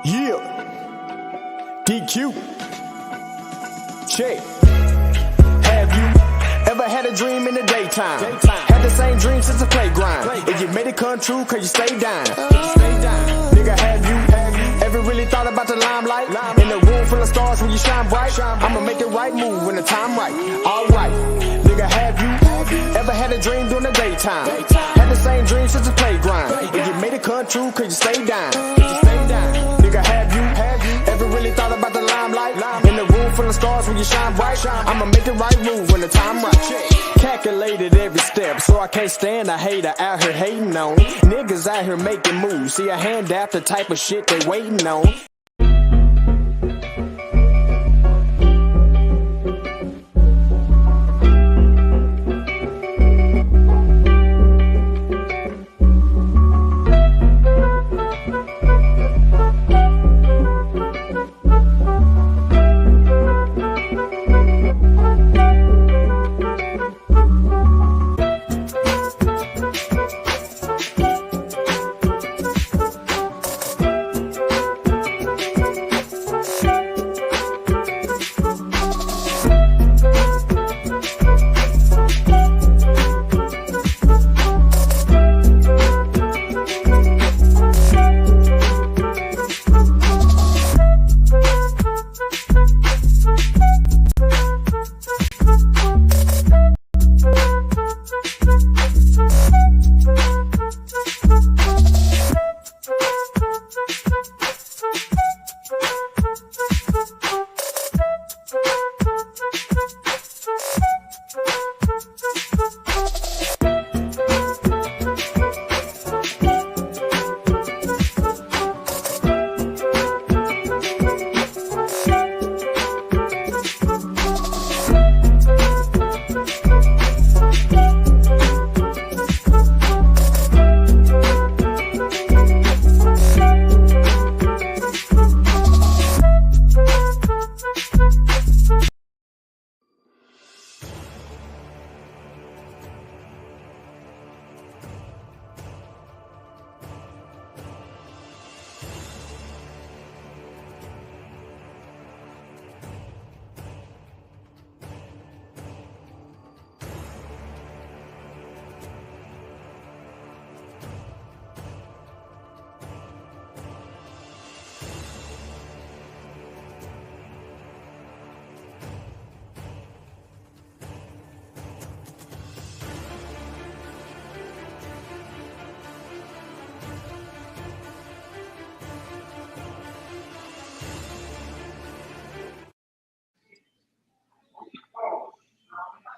Yeah, DQ. Check. Have you ever had a dream in the daytime? Had the same dream since the playground. If you made it come true, cause you stay down. Nigga, have you ever really thought about the limelight? In a room full of stars when you shine bright. I'ma make the right move when the time right. Alright. Nigga, have you ever had a dream during the daytime? Had the same dream since the playground. If you made it come true, cause you stay down. Nigga, have you ever really thought about the limelight? In the room full of stars when you shine bright. I'ma make the right move when the time right. Calculated every step, so I can't stand a hater out here hating on it. Niggas out here making moves, see a hand out the type of shit they waiting on.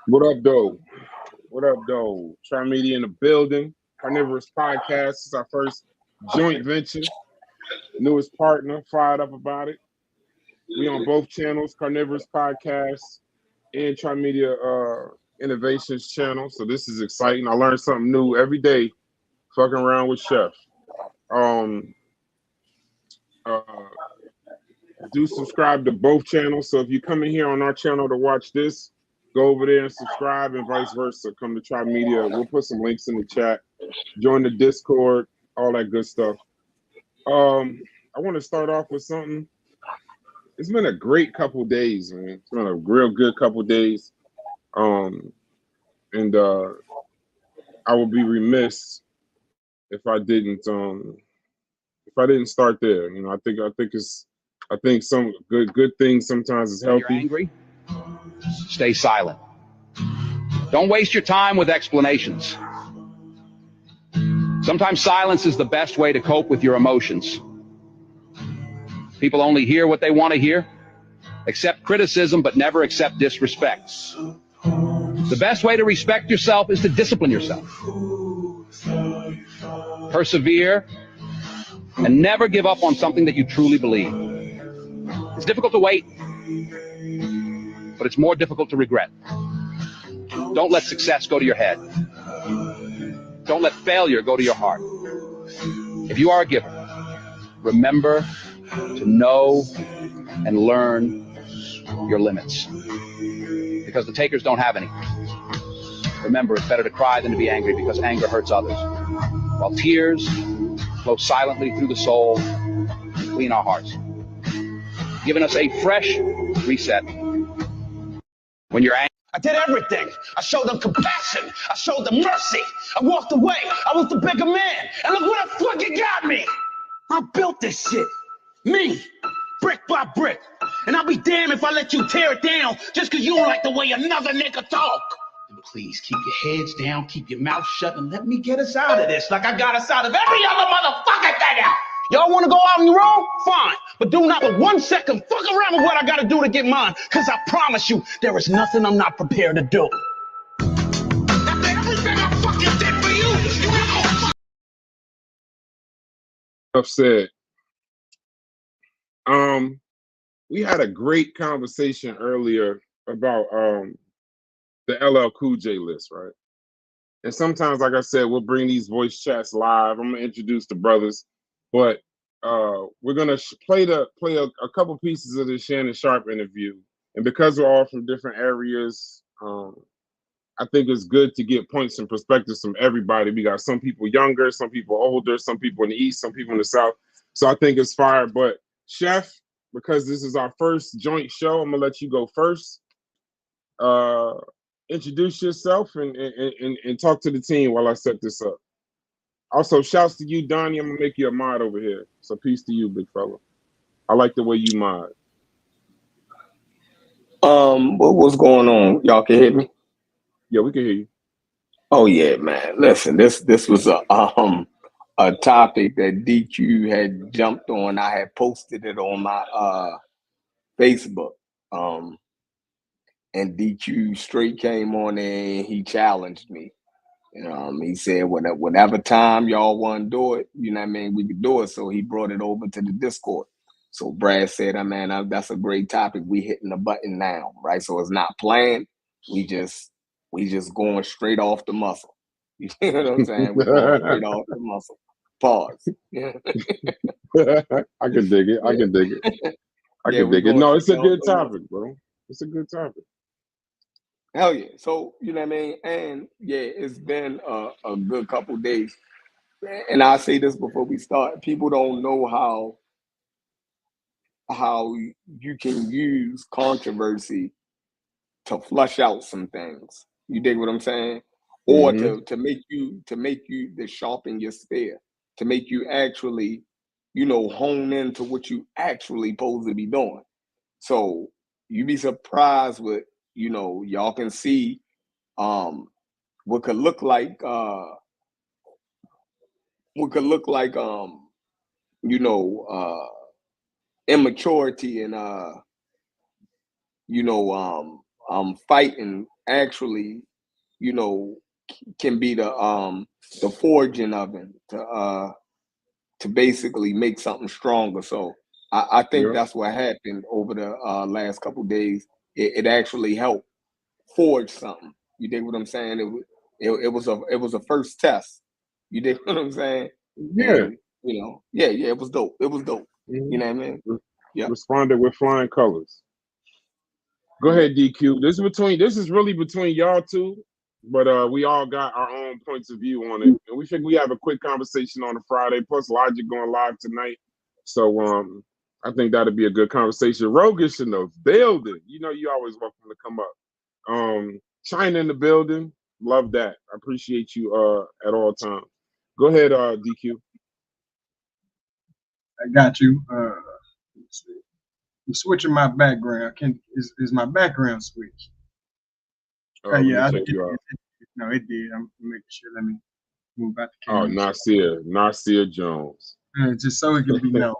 What up, though? What up, though? Try Media in the building. Carnivorous Podcast is our first joint venture. Newest partner, fired up about it. We on both channels, Carnivorous Podcast and Try Media Innovations channel. So this is exciting. I learn something new every day fucking around with Chef. Do subscribe to both channels. So if you come in here on our channel to watch this, go over there and subscribe and vice versa. Come to Try Media. We'll put some links in the chat. Join the Discord, all that good stuff. I want to start off with something. It's been a great couple days, man. It's been a real good couple days. I would be remiss if I didn't start there. You know, I think some good things sometimes is healthy. When you're angry, stay silent. Don't waste your time with explanations. Sometimes silence is the best way to cope with your emotions. People only hear what they want to hear. Accept criticism, but never accept disrespect. The best way to respect yourself is to discipline yourself. Persevere and never give up on something that you truly believe. It's difficult to wait, but it's more difficult to regret. Don't let success go to your head. Don't let failure go to your heart. If you are a giver, remember to know and learn your limits, because the takers don't have any. Remember, it's better to cry than to be angry, because anger hurts others, while tears flow silently through the soul clean our hearts, giving us a fresh reset. When you're angry, I did everything. I showed them compassion. I showed them mercy. I walked away. I was the bigger man. And look what the fuck it got me. I built this shit. Me. Brick by brick. And I'll be damned if I let you tear it down just because you don't like the way another nigga talk. And please keep your heads down, keep your mouth shut, and let me get us out of this like I got us out of every other motherfucking thing out. Y'all want to go out on your own? Fine. But do not for 1 second fuck around with what I got to do to get mine. Because I promise you, there is nothing I'm not prepared to do. After everything I fucking did for you, you know. Enough said. We had a great conversation earlier about the LL Cool J list, right? And sometimes, like I said, we'll bring these voice chats live. I'm gonna introduce the brothers, but we're gonna play a couple pieces of the Shannon Sharpe interview. And because we're all from different areas, I think it's good to get points and perspectives from everybody. We got some people younger, some people older, some people in the East, some people in the South. So I think it's fire. But Chef, because this is our first joint show, I'm gonna let you go first. Introduce yourself and talk to the team while I set this up. Also, shouts to you, Donnie. I'm gonna make you a mod over here. So peace to you, big fella. I like the way you mod. What's going on? Y'all can hear me? Yeah, we can hear you. Oh yeah, man. Listen, this was a topic that DQ had jumped on. I had posted it on my Facebook. And DQ straight came on there and he challenged me. He said, whatever time y'all want to do it, you know what I mean, we could do it. So he brought it over to the Discord. So Brad said, man, that's a great topic. We hitting the button now, right? So it's not planned. We just going straight off the muscle. You know what I'm saying? We're going straight off the muscle. Pause. I can dig it. I can dig it. I can dig it. No, it's a good topic, bro. It's a good topic. Hell yeah. So, you know what I mean? And yeah, it's been a good couple days. And I say this before we start. People don't know how you can use controversy to flush out some things. You dig what I'm saying? Or to make you to sharpen your spear, to make you actually, hone into what you actually supposed to be doing. So you be surprised with, y'all can see what could look like immaturity and fighting actually, can be the forging of it to basically make something stronger. So I think that's what happened over the last couple of days. It actually helped forge something. You dig what I'm saying? It was a first test. You dig what I'm saying? Yeah. And, it was dope. It was dope. You know what I mean? Yeah. Responded with flying colors. Go ahead, DQ. This is really between y'all two, but we all got our own points of view on it. And we think we have a quick conversation on a Friday, plus Logic going live tonight. So I think that'll be a good conversation. Rogish in the building. You always welcome to come up. China in the building. Love that. I appreciate you at all times. Go ahead, DQ. I got you. Let's see. I'm switching my background. Is my background switched? Yeah, no, it did. I'm making sure. Let me move out the camera. Nasir Jones. Just so it can be known.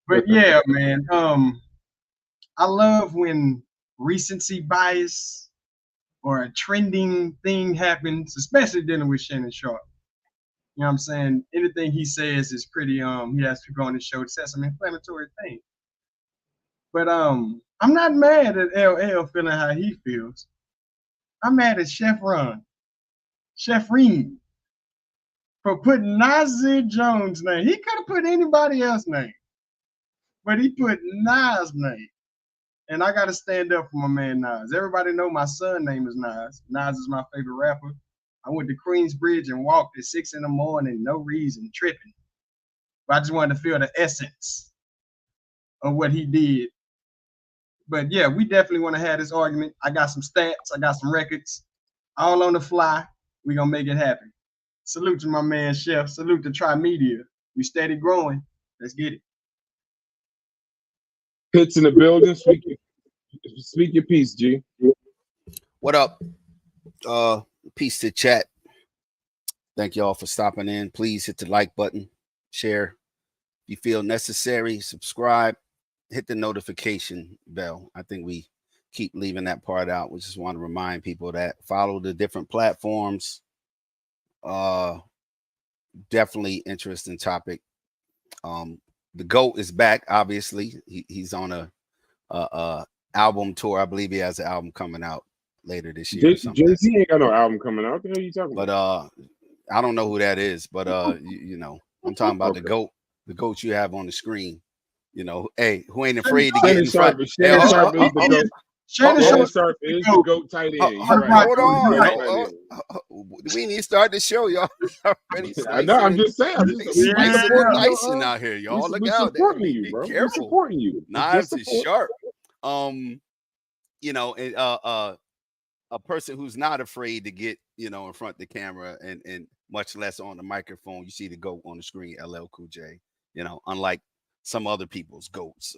But yeah, man. I love when recency bias or a trending thing happens, especially dealing with Shannon Sharpe. You know what I'm saying? Anything he says is pretty, he has to go on his show to say some inflammatory thing. But I'm not mad at LL feeling how he feels. I'm mad at Chef Reem, for putting Nasir Jones' name. He could have put anybody else's name, but he put Nas' name. And I gotta stand up for my man Nas. Everybody know my son name is Nas. Nas is my favorite rapper. I went to Queensbridge and walked at 6 in the morning, no reason, tripping. But I just wanted to feel the essence of what he did. But yeah, we definitely want to have this argument. I got some stats, I got some records, all on the fly. We gonna make it happen. Salute to my man Chef. Salute to Tri Media. We steady growing. Let's get it. Pitts in the building. Speak your piece, G. What up? Peace to chat. Thank y'all for stopping in. Please hit the like button, share if you feel necessary, subscribe, hit the notification bell. I think we keep leaving that part out. We just want to remind people that follow the different platforms. Definitely interesting topic. The GOAT is back. Obviously, he's on a album tour. I believe he has an album coming out later this year. Jay-Z ain't got no album coming out. What the hell are you talking about? But I don't know who that is. But you know, I'm talking about the GOAT you have on the screen. You know, hey, who ain't afraid to get in front? Shannon Sharpe is the GOAT. Shannon Sharpe is the GOAT tight end. Hold on. We need to start the show, y'all. I know. I'm just saying. Slicing out here, y'all. Look out. Be careful. Supporting you. Knives is sharp. You know, a person who's not afraid to get, you know, in front of the camera and much less on the microphone. You see the GOAT on the screen, LL Cool J. You know, unlike some other people's GOATs,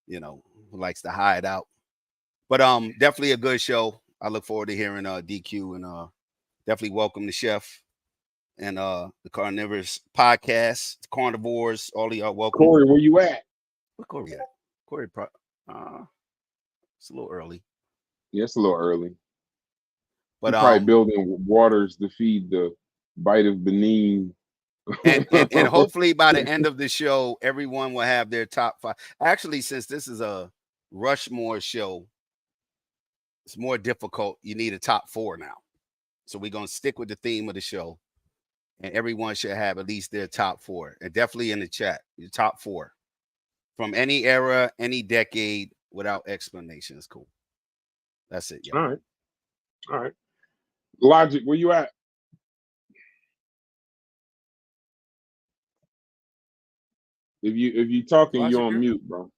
you know, who likes to hide out. But definitely a good show. I look forward to hearing DQ and definitely welcome the Chef and the Carnivorous Podcast, the Carnivores, all of y'all welcome. Corey, where you at? Where Corey at? Corey, it's a little early. Yeah, it's a little early. But probably building waters to feed the Bite of Benin. and hopefully by the end of the show, everyone will have their top 5. Actually, since this is a Rushmore show, it's more difficult. You need a top 4 now. So we're going to stick with the theme of the show. And everyone should have at least their top 4. And definitely in the chat, your top 4. From any era, any decade, without explanation. Is cool. That's it. Yeah. All right. Logic, where you at? If you talking, you're on mute, bro.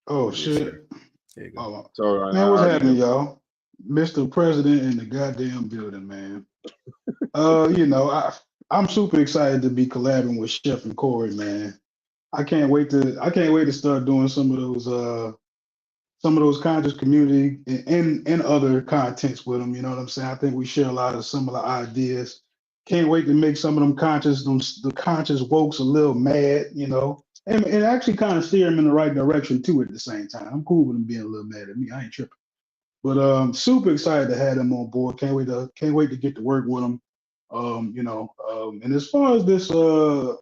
Oh shit. There you go. Man, what's happening, y'all? Mr. President in the goddamn building, man. You know, I'm super excited to be collabing with Chef and Corey, man. I can't wait to start doing some of those conscious community and other contents with them. You know what I'm saying? I think we share a lot of similar ideas. Can't wait to make some of the conscious wokes a little mad, you know, and actually kind of steer them in the right direction too at the same time. I'm cool with them being a little mad at me. I ain't tripping. But super excited to have them on board. Can't wait to get to work with them. You know, and as far as this little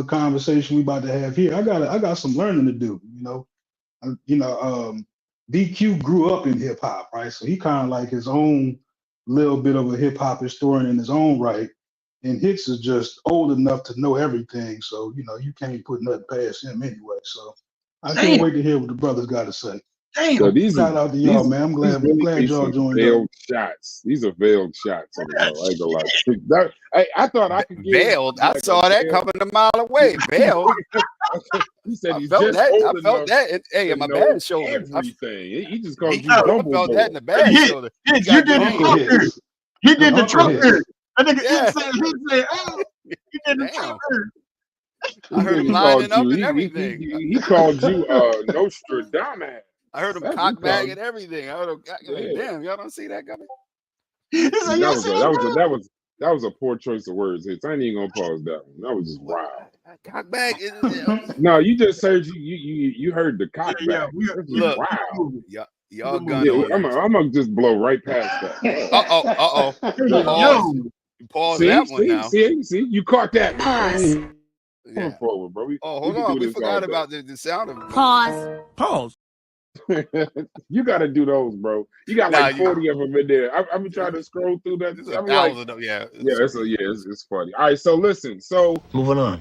conversation we about to have here, I got some learning to do, you know. DQ grew up in hip hop, right? So he kind of like his own little bit of a hip hop historian in his own right. And Hicks is just old enough to know everything. So, you know, you can't put nothing past him anyway. So I can't wait to hear what the brothers got to say. Damn. So shout out to y'all, man. I'm glad y'all joined veiled shots. These are veiled shots. I thought I could get veiled. I saw that coming a mile away. Veiled. He said he's I just old felt that. Hey, in my bad shoulder. Everything. He just called you I Dumbledore. felt that in the bad shoulder. You did the Trump. He did the Trump. I think he said, oh, he did the Trump. I heard him lining up and everything. He called you Nostradamus. I heard him cock bag and everything. I heard him. Damn, y'all don't see that coming. That was a poor choice of words. I ain't even gonna pause that one. That was just wild. Cock bag. No, you just heard you heard the cock bag. Look, wow. Y'all gun. I'm gonna just blow right past that. Pause that one now. See, you caught that. Pause. Come forward, bro. Hold on. We forgot about the sound of Pause. You got to do those, bro. You got like 40 of them in there. I've been trying to scroll through that. It's funny. All right, so listen. So moving on.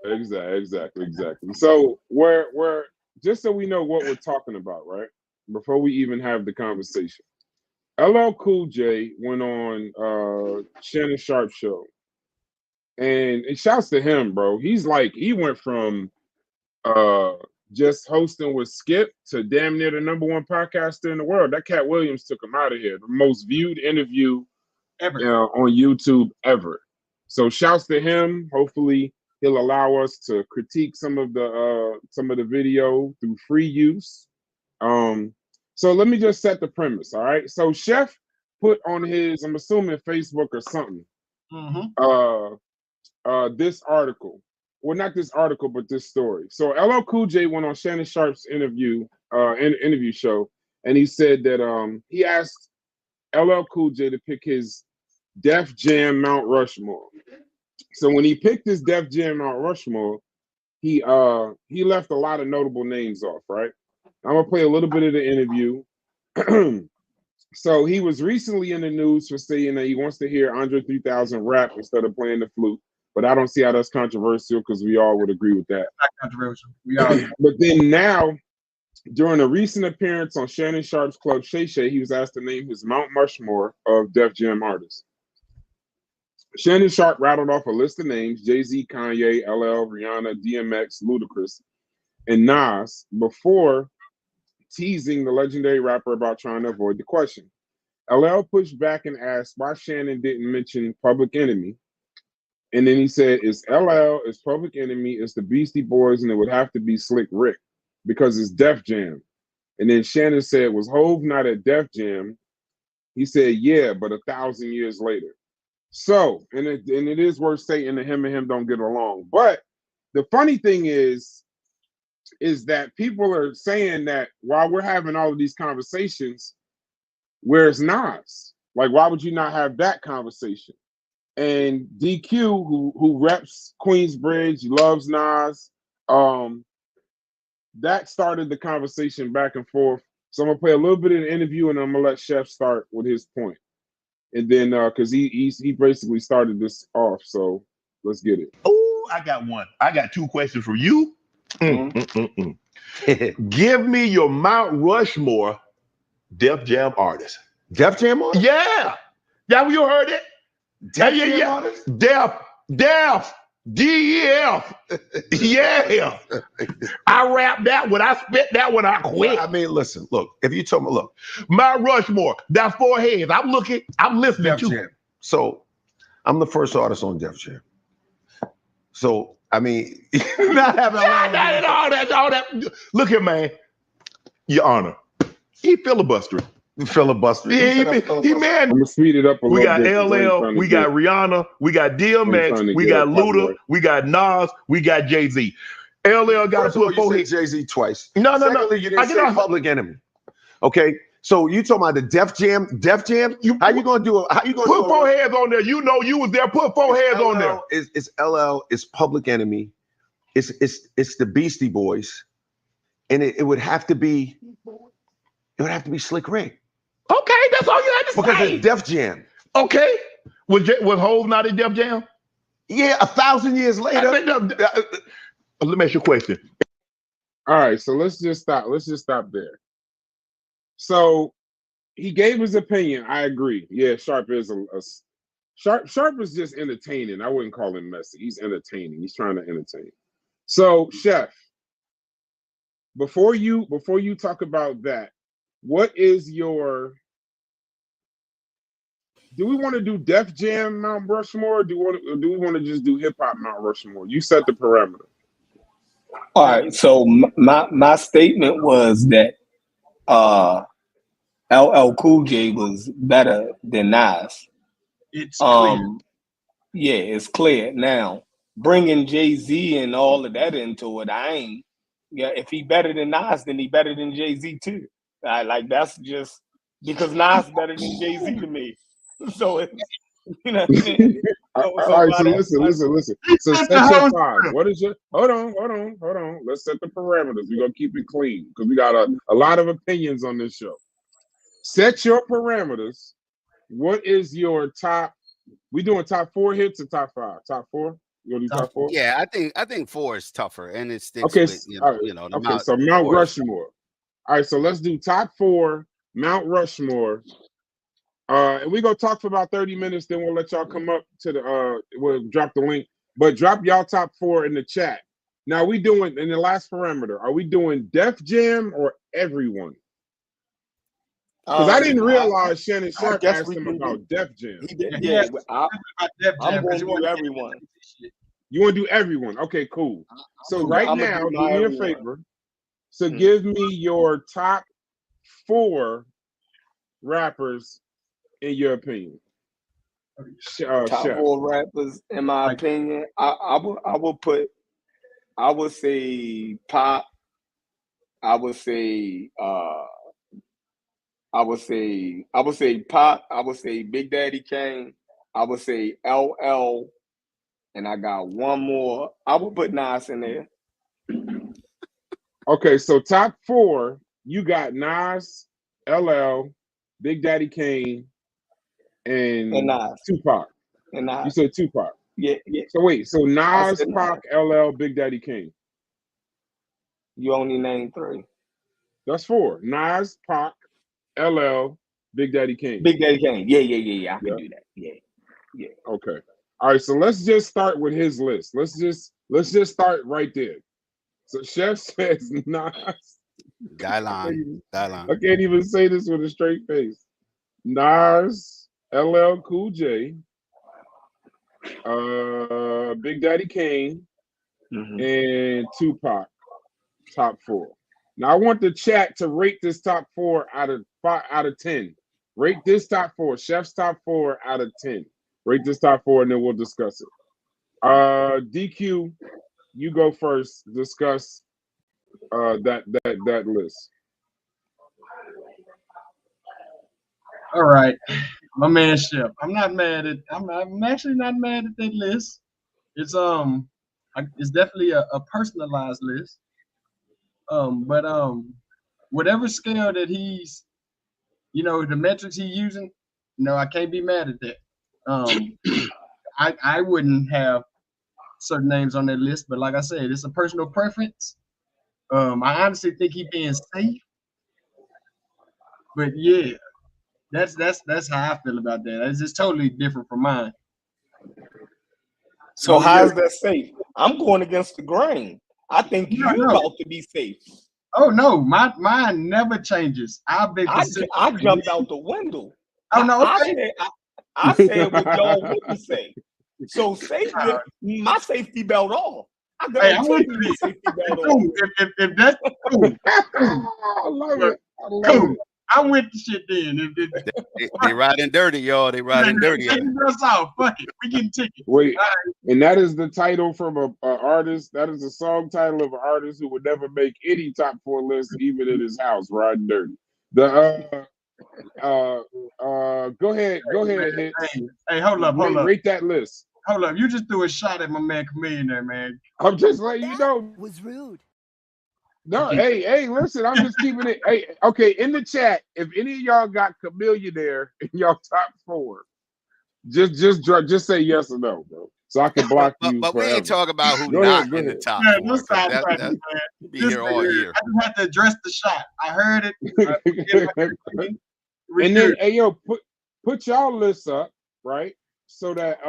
Exactly. So we're just so we know what we're talking about, right? Before we even have the conversation, LL Cool J went on Shannon Sharpe show And it shouts to him, bro. He's like, he went from just hosting with Skip to damn near the #1 podcaster in the world. That Cat Williams took him out of here. The most viewed interview Ever. On YouTube ever. So shouts to him. Hopefully he'll allow us to critique some of the video through free use. So let me just set the premise. All right. So Chef put on his, I'm assuming Facebook or something, this article. Well, not this article, but this story. So LL Cool J went on Shannon Sharpe's interview show, and he said that he asked LL Cool J to pick his Def Jam Mount Rushmore. So when he picked his Def Jam Mount Rushmore, he left a lot of notable names off, right? I'm gonna play a little bit of the interview. So he was recently in the news for saying that he wants to hear Andre 3000 rap instead of playing the flute. But I don't see how that's controversial because we all would agree with that. Not controversial. We all. But then now, during a recent appearance on Shannon Sharpe's club Shay Shay, he was asked to name his Mount Rushmore of Def Jam artists. Shannon Sharpe rattled off a list of names: Jay-Z, Kanye, LL, Rihanna, DMX, Ludacris, and Nas, before teasing the legendary rapper about trying to avoid the question. LL pushed back and asked why Shannon didn't mention Public Enemy. And then he said, it's LL, it's Public Enemy, it's the Beastie Boys, and it would have to be Slick Rick because it's Def Jam. And then Shannon said, was Hove not at Def Jam? He said, yeah, but 1,000 years later. So, and it is worth stating that him and him don't get along. But the funny thing is that people are saying that while we're having all of these conversations, where's Nas? Like, why would you not have that conversation? And DQ, who reps Queensbridge, loves Nas, that started the conversation back and forth. So I'm gonna play a little bit of the interview, and I'm gonna let Chef start with his point. And then, because he basically started this off, so let's get it. Oh, I got one. I got two questions for you. Give me your Mount Rushmore Def Jam artist. Def Jam artist? Yeah. Yeah, you heard it? Def Jam artist? Def, DEF. Yeah. I rapped that one. I spit that one. I quit. Well, I mean, listen, look, if you told me, look, Mount Rushmore, that's 4 heads. I'm listening Def to Jam. So I'm the first artist on Def Jam. So, I mean, not having all that. Look here, man. Your Honor. He filibustering. Filibuster. Yeah, he man. I'm gonna speed it up a little We got bit. LL, we got Rihanna, we got DMX, we got Luda, we got Nas, we got Jay-Z. LL got to put 4 heads. Jay-Z twice. No. Secondly, you didn't say Public Enemy. Okay, so you talking about the Def Jam? How you gonna do it? How you gonna put 4 heads on there? You know you was there. Put 4 heads on there. It's LL. It's Public Enemy. It's the Beastie Boys, and it would have to be. It would have to be Slick Rick. Okay, that's all you had to say. Because it's Def Jam. Okay. Was Hove not in Def Jam? Yeah, 1,000 years later. Let me ask you a question. All right, so let's just stop there. So he gave his opinion. I agree. Yeah, Sharpe is Sharpe is just entertaining. I wouldn't call him messy. He's entertaining. He's trying to entertain. So, Chef, before you talk about that, what is your? Do we want to do Def Jam Mount Rushmore? Or do we want to just do hip hop Mount Rushmore? You set the parameter. All right. So my statement was that LL Cool J was better than Nas. It's clear. Yeah, it's clear. Now, bringing Jay-Z and all of that into it, if he better than Nas, then he better than Jay-Z too. That's just because Nas better than Jay-Z to me. So it's, you know what I mean? All right, so listen. So set your 5. What is your hold on. Let's set the parameters. We're gonna keep it clean because we got a lot of opinions on this show. Set your parameters. What is your top? We doing top 4 hits or top 5? Top 4? You gonna do top 4? Yeah, I think 4 is tougher, and it sticks okay, with okay, so Mount Rushmore. All right, so let's do top 4 Mount Rushmore And we're gonna talk for about 30 minutes, then we'll let y'all come up to the we'll drop the link. But drop y'all top 4 in the chat. Now we doing in the last parameter, are we doing Def Jam or everyone? Because I didn't realize Shannon Sharpe asked him about Def Jam. He did, yeah, I'm going to do everyone. You want to do everyone? Okay, cool. So right now, do me a favor. So give me your top 4 rappers in your opinion. Top 4 rappers in my opinion. I would say Pop. I would say Pop. I would say Big Daddy Kane. I would say LL, and I got one more. I would put Nas in there. Okay, so top 4, you got Nas, LL, Big Daddy Kane, and Nas. Tupac. And Nas. You said Tupac. Yeah. So wait, so Nas, Pac, LL, Big Daddy Kane. You only named 3. That's 4. Nas, Pac, LL, Big Daddy Kane. Big Daddy Kane. Yeah. I can do that. Yeah. Okay. All right. So let's just start with his list. Let's just start right there. So Chef says Nas. Guideline. I can't even say this with a straight face. Nas, LL Cool J, Big Daddy Kane, and Tupac. Top 4. Now I want the chat to rate this top 4 out of 10. Rate this top 4. Chef's top 4 out of 10. Rate this top 4, and then we'll discuss it. DQ, you go first. Discuss that list. All right, my man Chef. I'm actually not mad at that list. It's definitely a personalized list. But whatever scale that he's, the metrics he's using, I can't be mad at that. I wouldn't have certain names on that list, but like I said, it's a personal preference. I honestly think he's being safe, but yeah, that's how I feel about that. It's just totally different from mine. So how's that safe? I'm going against the grain. I think you're about to be safe. Oh no, mine never changes. I jumped out the window. Oh no, okay. I said what y'all wouldn't say. So safety, my safety belt off. I got my safety belt off. If that's cool. I love it. Cool. I'm with the shit then. They riding dirty, y'all. They riding dirty. Fuck it. We getting tickets. Wait, and that is the title from a artist. That is the song title of an artist who would never make any top 4 list, even in his house, riding dirty. Go ahead. Hey, hold up. Rate that list. Hold up. You just threw a shot at my man Chameleon there, man. I'm just letting you know. Was rude. No, hey, listen, I'm just keeping it. Hey, okay, in the chat, if any of y'all got Chameleon there in y'all top 4, just say yes or no, bro. So I can block you. But we ain't talking about who go not ahead, in the top 4. Be here all year. I just have to address the shot. I heard it. And then, hey, yo, put y'all lists up, right? So that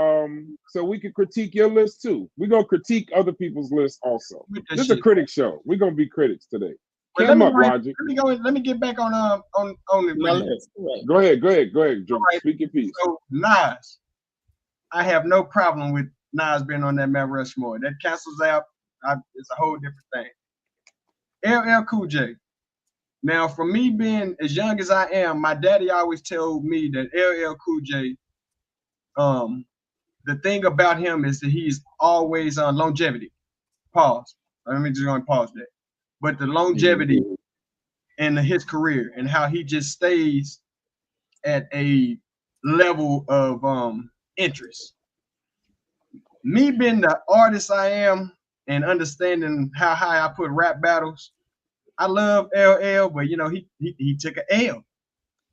so we can critique your list too. We're gonna critique other people's lists also. This is a critic show. We're gonna be critics today. Come up, Logic. Let me get back on the list. Go ahead. Right. Speak your piece. So Nas, I have no problem with Nas being on that Mount Rushmore. That cancels out. It's a whole different thing. LL Cool J. Now, for me being as young as I am, my daddy always told me that LL Cool J. The thing about him is that he's always on longevity. Pause. Let me just go and pause that. But the longevity in his career and how he just stays at a level of interest. Me being the artist I am and understanding how high I put rap battles, I love LL, but he took an L.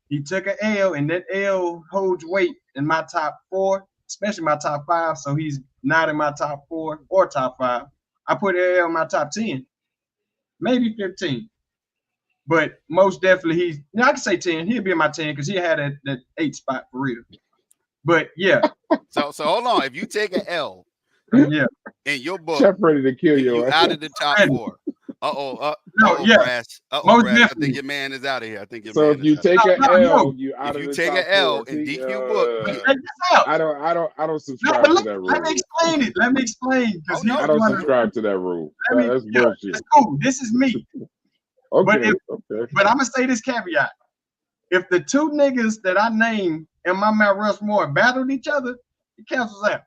He took an L, and that L holds weight in my top 4, especially my top 5. So he's not in my top 4 or top 5. I put LL in my top 10, maybe 15. But most definitely, he's. I can say 10. He'll be in my 10 because he had that 8 spot for real. But yeah. So hold on. If you take an L, yeah, in your book, Chef ready to kill you. Out of the top 4. Brass. I think your man is out of here. I think your so man if you is take an L, you out of the take top an L 4. in DQ book. I don't subscribe to that rule. Let me explain it. Let me explain. I don't subscribe to that rule. That's bullshit. It's cool. This is me. Okay. But I'm gonna say this caveat. If the two niggas that I named in my Mount Rushmore battled each other, it cancels out.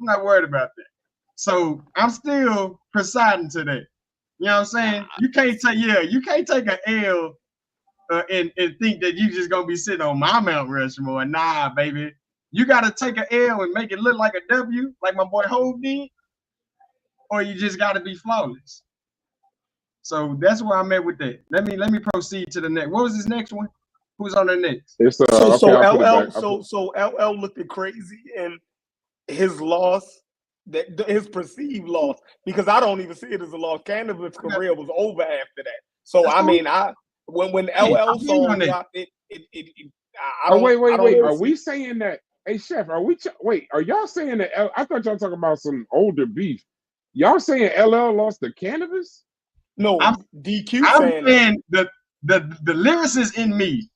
I'm not worried about that. So I'm still presiding to that. You know what I'm saying? You can't take an L and think that you just gonna be sitting on my Mount Rushmore. Nah, baby. You gotta take an L and make it look like a W, like my boy Hov did, or you just gotta be flawless. So that's where I'm at with that. Let me proceed to the next. What was this next one? Who's on the next? It's so LL looking crazy and his loss, his perceived loss, because I don't even see it as a loss. Cannabis career was over after that. So I mean, when LL song dropped, wait. Are we saying that? Hey, Chef, are y'all saying that? I thought y'all talking about some older beef. Y'all saying LL lost the Cannabis? No, I'm saying the lyricist in me.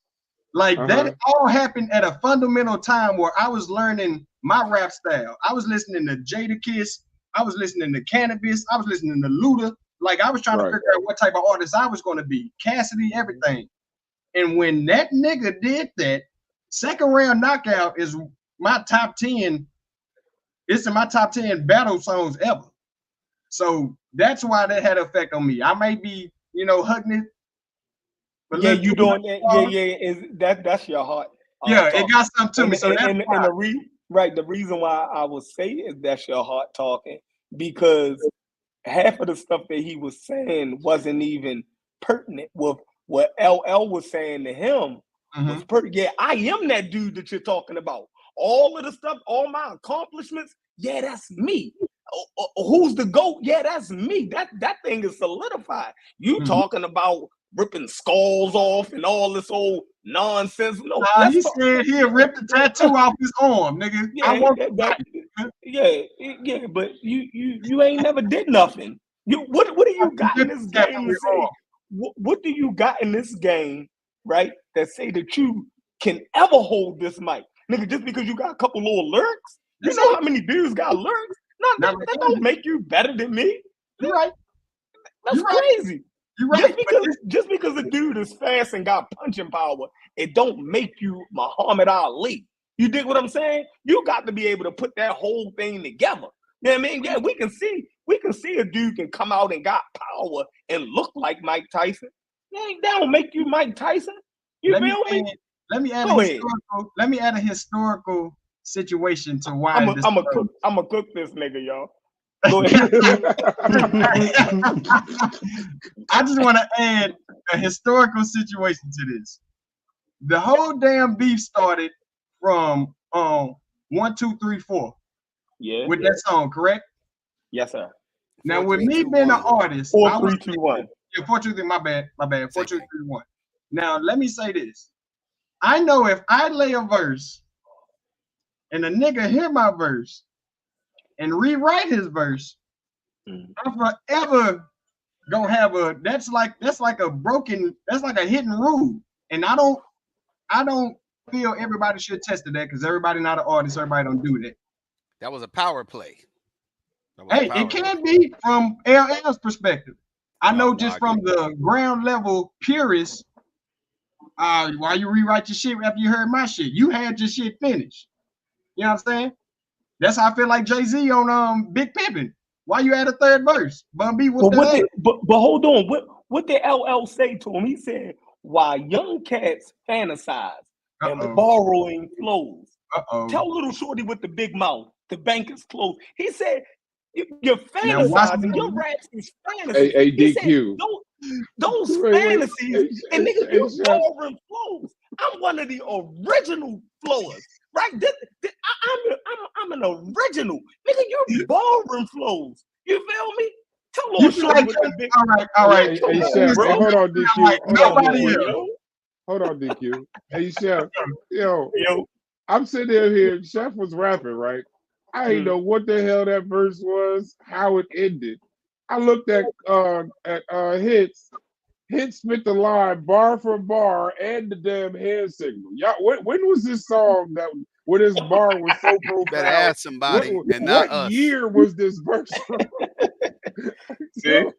Like that all happened at a fundamental time where I was learning my rap style. I was listening to Jadakiss. I was listening to Cannabis. I was listening to Luda. Like I was trying to figure out what type of artist I was going to be. Cassidy, everything. And when that nigga did that, Second Round Knockout is my top 10. It's in my top 10 battle songs ever. So that's why that had an effect on me. I may be, hugging it. But yeah, you doing that? That's your heart. It got something to me. So that's the reason why I would say is that's your heart talking, because half of the stuff that he was saying wasn't even pertinent with what LL was saying to him. Was pertinent. Yeah, I am that dude that you're talking about. All of the stuff, all my accomplishments, yeah, that's me. Who's the GOAT? Yeah, that's me. That thing is solidified. You talking about ripping skulls off and all this old nonsense. No, he said he'll rip the tattoo off his arm, nigga. Yeah, but you ain't never did nothing. What do you got in this game to say? What do you got in this game, right, that say that you can ever hold this mic? Nigga, just because you got a couple little lyrics? You know how many dudes got lyrics? No, that don't make you better than me. You're right. That's crazy. You're right. Just because a dude is fast and got punching power, it don't make you Muhammad Ali. You dig what I'm saying? You got to be able to put that whole thing together. You know what I mean? Yeah, we can see a dude can come out and got power and look like Mike Tyson. That don't make you Mike Tyson. You feel me? Let me add a historical situation to why I'm gonna cook this nigga, y'all. Go ahead. I just want to add a historical situation to this. The whole damn beef started from 1, 2, 3, 4. Yeah. With that song, correct? Yes, sir. Now, with me being an artist, 4, 3, 2, 1. Yeah, 4, 2, 3. My bad. 4, 2, 3, 1. Now, let me say this. I know if I lay a verse and a nigga hear my verse and rewrite his verse, I'm forever gonna have that's like a hidden rule. And I don't feel everybody should test that because everybody not an artist, everybody don't do that. That was a power play. Hey, it can be from LL's perspective. I know just from the ground level purist, why you rewrite your shit after you heard my shit? You had your shit finished. You know what I'm saying? That's how I feel like Jay-Z on Big Pimpin'. Why you add a third verse? Bun B, but hold on. What did LL say to him? He said, while young cats fantasize and borrowing flows, tell little shorty with the big mouth, the bank is closed. He said, you're fantasizing. Your raps is fantasy. Hey, DQ. Those fantasies, and nigga, you borrowing flows. I'm one of the original flowers, right? I'm an original. Nigga, you're borrowing flows. You feel me? You feel like all right. Hey, Chef, hey, hold on, DQ. Like Hold on, nobody DQ. else. Hold on, DQ. Hey, Chef, yo, I'm sitting here. Chef was rapping, right? I didn't know what the hell that verse was, how it ended. I looked at Hits. Hits spit the line bar for bar and the damn hand signal. Y'all, when was this song where this bar was so profound? Better ask somebody and not us. What year was this verse from? So,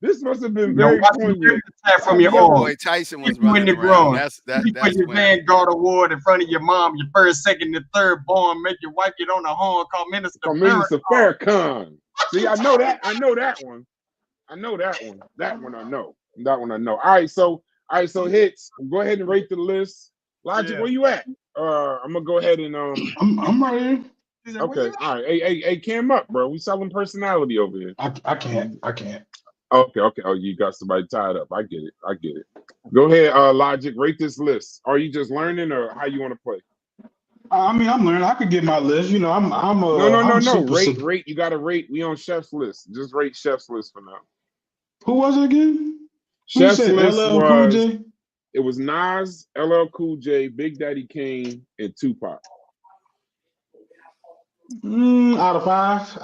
this must have been very poignant. From your boy Tyson was running around. That's your Vanguard Award in front of your mom, your first, second, and third born. Make your wife get on the horn. Call Minister Farrakhan. See, I know that one. That one I know. All right, so Hits. Go ahead and rate the list. Logic, where you at? I'm gonna go ahead and I'm right here. Okay, all right. Hey, cam up, bro. We selling personality over here. I can't. Okay. Oh, you got somebody tied up. I get it. Go ahead, Logic. Rate this list. Are you just learning, or how you want to play? I mean, I'm learning. I could get my list. You know, I'm No. Rate. You got to rate. We on Chef's list. Just rate Chef's list for now. Who was it again? Chef's list LL Cool J? It was Nas, LL Cool J, Big Daddy Kane, and Tupac. Out of five,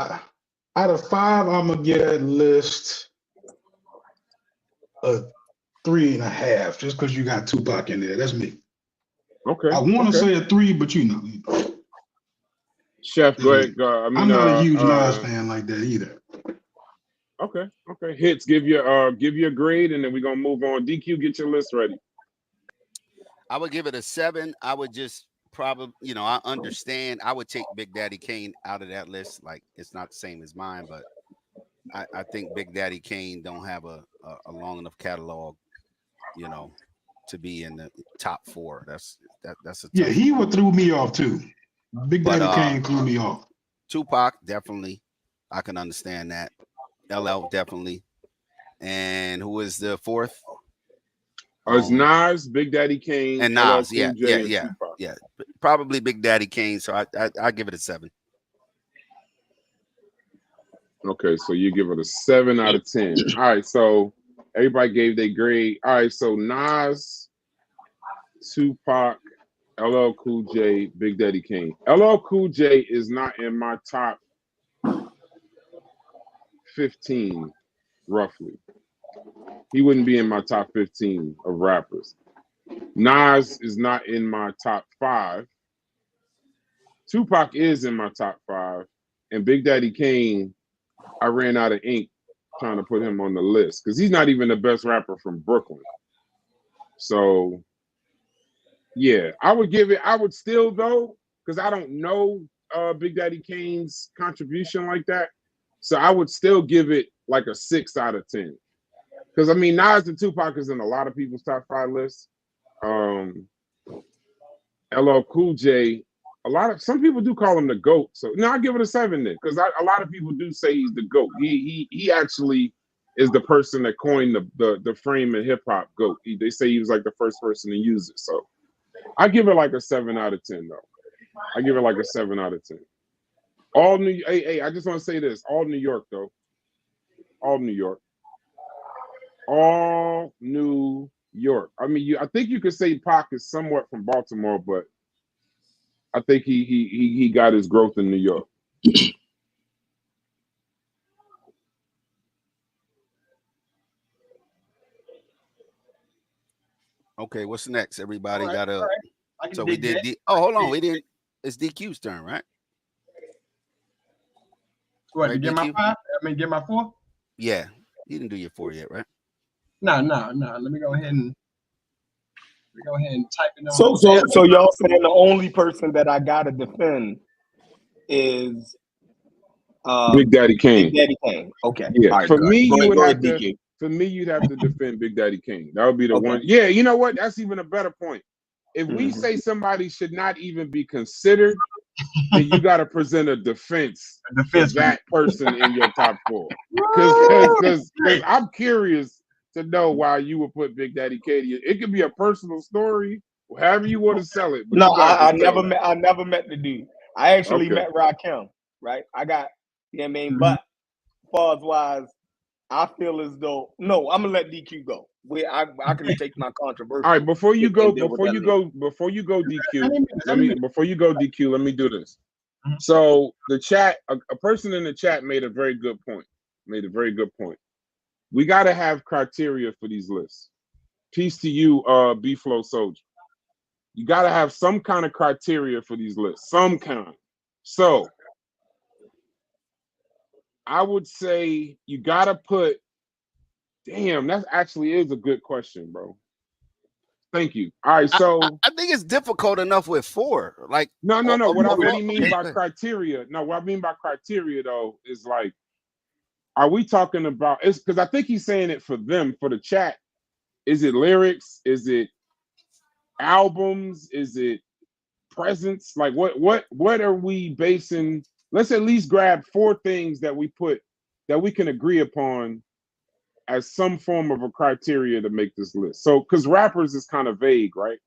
I'm gonna get that list a 3.5, just because you got Tupac in there. That's me. Okay. I want to say a 3, but you know. Chef, go ahead. I'm not a huge Nas fan like that either. Okay. Hits, give you a grade, and then we're gonna move on. DQ, get your list ready. I would give it a 7. I would just probably, I understand. I would take Big Daddy Kane out of that list. Like, it's not the same as mine, but I think Big Daddy Kane don't have a long enough catalog, to be in the top 4. That's a he would threw me off too. Big Daddy Kane threw me off. Tupac, definitely. I can understand that. LL, definitely. And who is the fourth? It's Nas, Big Daddy Kane, and Nas. Yeah. Probably Big Daddy Kane. So I give it a 7. Okay, so you give it a 7 out of 10. All right, so everybody gave their grade. All right, so Nas, Tupac, LL Cool J, Big Daddy Kane. LL Cool J is not in my top 15, roughly. He wouldn't be in my top 15 of rappers. Nas is not in my top 5. Tupac is in my top 5. And Big Daddy Kane, I ran out of ink trying to put him on the list because he's not even the best rapper from Brooklyn. So, yeah, I would still, though, because I don't know Big Daddy Kane's contribution like that. So I would still give it like a 6 out of 10. Because, I mean, Nas and Tupac is in a lot of people's top 5 lists. LL Cool J, some people do call him the GOAT. So, no, I'll give it a 7 then. Because a lot of people do say he's the GOAT. He actually is the person that coined the frame in hip-hop GOAT. They say he was like the first person to use it. So I give it like a 7 out of 10, though. I give it like a 7 out of 10. Hey, I just want to say this. All New York, though. All New York. All New York. I mean, I think you could say Pac is somewhat from Baltimore, but I think he got his growth in New York. Okay, what's next? Everybody got a. Right. So we did. Hold on. We didn't. It's DQ's turn, right? What? Right, You get my DQ? 5? Get my 4? Yeah, you didn't do your 4 yet, right? No. Let me go ahead and type it on. So y'all saying the only person that I gotta defend is Big Daddy Kane. Big Daddy Kane. Okay. Yeah. Right, For me, you'd have to defend Big Daddy Kane. That would be the one. Yeah, you know what? That's even a better point. If we say somebody should not even be considered, then you got to present a defense for that person in your top 4. Because I'm curious to know why you would put Big Daddy Kane. It could be a personal story, however you want to sell it. No, I never met the dude. I actually met Rakim, right? I got, but as far as I feel as though no, I'm gonna let DQ go. I can take my controversy. All right, before you go, DQ, before you go, let me do this. Mhm. So the chat, a person in the chat made a very good point. We got to have criteria for these lists. Peace to you, B-Flow Soldier. You got to have some kind of criteria for these lists, some kind. So I would say you got to put. Damn, that actually is a good question, bro. Thank you. All right, so I think it's difficult enough with 4. Like no. What I really mean okay, by criteria, what I mean by criteria though is like, are we talking about? It's because I think he's saying it for them, for the chat. Is it lyrics? Is it albums? Is it presence? Like what are we basing? Let's at least grab 4 things that we can agree upon as some form of a criteria to make this list. So, because rappers is kind of vague, right?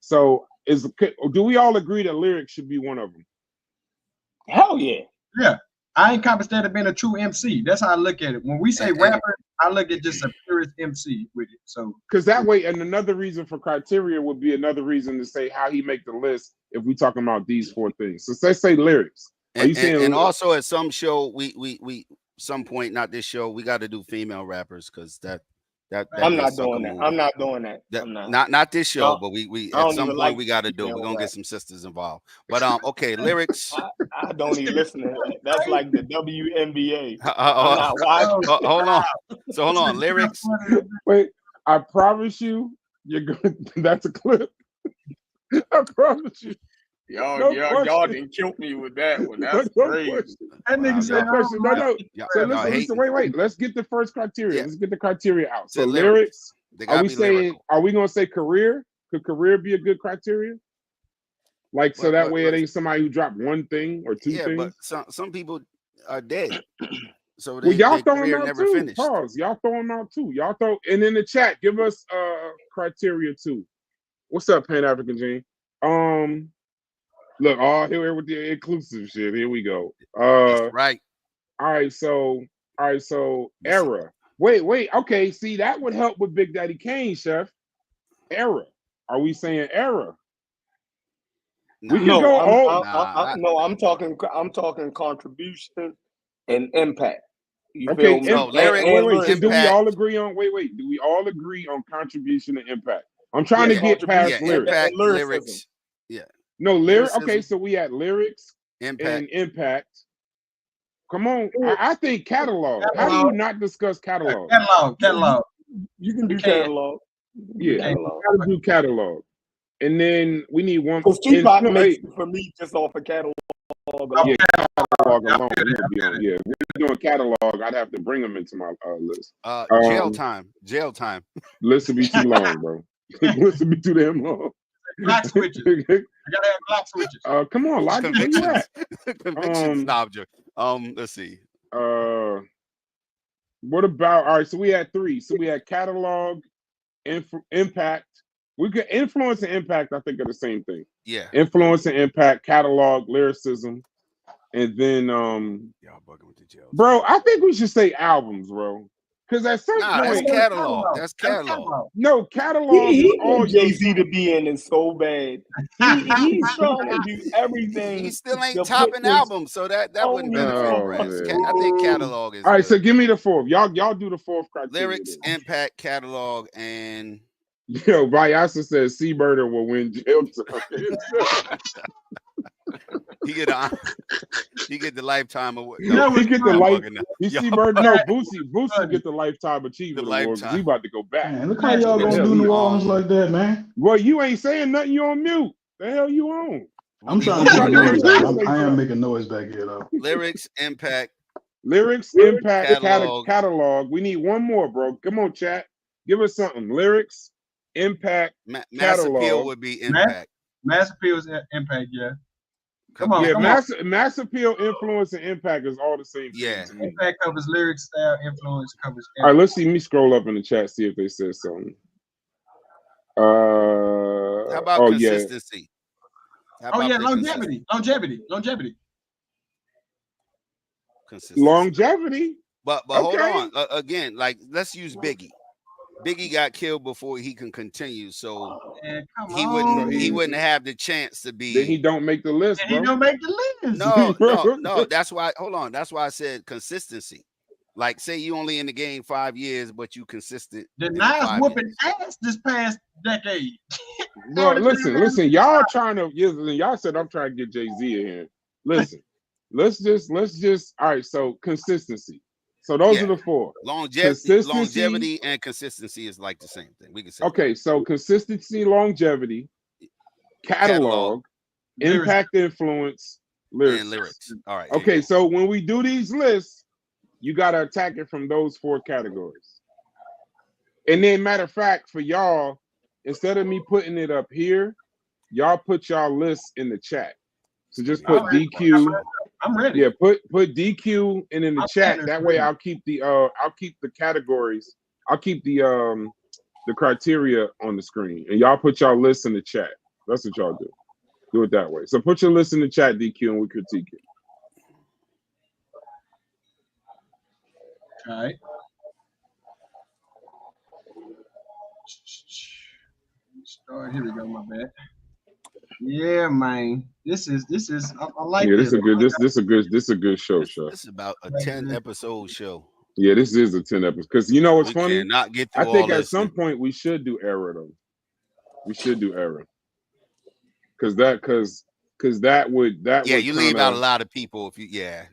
So, do we all agree that lyrics should be one of them? Hell yeah. Yeah. I encompass that as being a true MC. That's how I look at it. When we say rapper, I look at just a purist MC with it. So, because that way, and another reason for criteria would be another reason to say how he make the list if we talking about these 4 things. So, let's say lyrics. Are you saying? And also at some show, we some point, not this show, we got to do female rappers because that I'm not doing that. I'm not doing that. Not this show, but we at some point we got to do. We're gonna get some sisters involved. But okay, lyrics. I don't even listen to that. That's like the WNBA. I'm not watching. Hold on. So hold on, lyrics. Wait, I promise you, you're good. That's a clip. I promise you. Y'all didn't kill me with that one. That's crazy. That nigga said, no. So listen, wait. Let's get the first criteria. Let's get the criteria out. So lyrics. Are we saying? Lyrical. Are we gonna say career? Could career be a good criteria? Like so that way it ain't somebody who dropped 1 thing or 2 things. Yeah, but some people are dead. So y'all throw them out too. Finished. Pause. Y'all throw them out too. And in the chat, give us criteria too. What's up, Pan African Gene? Look, all here with the inclusive shit. Here we go. Right. All right. So era. Wait. Okay. See, that would help with Big Daddy Kane, Chef. Era. Are we saying era? I'm talking contribution and impact. Okay. Lyrics. Do we all agree on? Wait. Do we all agree on contribution and impact? I'm trying to get past lyrics. Impact, lyrics. Yeah. No, lyrics. Okay, so we had lyrics impact. And impact. Come on. I think catalog. How do you not discuss catalog? Catalog. You can do catalog. Yeah, you gotta do catalog. And then we need one. Because Tupac makes for me just off of catalog. Yeah, catalog alone. Yeah, if we're doing catalog, I'd have to bring them into my list. Jail time. List would be too long, bro. List would be too damn long. Black switches. I gotta have black switches. Come on, Logic. Convictions. Let's see. What about? All right, so we had 3. So we had catalog, impact. We could influence and impact. I think are the same thing. Yeah. Influence and impact, catalog, lyricism, and then y'all bugging with the jail. Bro, I think we should say albums, bro. Because at some point, that's catalog. That's catalog. No, catalog. He all Jay-Z to be in is so bad. He's trying to do everything. He still ain't topping albums, so that wouldn't benefit. I think catalog is. All right, so give me the 4th. Y'all do the 4th criteria. Lyrics, impact, catalog, and. Yo, Vyasa says Seabirder will win jail time. He get the lifetime award. No, he get the life. You see, Boosie get the lifetime achievement award because he about to go back. Man, look how y'all gonna do New Orleans like that, man. Well, you ain't saying nothing. You on mute. The hell you on? I'm trying to make noise. I am making noise back here though. Lyrics, impact, catalog. We need one more, bro. Come on, chat. Give us something. Lyrics, impact, mass appeal would be impact. Mass appeal is impact, yeah. Come on. Mass appeal, influence, and impact is all the same. Yeah. Impact covers lyrics, style, influence covers. All right, let's see. Me scroll up in the chat, see if they said something. How about consistency? Longevity. Longevity. But hold on. Again, like let's use Biggie. Biggie got killed before he can continue, so he wouldn't have the chance to be. Then he don't make the list, bro. He don't make the list. No. That's why. Hold on. That's why I said consistency. Like, say you only in the game 5 years, but you consistent. The Nas whooping ass this past decade. Bro, listen. Y'all trying to. Y'all said I'm trying to get Jay-Z in here. Listen, let's just. All right. So consistency. So those are the four. Longevity and consistency is like the same thing. We can say. Okay, so consistency, longevity, catalog, impact, influence, lyrics. And lyrics. All right. Okay, so when we do these lists, you gotta attack it from those 4 categories. And then, matter of fact, for y'all, instead of me putting it up here, y'all put y'all lists in the chat. So just put DQ. I'm ready. Yeah, put DQ in the chat. That way, I'll keep the categories. I'll keep the criteria on the screen, and y'all put y'all lists in the chat. That's what y'all do. Do it that way. So put your list in the chat, DQ, and we critique it. All right. Start. Here we go. My bad. Yeah, man. This is. I like this. This is a good show. This is about a 10-episode show. Yeah, this is a 10 episode. Because you know what's funny? Not get through I think all at some point we should do era though. We should do era. Because that would you leave out a lot of people if you yeah.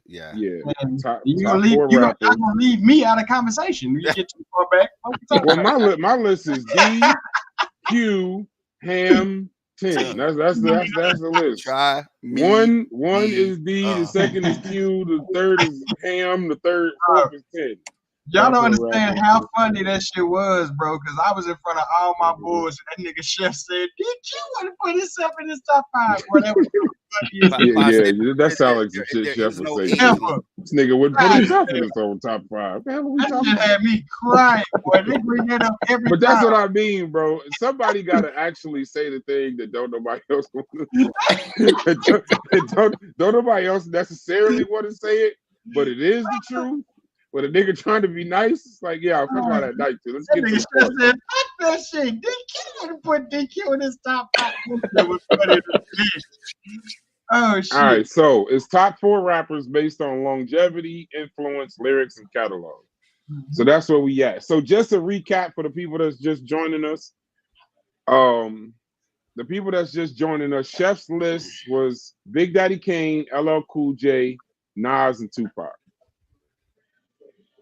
Top you're gonna leave me out of conversation. You get too far back. Well, my list is D, Q, Ham, 10. That's the list. Try me, one is D, the second is Q, the third is Ham, the fourth is 10. Y'all don't understand how funny that shit was, bro. Because I was in front of all my boys, and that nigga Chef said, "DQ want to put himself in his top 5." Bro, that was yeah, that sounds like some shit Chef would say. This nigga wouldn't put himself in his own top 5. That shit had me crying, boy. They bring that up every time. But that's what I mean, bro. Somebody got to actually say the thing that don't nobody else want to don't nobody else necessarily want to say it, but it is the truth. But a nigga trying to be nice, it's like, yeah, I'll fuck about that night too. Let's get to the said, fuck that shit. DQ would have put DQ in his top 5. That was funny. Oh shit. All right, so it's top 4 rappers based on longevity, influence, lyrics, and catalog. So that's where we at. So just a recap for the people that's just joining us. The people that's just joining us, Chef's list was Big Daddy Kane, LL Cool J, Nas, and Tupac.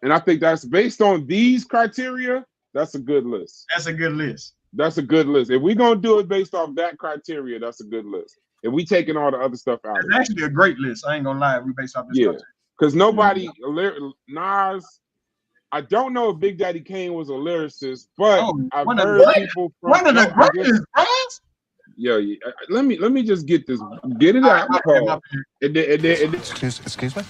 And I think that's based on these criteria. That's a good list. That's a good list. That's a good list. If we're gonna do it based off that criteria, that's a good list. If we taking all the other stuff out, it's actually a great list. I ain't gonna lie. We based off this. Yeah, because nobody Nas. I don't know if Big Daddy Kane was a lyricist, but I've heard people from one of the greatest, guys. Yeah. Let me just get this. Get it out. Excuse me.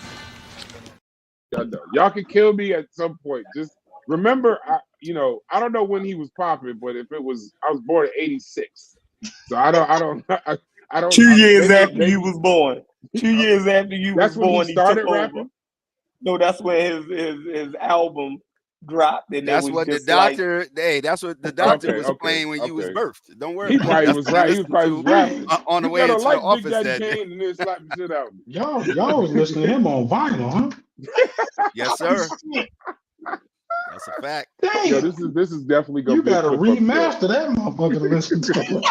Y'all can kill me at some point. Just remember, I don't know when he was popping, but if it was, I was born in '86, so I don't. 2 years after you was born. 2 years after you was born, when he started rapping. Over. No, that's when his album dropped, and that's what the doctor. That's what the doctor was playing when you was birthed. Don't worry. He probably was right. He probably was rapping on the way into the office. Big Daddy Kane and then slap the shit out. Y'all was listening to him on vinyl, huh? Yes, sir. That's a fact. Dang. Yo, this is definitely going. You gotta remaster that motherfucker to listen to.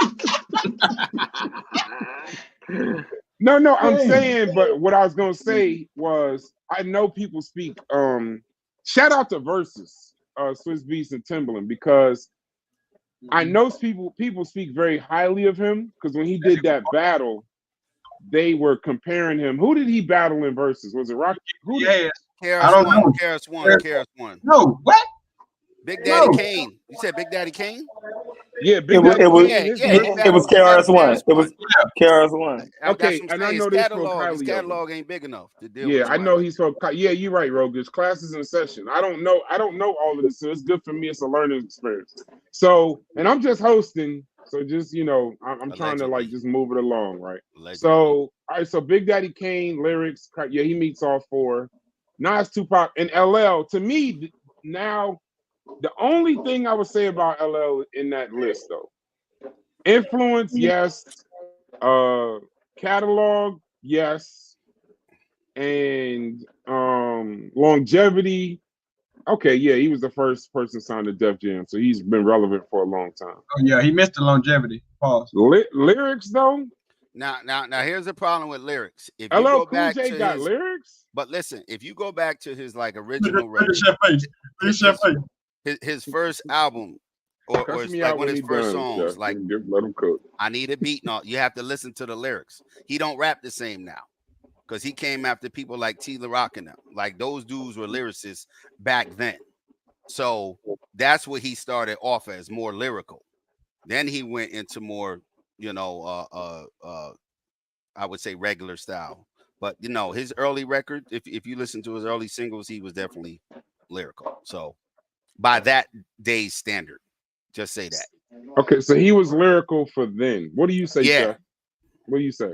No, I'm saying, but what I was gonna say was, I know people speak. Shout out to Versus, Swiss Beats and Timbaland, because I know people speak very highly of him, because when he did that battle, they were comparing him. Who did he battle in Versus? Was it Rocky? KRS One. No, what? Big Daddy Kane. You said Big Daddy Kane? Yeah, it was KRS-One. It was KRS-One. Okay, and I know this his catalog ain't big enough to deal with. Yeah, I know he's from. Yeah, you're right, Rogish. Classes in session. I don't know all of this, so it's good for me. It's a learning experience. So, and I'm just hosting, so just I'm trying to just move it along, right? So, all right. So Big Daddy Kane lyrics. Yeah, he meets all 4. Nas, Tupac, and LL. To me, now the only thing I would say about LL in that list, though, influence, yes. Catalog, yes. And longevity. Okay, yeah, he was the first person signed to Def Jam, so he's been relevant for a long time. Oh yeah, he missed the longevity. Pause. Lyrics though. Now, here's the problem with lyrics. If LL you go Cool back J to got his, lyrics. but listen, if you go back to his like Look original at Chef face. his first album, or Cuss it's me like out one when of his he first done, songs, Chef. like Let him cook. I Need a Beat. No, you have to listen to the lyrics. He don't rap the same now because he came after people like T. La Rock and them. Like those dudes were lyricists back then. So that's what he started off as, more lyrical. Then he went into more, I would say regular style. But his early record, if you listen to his early singles, he was definitely lyrical. So by that day's standard, just say that. Okay, so he was lyrical for then. What do you say, Yeah. Chef? What do you say?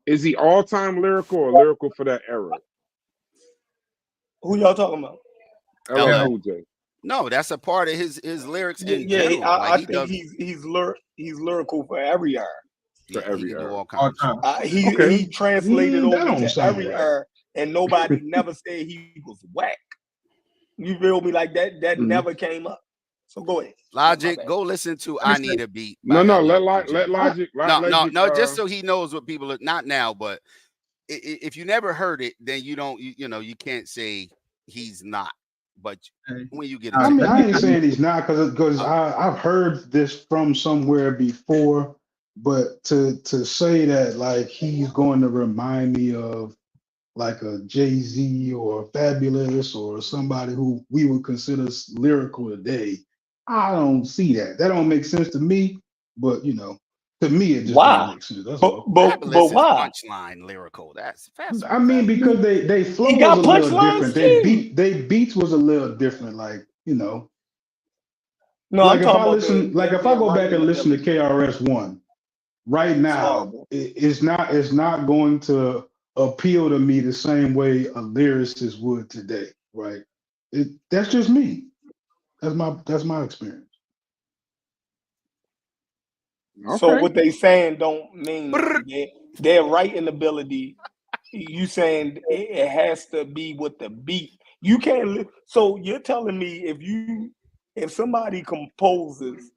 Is he all-time lyrical or lyrical for that era? Who y'all talking about? LL Cool J. No, that's a part of his lyrics in Yeah, general. I think he's lyrical for every era. For every era. All kinds of he translated over to every right. era, and nobody never said he was whack. You feel me? Like that never came up. So go ahead. Logic, go listen to I Need a Beat. No, let Logic. No, just so he knows what people are, not now, but if you never heard it, then you don't, you can't say he's not. But when you get, I ain't saying he's not, because I've heard this from somewhere before, but to say that like he's going to remind me of like a Jay-Z or Fabulous or somebody who we would consider lyrical today, I don't see that. That don't make sense to me. But to me it just don't make sense. That's all. But why? Punchline lyrical. That's I mean, because they flow He was got a little punchlines different. They beats was a little different. Like No, like I'm if talking I about listen, like if I go back and listen to KRS-One right now, it's not going to appeal to me the same way a lyricist would today. Right? That's just me. That's my experience. Okay. So what they saying don't mean they're right in ability. You saying it has to be with the beat. You can't. So you're telling me if somebody composes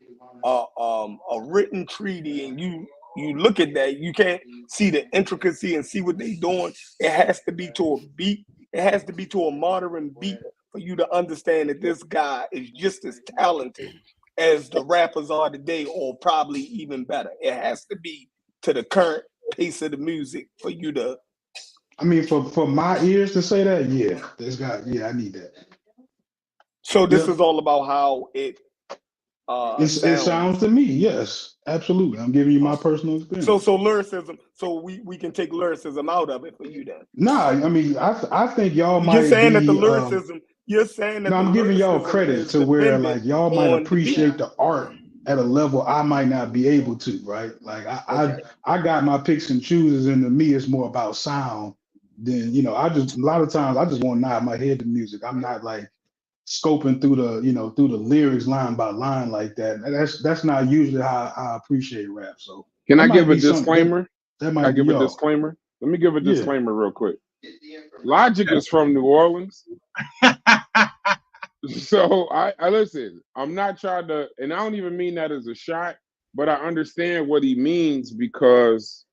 a written treaty and you look at that, you can't see the intricacy and see what they doing. It has to be to a beat. It has to be to a modern beat for you to understand that this guy is just as talented as the rappers are today, or probably even better. It has to be to the current pace of the music for you to. I mean, for my ears to say that, I need that. So this is all about how it sounds to me. Yes, absolutely. I'm giving you my personal experience. So lyricism. So we can take lyricism out of it for you then. Nah, I mean, I think y'all might. You're saying that the lyricism. You're saying that. No, I'm giving y'all credit to where like y'all might appreciate the art at a level I might not be able to. Right? Like I got my picks and chooses, and to me, it's more about sound than I just a lot of times I just want to nod my head to music. I'm not like scoping through the lyrics line by line like that. That's not usually how I appreciate rap. So can I give a disclaimer? That might give a disclaimer. Let me give a disclaimer real quick. Logic is from New Orleans. So I listen, I'm not trying to, and I don't even mean that as a shot, but I understand what he means because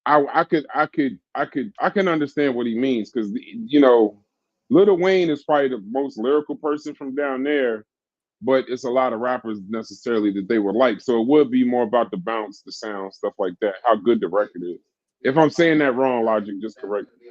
I can understand what he means because Lil Wayne is probably the most lyrical person from down there, but it's a lot of rappers necessarily that they were like. So it would be more about the bounce, the sound, stuff like that, how good the record is. If I'm saying that wrong, Logic, just correct me.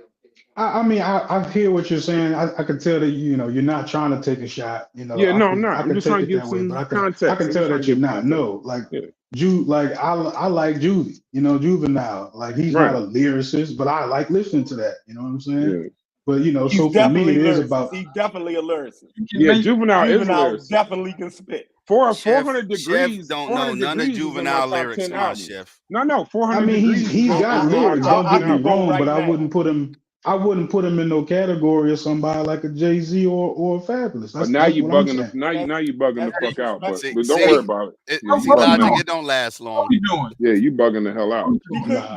I mean, I hear what you're saying. I can tell that you're not trying to take a shot. Yeah, no, I'm not. I'm just trying to give some context. I can tell that you're not. No, like I like Juvie. Juvenile. Like he's not a lyricist, but I like listening to that. You know what I'm saying? Yeah. But so for me, it is about. He's definitely a lyricist. Yeah, Juvenile is a lyricist. Definitely can spit. 400 degrees. Chef don't know none of Juvenile lyrics, my chef. No, 400 I mean, degrees. he's got lyrics. Don't get me wrong, but I wouldn't put him. I wouldn't put him in no category of somebody like a Jay-Z or a Fabulous. But now That's you what I'm bugging saying. now you bugging the fuck out. But See, don't worry see, about it. Yeah, you see, bugging Logic, out. it don't last long. What you doing? Yeah, you bugging the hell out.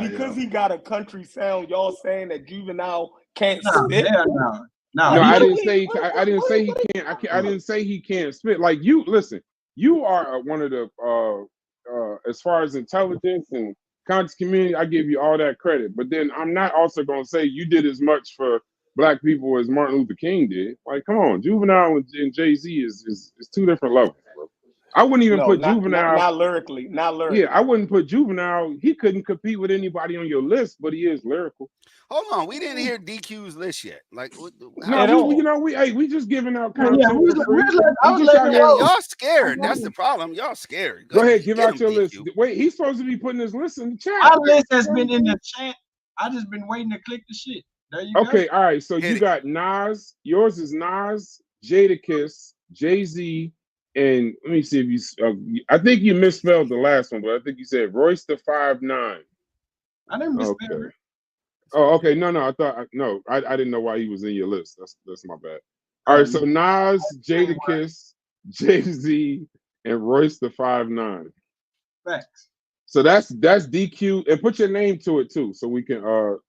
Because he got a country sound. Y'all saying that Juvenile can't No, spit? hell no. No, he I can- didn't say I didn't say he can't. I didn't say he can't spit. Like you, listen. You are one of the as far as intelligence and conscious community, I give you all that credit. But then I'm not also gonna say you did as much for Black people as Martin Luther King did. Like, come on, Juvenile and Jay-Z is two different levels, bro. I wouldn't even put Juvenile. Not lyrically. Not lyrically. Yeah, I wouldn't put Juvenile. He couldn't compete with anybody on your list, but he is lyrical. Hold on, we didn't hear DQ's list yet. Like, No, we just giving out content. Yeah, y'all scared. That's the problem. Y'all scared. Go ahead, give out your list. Wait, he's supposed to be putting his list in the chat. My list has been in the chat. I just been waiting to click the shit. There you go. Okay, all right. So you got Nas. Yours is Nas, Jadakiss, Jay-Z, and let me see if you. I think you misspelled the last one, but I think you said Royce the 5'9". I didn't misspell it. Oh, okay. No. I thought I didn't know why he was in your list. That's my bad. All right. So Nas, Jadakiss, Jay-Z, and Royce the 5'9". Facts. So that's DQ, and put your name to it too, so we can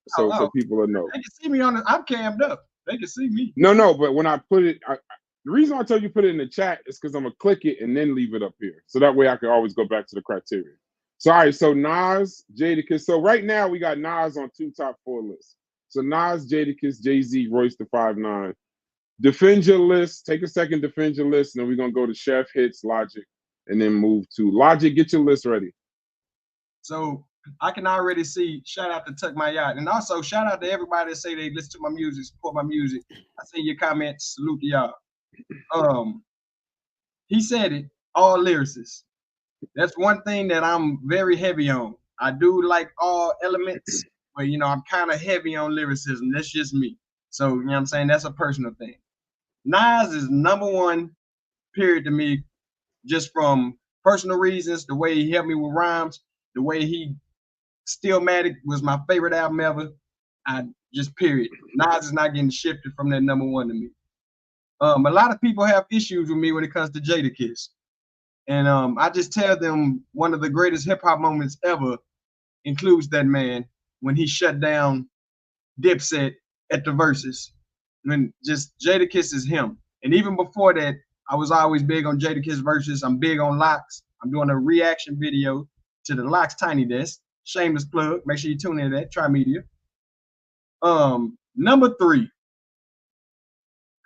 so people will know. They can see me I'm cammed up. They can see me. No, but when I put it, the reason I told you put it in the chat is because I'm gonna click it and then leave it up here, so that way I can always go back to the criteria. So all right, so Nas, Jadakiss. So right now we got Nas on 2 top 4 lists. So Nas, Jadakiss, Jay-Z, Royce the 5'9". Defend your list. Take a second, defend your list, and then we're gonna go to Chef, Hits, Logic, and then move to Logic. Get your list ready. So I can already see, shout out to Tuck My Yacht. And also shout out to everybody that say they listen to my music, support my music. I see your comments, salute to y'all. He said it, all lyricists. That's one thing that I'm very heavy on. I do like all elements, but I'm kind of heavy on lyricism. That's just me. So, you know what I'm saying? That's a personal thing. Nas is number 1, period, to me, just from personal reasons, the way he helped me with rhymes, the way he Stillmatic was my favorite album ever. Period. Nas is not getting shifted from that number 1 to me. A lot of people have issues with me when it comes to Jadakiss. And I just tell them one of the greatest hip hop moments ever includes that man when he shut down Dipset at the Versus. When just Jadakiss is him. And even before that, I was always big on Jadakiss Versus. I'm big on Locks. I'm doing a reaction video to the Locks Tiny Desk. Shameless plug. Make sure you tune in to that. Try Media. Number 3.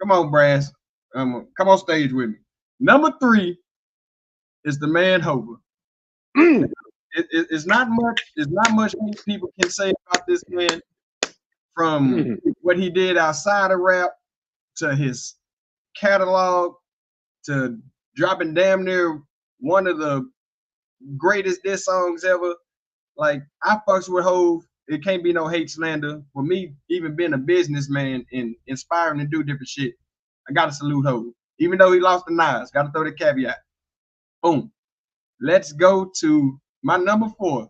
Come on, Brass. Come on stage with me. Number 3 is the man Hova. It's not much. It's not much people can say about this man, from what he did outside of rap to his catalog to dropping damn near one of the greatest diss songs ever. Like, I fucks with Hov. It can't be no hate slander. For me, even being a businessman and inspiring to do different shit, I gotta salute Hov. Even though he lost the Nas, gotta throw the caveat. Boom. Let's go to my number 4,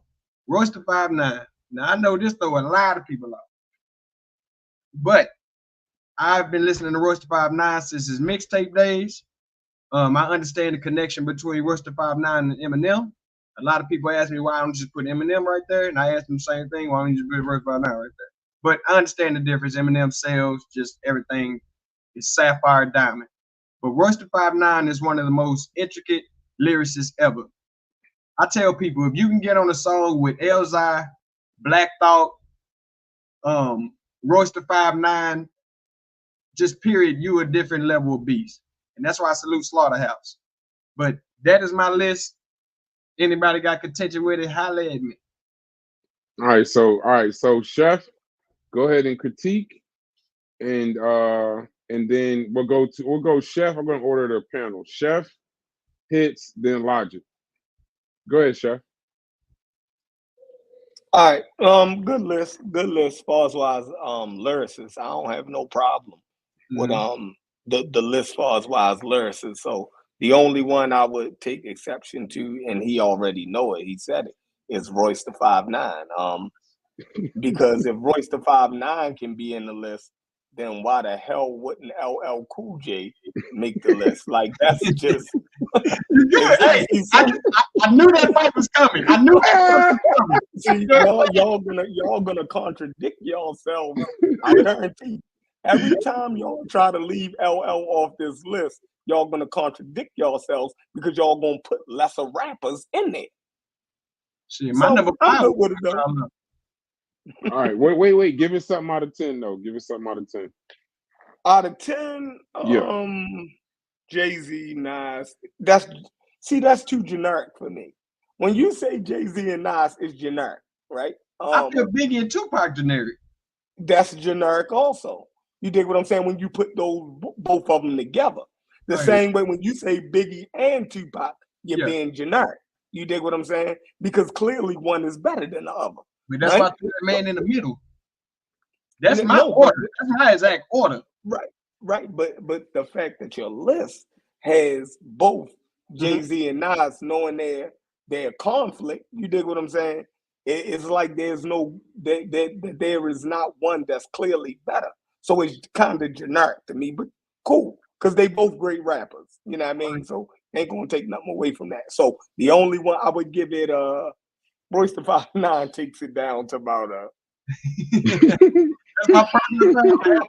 Royce the 5'9". Now I know this throw a lot of people off, but I've been listening to Royce the 5'9" since his mixtape days. I understand the connection between Royce the 5'9" and Eminem. A lot of people ask me why I don't just put Eminem right there, and I ask them the same thing. Why don't you just put Royce the 5'9" right there? But I understand the difference. Eminem sells, just everything is sapphire diamond. But Royce the 5'9" is one of the most intricate lyricists ever. I tell people, if you can get on a song with Elzhi, Black Thought, Royce the 5'9", just period, you a different level of beast. And that's why I salute Slaughterhouse. But that is my list. Anybody got contention with it, holla at me. All right, so Chef, go ahead and critique, and then we'll go Chef. I'm gonna order the panel. Chef, Hits, then Logic. Go ahead, Chef. All right. Good list. Good list. As far as lyricists, I don't have no problem with the list as far as lyricists. So the only one I would take exception to, and he already know it, he said it, is Royce the 5'9". Because if Royce the 5'9" can be in the list, then why the hell wouldn't LL Cool J make the list? Like, that's just. Hey, I knew that fight was coming. I knew that fight was coming. See, y'all gonna contradict yourselves. I guarantee. Every time y'all try to leave LL off this list, y'all gonna contradict yourselves because y'all gonna put lesser rappers in there. Shit, my number 5 would have done. All right, wait. Give it something out of 10, though. Give it something out of 10. Out of 10, Yeah. Jay-Z, Nas. That's too generic for me. When you say Jay-Z and Nas, it's generic, right? I feel Biggie and Tupac generic. That's generic also. You dig what I'm saying? When you put those both of them together, the same way when you say Biggie and Tupac, you're being generic. You dig what I'm saying? Because clearly one is better than the other. But that's why I put that man in the middle. That's my order. That's my exact order. Right. But the fact that your list has both Jay-Z and Nas knowing their conflict, you dig what I'm saying? It's like there's no there is not one that's clearly better. So it's kind of generic to me, but cool, because they both great rappers. You know what I mean? So ain't gonna take nothing away from that. So the only one I would give it Royce the 5'9" takes it down to about That's my personal thing.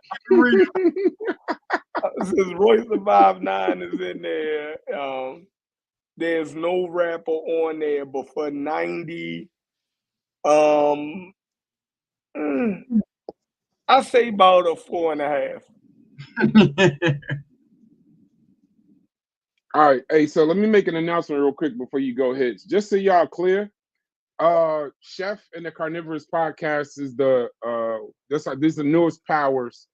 Since Royce the 5'9" is in there, there's no rapper on there, but for 90, I say about a 4.5. All right, hey, so let me make an announcement real quick before you go hits. Just so y'all clear, Chef and the Carnivorous Podcast is this is the newest partners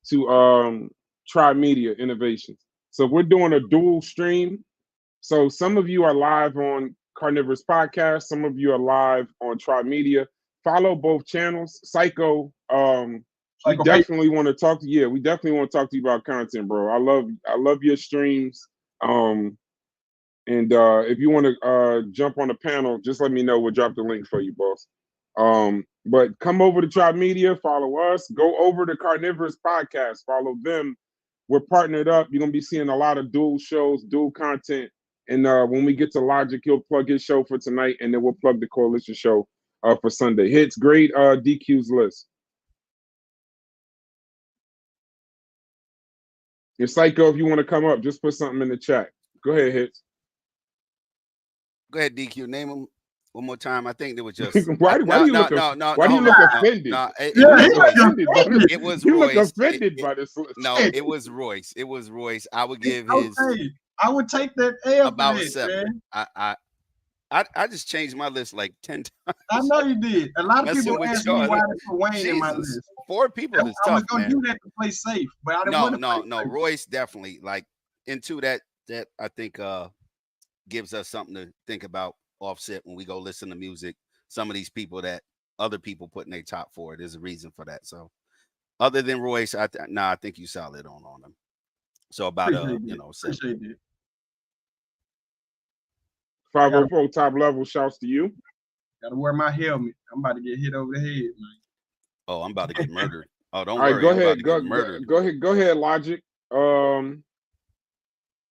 to Tri Media Innovations. So we're doing a dual stream. So some of you are live on Carnivorous Podcast, some of you are live on Tri Media. Follow both channels. Psycho, we definitely want to talk to you. Yeah, we definitely want to talk to you about content, bro. I love your streams. And if you want to jump on the panel, just let me know. We'll drop the link for you, boss. But come over to Tri Media, follow us. Go over to Carnivorous Podcast, follow them. We're partnered up. You're gonna be seeing a lot of dual shows, dual content. And when we get to Logic, he'll plug his show for tonight, and then we'll plug the Coalition show for Sunday. Hits great DQ's list. Your Psycho, if you want to come up, just put something in the chat. Go ahead, Hits. Go ahead, DQ. Name them one more time. I think there was just why do you look offended? It was you Royce. Look offended by this. No, it was Royce. It was Royce. I would give his. I would take that L about this, 7. Man. I just changed my list like 10 times. I know you did. A lot of people asked me why they put Wayne in my list. 4 people is tough, I was gonna man. do that to play safe, but I didn't want to. No. Royce definitely like into that I think gives us something to think about. Offset when we go listen to music. Some of these people that other people put in their top 4, there's a reason for that. So other than Royce, I think you solid on them. So about Appreciate 7. 504 top level shouts to you. Gotta wear my helmet. I'm about to get hit over the head, man. Oh, I'm about to get murdered. Oh, don't worry. Right, go ahead. Go ahead, Logic.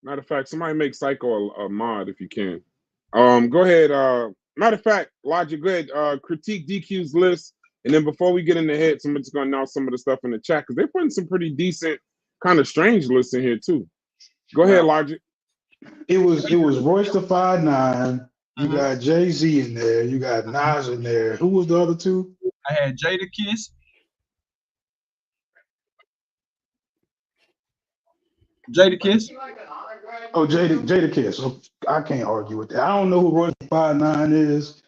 Matter of fact, somebody make Psycho a mod if you can. Go ahead. Matter of fact, Logic, go ahead. Critique DQ's list, and then before we get into hits, I'm just gonna announce some of the stuff in the chat because they're putting some pretty decent, kind of strange lists in here too. Go ahead, Logic. It was Royce the 5'9". You got Jay-Z in there. You got Nas in there. Who was the other 2? I had Jadakiss. Oh, Jadakiss. Oh, I can't argue with that. I don't know who Royce 5'9" is.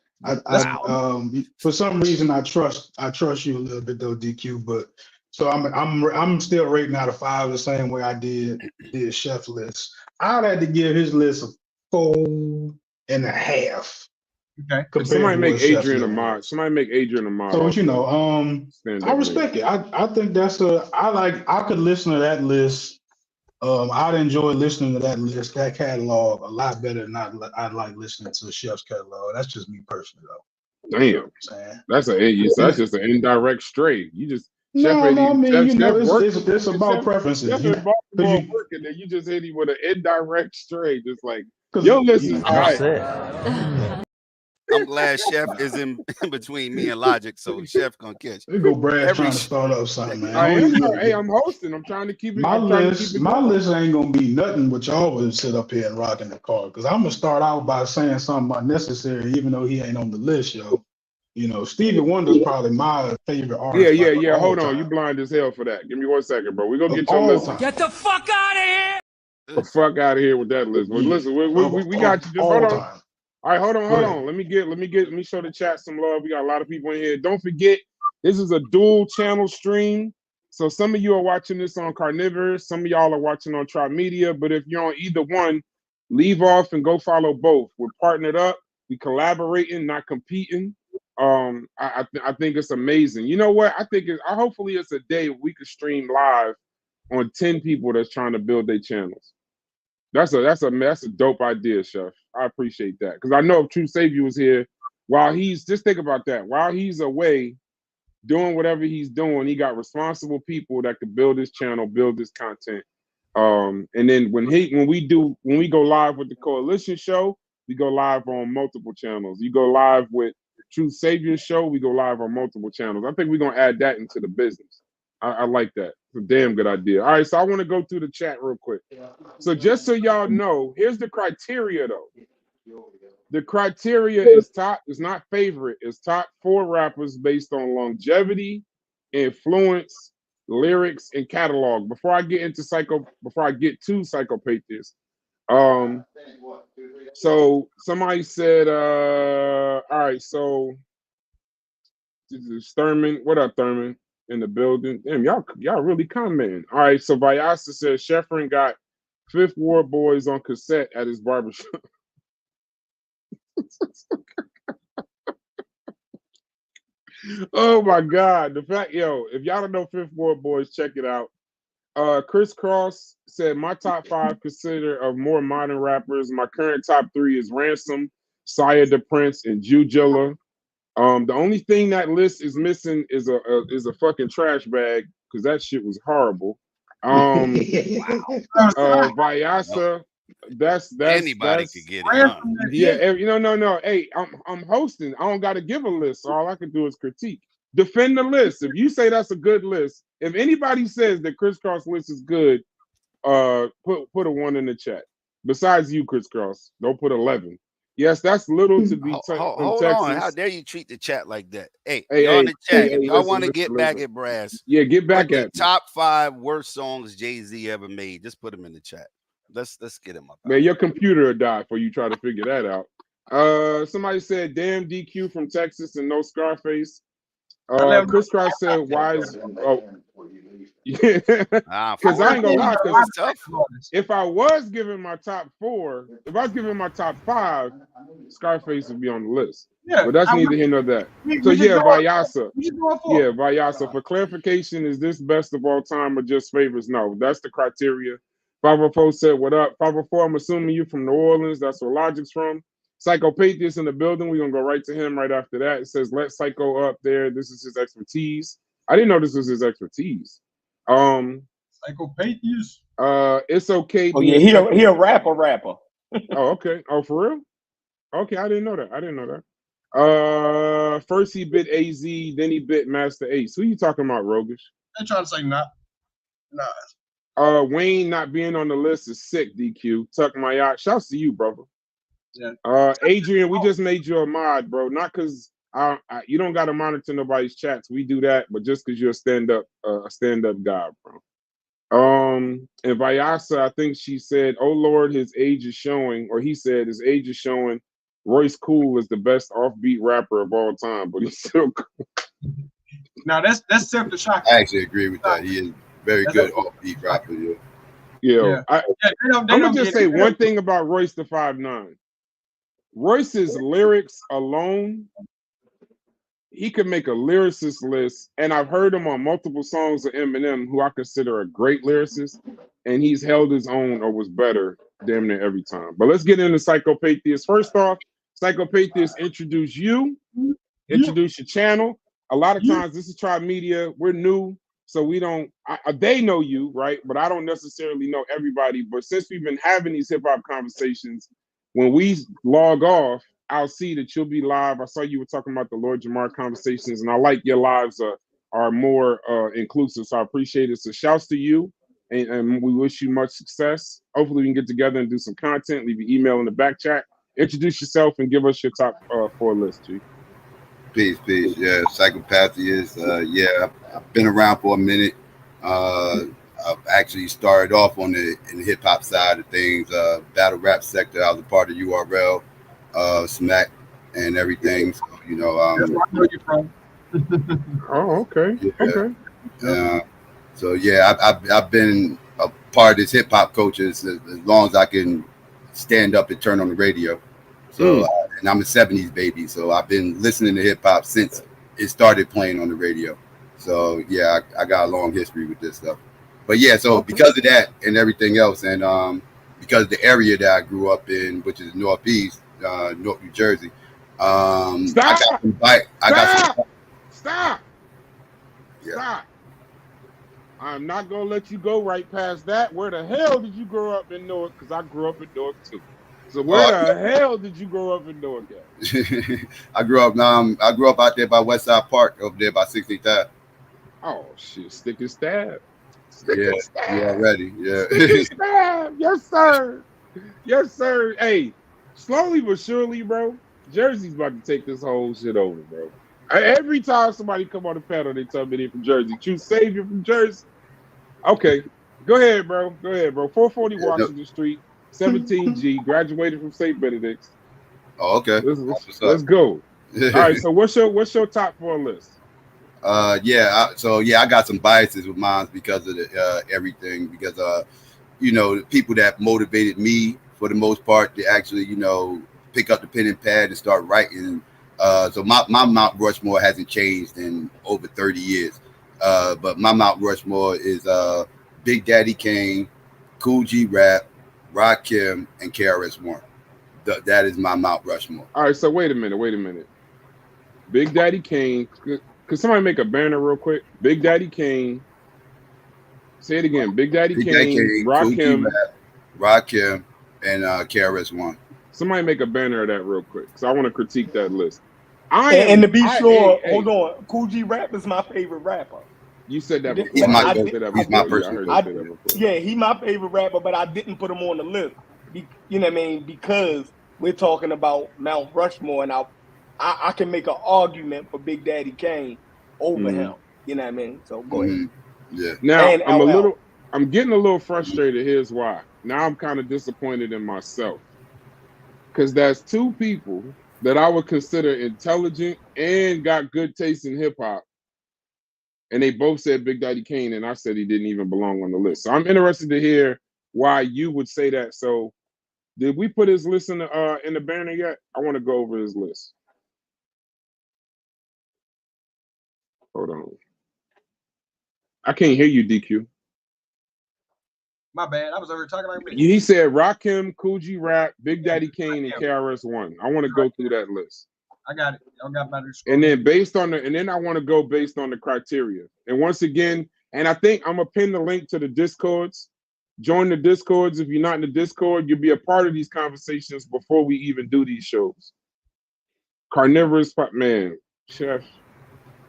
For some reason I trust you a little bit though, DQ. But so I'm still rating out of 5 the same way I did Chef's list. I'd have to give his list a 4.5. Okay. Somebody make Adrian a mod. Somebody make Adrian a mod. So I respect it. I think I could listen to that list. I'd enjoy listening to that list, that catalog, a lot better than I like listening to Chef's catalog. That's just me personally, though. Damn, that's just an indirect stray. You just No, I mean, you know, Chef it's about preferences. Chef in Baltimore working, and you just hit him with an indirect stray, just like your list is high. I'm glad Chef is in between me and Logic, so Chef gonna catch. There go Brad trying to start up something, man. I'm hosting. I'm trying to keep it. My list ain't gonna be nothing but y'all would sit up here and rock in the car. Because I'm gonna start out by saying something unnecessary, even though he ain't on the list, yo. You know, Stevie Wonder's probably my favorite artist. Yeah. Hold on, you blind as hell for that. Give me 1 second, bro. We gonna get your list. Get the fuck out of here! The fuck out of here with that list. Well, listen, we got you. Just hold on. All right, hold on. Let me show the chat some love. We got a lot of people in here. Don't forget, this is a dual channel stream. So some of you are watching this on Carnivorous, some of y'all are watching on Tri Media, but if you're on either one, leave off and go follow both. We're partnered up, we collaborating, not competing. I think it's amazing. You know what? Hopefully it's a day we could stream live on 10 people that's trying to build their channels. That's a dope idea, Chef. I appreciate that. Because I know if True Savior was here, just think about that. While he's away doing whatever he's doing, he got responsible people that could build his channel, build his content. And then when we go live with the Coalition show, we go live on multiple channels. You go live with True Savior show, we go live on multiple channels. I think we're gonna add that into the business. I like that. It's a damn good idea. All right, so I want to go through the chat real quick. So just so y'all know, here's the criteria though. The criteria is not favorite. It's top 4 rappers based on longevity, influence, lyrics, and catalog. Before I get to Psychopathist, so somebody said, all right, so this is Thurman. What up, Thurman? In the building. Damn, y'all really commenting. All right, so Vyasa says Sheffrin got Fifth Ward Boys on cassette at his barbershop. Oh my God. The fact, if y'all don't know Fifth Ward Boys, check it out. Chris Cross said my top 5 consider of more modern rappers. My current top 3 is Ransom, Sire the Prince, and Jujilla. The only thing that list is missing is a fucking trash bag because that shit was horrible. Vyasa, that's anybody could get it. No. Hey, I'm hosting. I don't got to give a list. So all I can do is critique. Defend the list. If you say that's a good list, if anybody says that Chris Cross list is good, put a 1 in the chat. Besides you, Chris Cross, don't put 11. Yes, that's little to be. Hold on, how dare you treat the chat like that? Hey, y'all in the chat, if y'all want to get back at Brass, get back at top 5 worst songs Jay-Z ever made. Just put them in the chat. Let's get him up. Man, your computer will die before you try to figure that out. Somebody said, "Damn DQ from Texas and no Scarface." Chris Cross said, "Why is?" Yeah, because I ain't gonna lie. If I was giving my top 4, if I was giving my top 5, Scarface would be on the list. Yeah, but that's neither here nor there. So Vyasa. Yeah, Vyasa. For clarification, is this best of all time or just favorites? No, that's the criteria. 504 said, "What up?" 504, I'm assuming you from New Orleans. That's where Logic's from. Psychopathist in the building. We're gonna go right to him right after that. It says, "Let Psycho up there. This is his expertise." I didn't know this was his expertise. Psychopathist. It's okay. Oh yeah, he a rapper. Oh, okay. Oh, for real? Okay, I didn't know that. First he bit AZ, then he bit Master Ace. Who you talking about, Rogish? I'm trying to say nah. Wayne not being on the list is sick, DQ. Tuck my yacht. Shouts to you, brother. Yeah. Adrian, we just made you a mod, bro. Not because you don't got to monitor nobody's chats. We do that, but just because you're a stand-up guy, bro. And Vyasa, I think she said, "Oh Lord, his age is showing," or he said his age is showing. Royce Cool is the best offbeat rapper of all time, but he's still cool. Now that's Sip the Shock. I actually agree with that. He is very good offbeat rapper. Yeah. I'm gonna just say one thing about Royce the 5'9". Royce's lyrics alone, he could make a lyricist list, and I've heard him on multiple songs of Eminem, who I consider a great lyricist, and he's held his own or was better damn near every time. But let's get into Psychopathist. First off, Psychopathist, introduce you introduce your channel. A lot of times, this is Tribe Media. We're new, so we don't. They know you, right? But I don't necessarily know everybody. But since we've been having these hip hop conversations, when we log off, I'll see that you'll be live. I saw you were talking about the Lord Jamar conversations, and I like your lives are more inclusive. So I appreciate it. So shouts to you, and we wish you much success. Hopefully, we can get together and do some content. Leave your email in the back chat. Introduce yourself and give us your top 4 list, G. Peace. Yeah, Psychopathy is, I've been around for a minute. I've actually started off in the hip hop side of things, battle rap sector. I was a part of URL, Smack, and everything. So, that's where I know you from. Oh, okay. Yeah. Okay. So yeah, I've been a part of this hip hop culture as long as I can stand up and turn on the radio. So and I'm a 70s baby, so I've been listening to hip hop since it started playing on the radio. So yeah, I got a long history with this stuff. But yeah, so because of that and everything else, and because of the area that I grew up in, which is Northeast, North New Jersey, Stop! Yeah. I'm not gonna let you go right past that. Where the hell did you grow up in Newark? Because I grew up in Newark too. So where the hell did you grow up in Newark at? I grew up out there by Westside Park, over there by 63rd. Oh shit, stick and stab. Yeah, ready. Yeah. Stick and stab. Yes, sir. Yes, sir. Hey, slowly but surely, bro, Jersey's about to take this whole shit over, bro. Every time somebody come on the panel, they tell me they're from Jersey. True savior from Jersey. Okay, go ahead, bro. 440 Washington Street, 17G. Graduated from St. Benedict's. Oh, okay. Let's go. All right. So what's your top 4 list? I got some biases with mine because of the everything. Because the people that motivated me for the most part to actually pick up the pen and pad and start writing. So my Mount Rushmore hasn't changed in over 30 years. But my Mount Rushmore is Big Daddy Kane, Cool G Rap, Rakim, and KRS-One. That is my Mount Rushmore. All right, so wait a minute. Big Daddy Kane. Could somebody make a banner real quick? Big Daddy Kane. Say it again. Big Daddy Kane, Rakim, and KRS-One. Somebody make a banner of that real quick, because I want to critique that list. And to be sure, hold on. Cool G Rap is my favorite rapper. You said that before. He's my person. Yeah, he's my favorite rapper, but I didn't put him on the list. You know what I mean? Because we're talking about Mount Rushmore, and I can make an argument for Big Daddy Kane over him. You know what I mean? So go ahead. Yeah. Now I'm getting a little frustrated. Here's why. Now I'm kind of disappointed in myself. Because that's 2 people that I would consider intelligent and got good taste in hip hop. And they both said Big Daddy Kane, and I said he didn't even belong on the list. So I'm interested to hear why you would say that. So did we put his list in the banner yet? I want to go over his list. Hold on. I can't hear you, DQ. My bad. I was over talking like me. He said Rakim, Cool G Rap, Big Daddy Kane, and KRS-One. I want to go through that list. I got it. Y'all got my And then I want to go based on the criteria. And once again, and I think I'm gonna pin the link to the Discords. Join the Discords. If you're not in the Discord, you'll be a part of these conversations before we even do these shows. Carnivorous, man, Chef.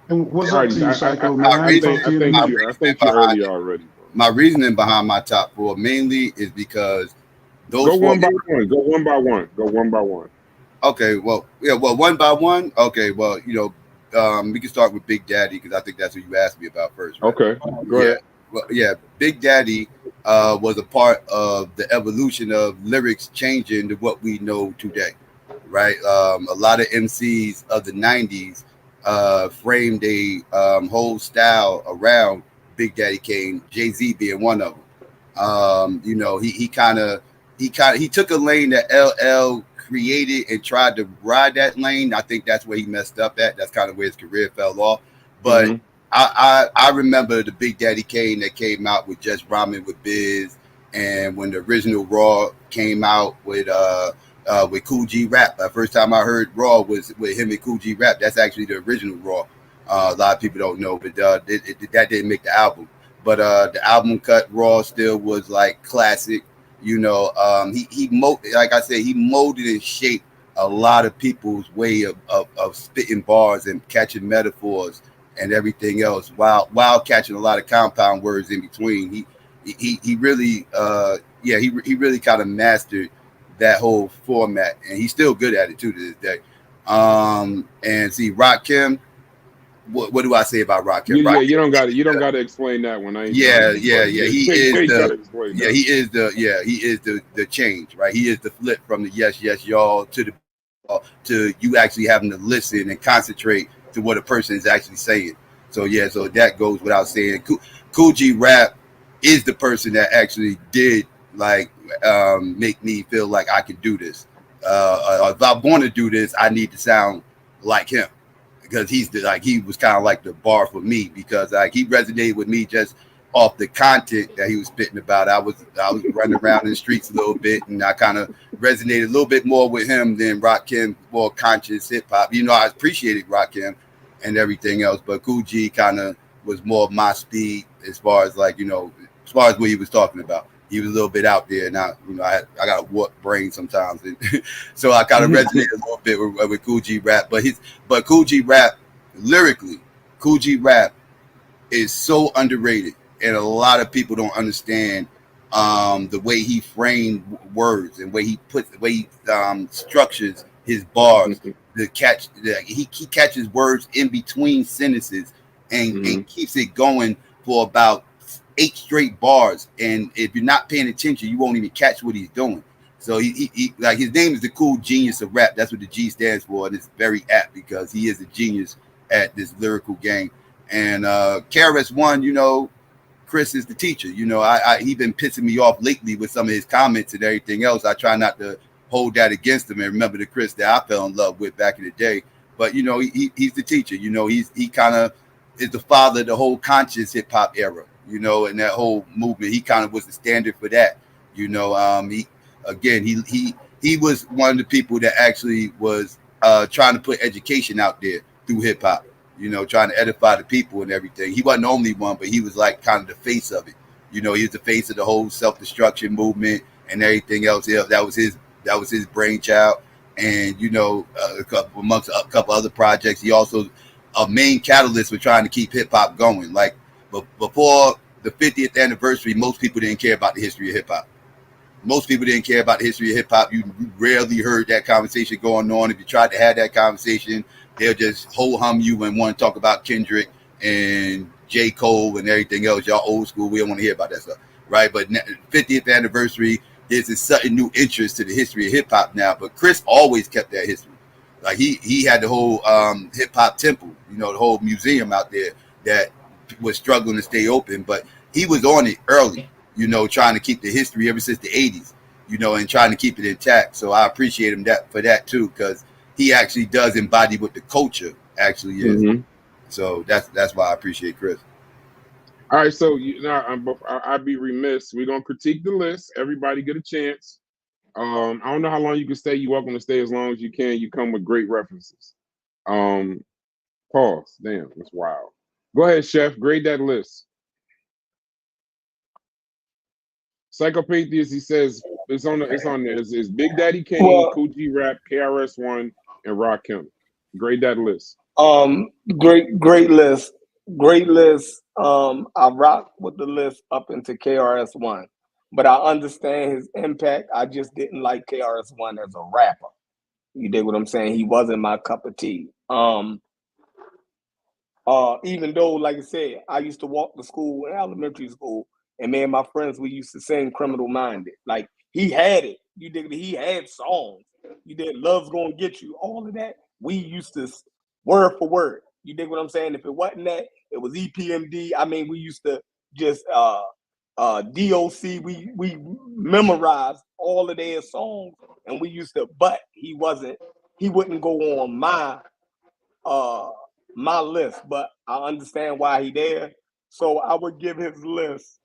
And what's up to you, Psycho, man? I thank you earlier already. My reasoning behind my top 4 mainly is because those Go one by one. Okay, well, one by one. Okay, well, we can start with Big Daddy because I think that's what you asked me about first. Right? Okay, go ahead. Well, yeah, Big Daddy was a part of the evolution of lyrics changing to what we know today, right? A lot of MCs of the 90s framed a whole style around Big Daddy Kane, Jay-Z being one of them. He took a lane that LL created and tried to ride that lane. I think that's where he messed up at. That's kind of where his career fell off. But I remember the Big Daddy Kane that came out with Just Rhyming with Biz, and when the original Raw came out with with Cool G Rap. The first time I heard Raw was with him and Cool G Rap. That's actually the original Raw. A lot of people don't know, but that didn't make the album. But the album cut Raw still was like classic. You know, like I said, he molded and shaped a lot of people's way of spitting bars and catching metaphors and everything else, while catching a lot of compound words in between. He really he really kind of mastered that whole format, and he's still good at it too to this day. And see, Rakim, what do I say about Rakim? Yeah, you don't got to explain that one. He is the change, right? He is the flip from the yes y'all to you actually having to listen and concentrate to what a person is actually saying. So that goes without saying. Cool G Rap is the person that actually did like make me feel like I can do this. If I want to do this, I need to sound like him, because he was kind of like the bar for me, because like he resonated with me just off the content that he was spitting about. I was running around in the streets a little bit, and I kind of resonated a little bit more with him than Rakim, more conscious hip hop. You know, I appreciated Rakim and everything else, but Cool G kind of was more of my speed as far as like, you know, as far as what he was talking about. He was a little bit out there. Now, you know, I got a warped brain sometimes, and so I kind of resonated a little bit with Cool G Rap. But Cool G Rap, lyrically, Cool G Rap is so underrated, and a lot of people don't understand the way he framed words and the way he structures his bars. He catches words in between sentences and keeps it going for about 8 straight bars, and if you're not paying attention, you won't even catch what he's doing. So he like, his name is the Cool Genius of Rap. That's what the G stands for, and it's very apt because he is a genius at this lyrical game. And KRS-One, you know, Chris is the teacher. You know, he been pissing me off lately with some of his comments and everything else. I try not to hold that against him and remember the Chris that I fell in love with back in the day. But you know, he's the teacher. You know, he kind of is the father of the whole conscious hip hop era. You know, and that whole movement, he kind of was the standard for that. You know, he was one of the people that actually was trying to put education out there through hip hop. You know, trying to edify the people and everything. He wasn't the only one, but he was like kind of the face of it. You know, he was the face of the whole self-destruction movement and everything else. Yeah, that was his brainchild. And you know, amongst a couple other projects, he also a main catalyst for trying to keep hip hop going. Like, but before the 50th anniversary, most people didn't care about the history of hip hop. Most people didn't care about the history of hip hop. You rarely heard that conversation going on. If you tried to have that conversation, they'll just ho hum you and want to talk about Kendrick and J. Cole and everything else. Y'all old school. We don't want to hear about that stuff, right? But 50th anniversary, there's this sudden new interest to the history of hip hop now. But Chris always kept that history. Like he had the whole hip hop temple, you know, the whole museum out there that was struggling to stay open, but he was on it early, you know, trying to keep the history ever since the 80s, you know, and trying to keep it intact. So I appreciate him for that too, because he actually does embody what the culture actually is. So that's why I appreciate Chris. All right, so I'd be remiss. We're gonna critique the list. Everybody get a chance. I don't know how long you can stay. You're welcome to stay as long as you can. You come with great references. Pause. Damn, that's wild. Go ahead, Chef. Grade that list. Psychopatheist, he says it's on there. It's Big Daddy Kane, Cool G Rap, KRS-One, and Rakim. Grade that list. Great list. Great list. I rock with the list up into KRS-One, but I understand his impact. I just didn't like KRS-One as a rapper. You dig what I'm saying? He wasn't my cup of tea. Even though, like I said, I used to walk to school in elementary school, and me and my friends, we used to sing Criminal Minded. Like, he had it. You dig? He had songs. You did Love's Gonna Get You. All of that, we used to word for word. You dig what I'm saying? If it wasn't that, it was EPMD. I mean, we used to just DOC. We memorized all of their songs, and we used to. But he wouldn't go on my list. But I understand why he there. So I would give his list.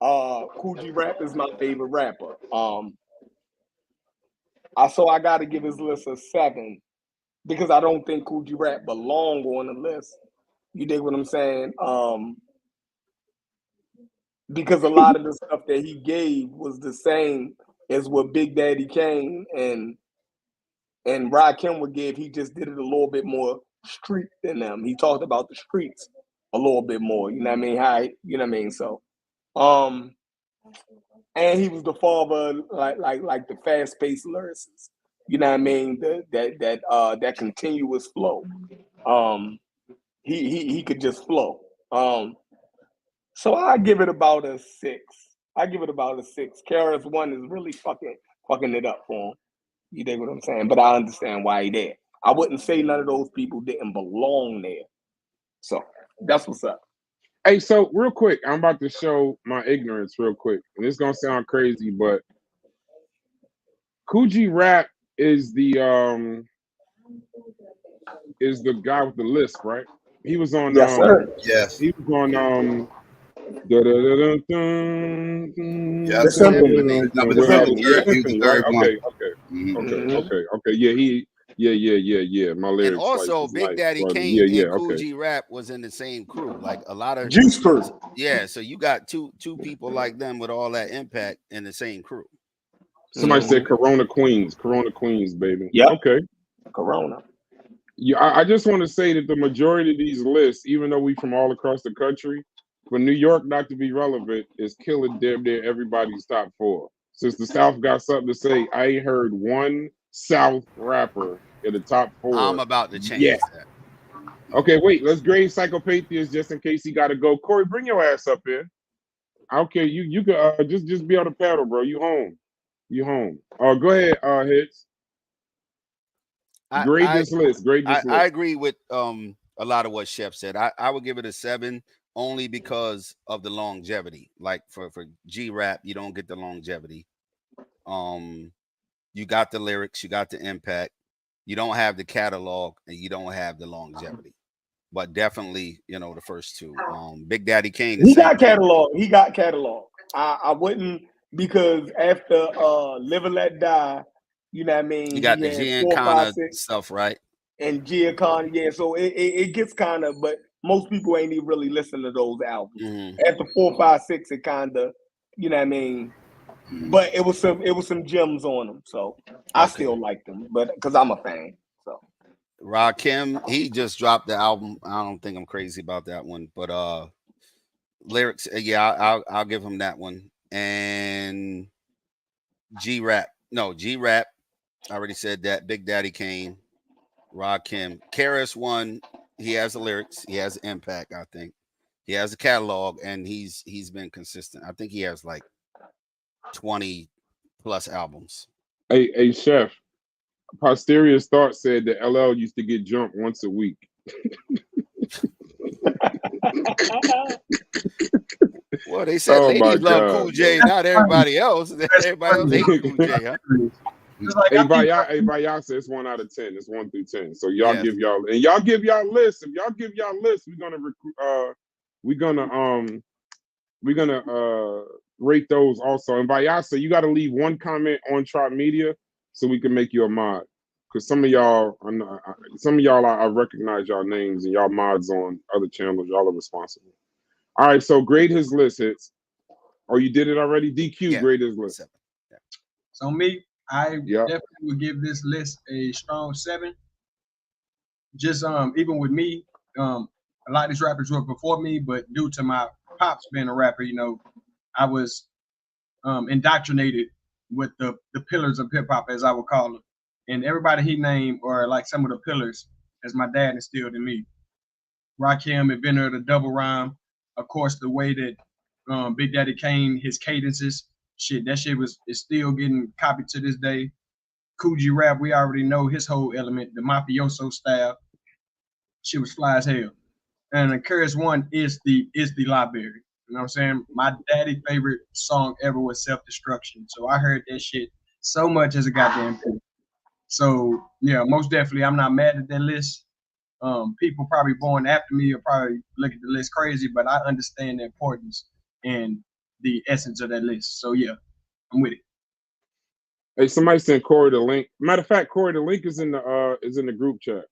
Cool G Rap is my favorite rapper. So I got to give his list a 7 because I don't think Coogee Rap belong on the list. You dig what I'm saying? Because a lot of the stuff that he gave was the same as what Big Daddy Kane and Rakim would give. He just did it a little bit more street than them. He talked about the streets a little bit more. You know what I mean? You know what I mean? So, and he was the father, like the fast-paced lyricists. You know what I mean? That continuous flow. He could just flow. So I give it about a 6. KRS-One is really fucking it up for him. You dig what I'm saying? But I understand why he there. I wouldn't say none of those people didn't belong there. So that's what's up. Hey, so real quick, I'm about to show my ignorance real quick. And it's gonna sound crazy, but Coogee Rap is the guy with the lisp, right? He was on yes, sir. Yes. He was on Yeah, The Simple. Okay. Yeah. My lyrics. And also, like, Big Daddy brother. Kane and Coogee Rap was in the same crew. Like a lot of Juice Crew. Yeah, so you got two people like them with all that impact in the same crew. Somebody said Corona Queens, baby. Yeah. Okay. Corona. Yeah, I just want to say that the majority of these lists, even though we from all across the country, for New York not to be relevant is killing damn near everybody's top 4. Since the South got something to say, I ain't heard one South rapper in the top 4. I'm about to change that. Okay, wait. Let's grade Psychopathia just in case he got to go. Corey, bring your ass up here. Okay, you could just be on the paddle, bro. You home. Go ahead, Hits. Grade this list. I agree with a lot of what Chef said. I would give it a 7 only because of the longevity. Like for G Rap, you don't get the longevity. You got the lyrics, you got the impact. You don't have the catalog, and you don't have the longevity. But definitely, the first 2. Big Daddy Kane. He got catalog. I wouldn't, because after Live and Let Die, you know what I mean? You got the Giancana stuff, right? And Giancana, yeah. So it gets kind of, but most people ain't even really listen to those albums. Mm-hmm. After 4, 5, 6, it kind of, you know what I mean? But it was some gems on them, so I still like them, but because I'm a fan. So Rakim, he just dropped the album. I don't think I'm crazy about that one, but lyrics, yeah, I'll give him that one. And G Rap, I already said that. Big Daddy Kane, Rakim, KRS-One, he has the lyrics, he has the impact. I think he has a catalog, and he's been consistent. I think he has like 20 plus albums. Hey, Chef. Posterior's thought said that LL used to get jumped once a week. Well, they said ladies love Cool J, not everybody else. Everybody else hate Cool J, huh? Hey, Vayasa, it's 1 out of 10. It's 1 through 10. So y'all give y'all lists. If y'all give y'all lists, we're gonna rate those also. And Vayasa, you got to leave one comment on Trot Media so we can make you a mod. Because some of y'all, I recognize y'all names, and y'all mods on other channels. Y'all are responsible. All right, so grade his list, Hits. Oh, you did it already? DQ, grade his list. So me, I definitely would give this list a strong 7. Just even with me, a lot of these rappers were before me, but due to my pops being a rapper, I was indoctrinated with the pillars of hip hop, as I would call them. And everybody he named are like some of the pillars as my dad instilled in me. Rakim, inventor of the double rhyme. Of course, the way that Big Daddy Kane, his cadences, that shit is still getting copied to this day. Coogee Rap, we already know his whole element, the mafioso style. Shit was fly as hell. And the KRS-One is the library. You know what I'm saying? My daddy's favorite song ever was Self-Destruction. So I heard that shit so much as a goddamn kid. So yeah, most definitely, I'm not mad at that list. People probably born after me will probably look at the list crazy, but I understand the importance and the essence of that list. So yeah, I'm with it. Hey, somebody sent Corey the link. Matter of fact, Corey, the link is in the group chat.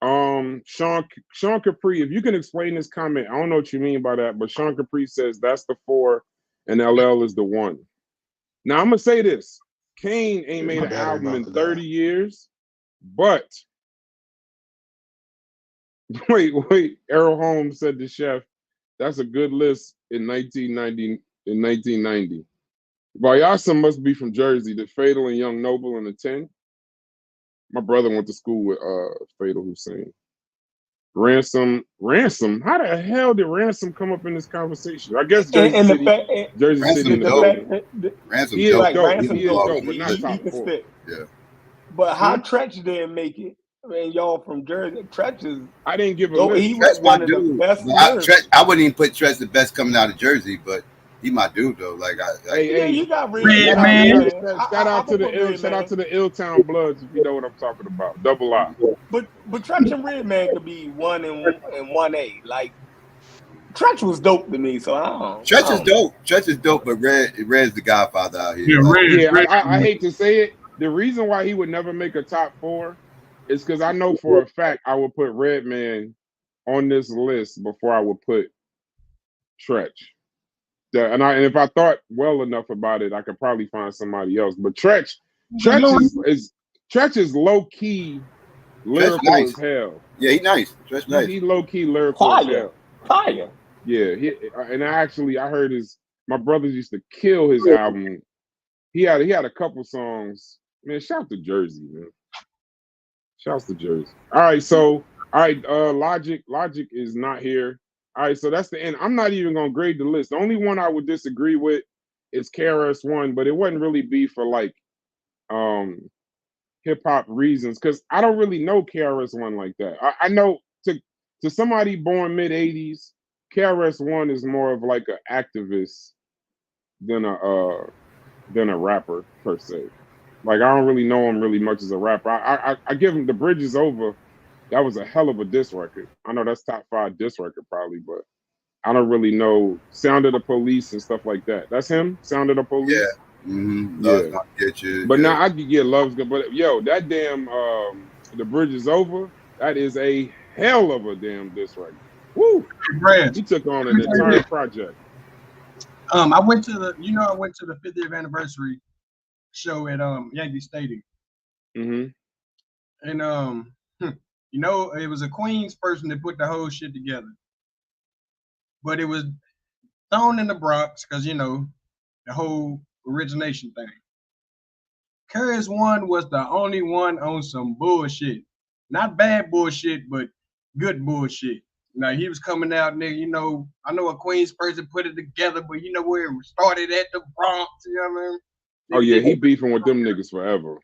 Sean Capri, if you can explain this comment, I don't know what you mean by that, but Sean Capri says that's the 4 and LL is the 1. Now I'm gonna say this: Kane ain't made an album in 30 years, but wait. Errol Holmes said to Chef, "That's a good list in 1990." In 1990, Vayasa must be from Jersey. The Fatal and Young Noble and the 10. My brother went to school with Fatal Hussein. Ransom. How the hell did Ransom come up in this conversation? I guess Jersey City. Jersey City in the building. Ransom He is dope. dope. He's He is dope. dope, but not top 4. Yeah. But how Tretch didn't make it? I mean, y'all from Jersey. Tretch is. I didn't give a dope. list. He was one of the best. I wouldn't even put Tretch the best coming out of Jersey, but he my dude though. Like hey, you got Red man. Shout out to the Illtown Bloods, if you know what I'm talking about. Double I. But Tretch and Redman could be 1 and 1A. Like Tretch was dope to me, so I don't. Tretch is dope. Tretch is dope, but Red's the Godfather out here. I hate to say it. The reason why he would never make a top 4 is because I know for a fact I would put Redman on this list before I would put Tretch. And if I thought well enough about it, I could probably find somebody else. But Tretch is low key lyrical as hell. Yeah, he's nice. Tretch nice. He low key lyrical as hell. Fire. Yeah, I heard my brothers used to kill his album. He had a couple songs. Man, shout to Jersey, man. Shouts to Jersey. All right, Logic is not here. All right, so that's the end. I'm not even gonna grade the list. The only one I would disagree with is KRS-One, but it wouldn't really be for like hip hop reasons, because I don't really know KRS-One like that. I know to somebody born mid '80s, KRS-One is more of like an activist than a rapper per se. Like I don't really know him really much as a rapper. I give him The Bridge Is Over. That was a hell of a diss record. I know that's top 5 diss record probably, but I don't really know Sound of the Police and stuff like that. That's him? Sound of the Police? Yeah. Mm-hmm. Love's gonna get you. But now I could get Love's Good. But yo, that damn The Bridge Is Over, that is a hell of a damn diss record. Woo! He took on an entire project. I went to the 50th anniversary show at Yankee Stadium. Mm-hmm. And it was a Queens person that put the whole shit together. But it was thrown in the Bronx because, the whole origination thing. KRS-One was the only one on some bullshit. Not bad bullshit, but good bullshit. He was coming out there, I know a Queens person put it together, but where it started at the Bronx, you know what I mean? Oh yeah, he beefing with them niggas forever.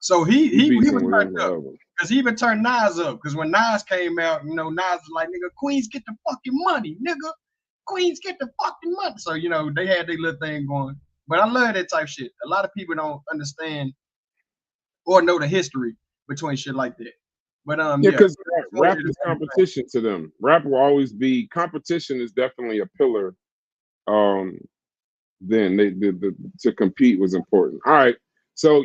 So he was turned up. Because he even turned Nas up. Because when Nas came out, Nas was like, nigga, Queens get the fucking money, nigga. Queens get the fucking money. So, they had their little thing going. But I love that type shit. A lot of people don't understand or know the history between shit like that. But because rap is competition to them. Rap will always be competition is definitely a pillar. Then to compete was important. All right. So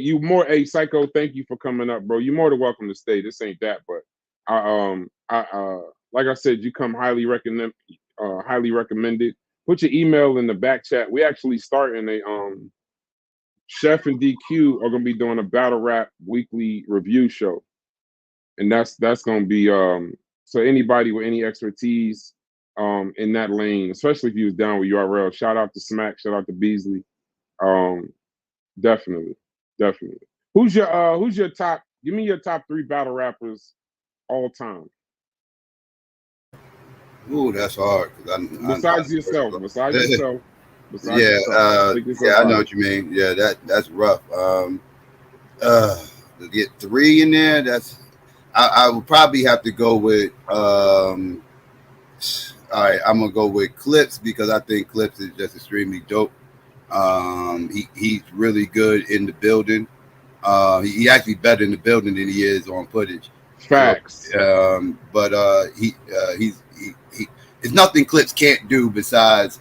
Psycho, thank you for coming up, bro. You're more than welcome to stay. This ain't that, but like I said, you come highly recommended. Put your email in the back chat. We actually starting a Chef and DQ are gonna be doing a battle rap weekly review show. And that's gonna be so anybody with any expertise in that lane, especially if you was down with URL, shout out to Smack, shout out to Beasley. Definitely. Who's your top? Give me your top 3 battle rappers all time. Ooh, that's hard. Besides yourself. I know what you mean. Yeah, that's rough. To get 3 in there, I would probably have to go with. All right, I'm gonna go with Clips because I think Clips is just extremely dope. He's really good in the building. He actually better in the building than he is on footage. Facts. But he's it's nothing Clips can't do besides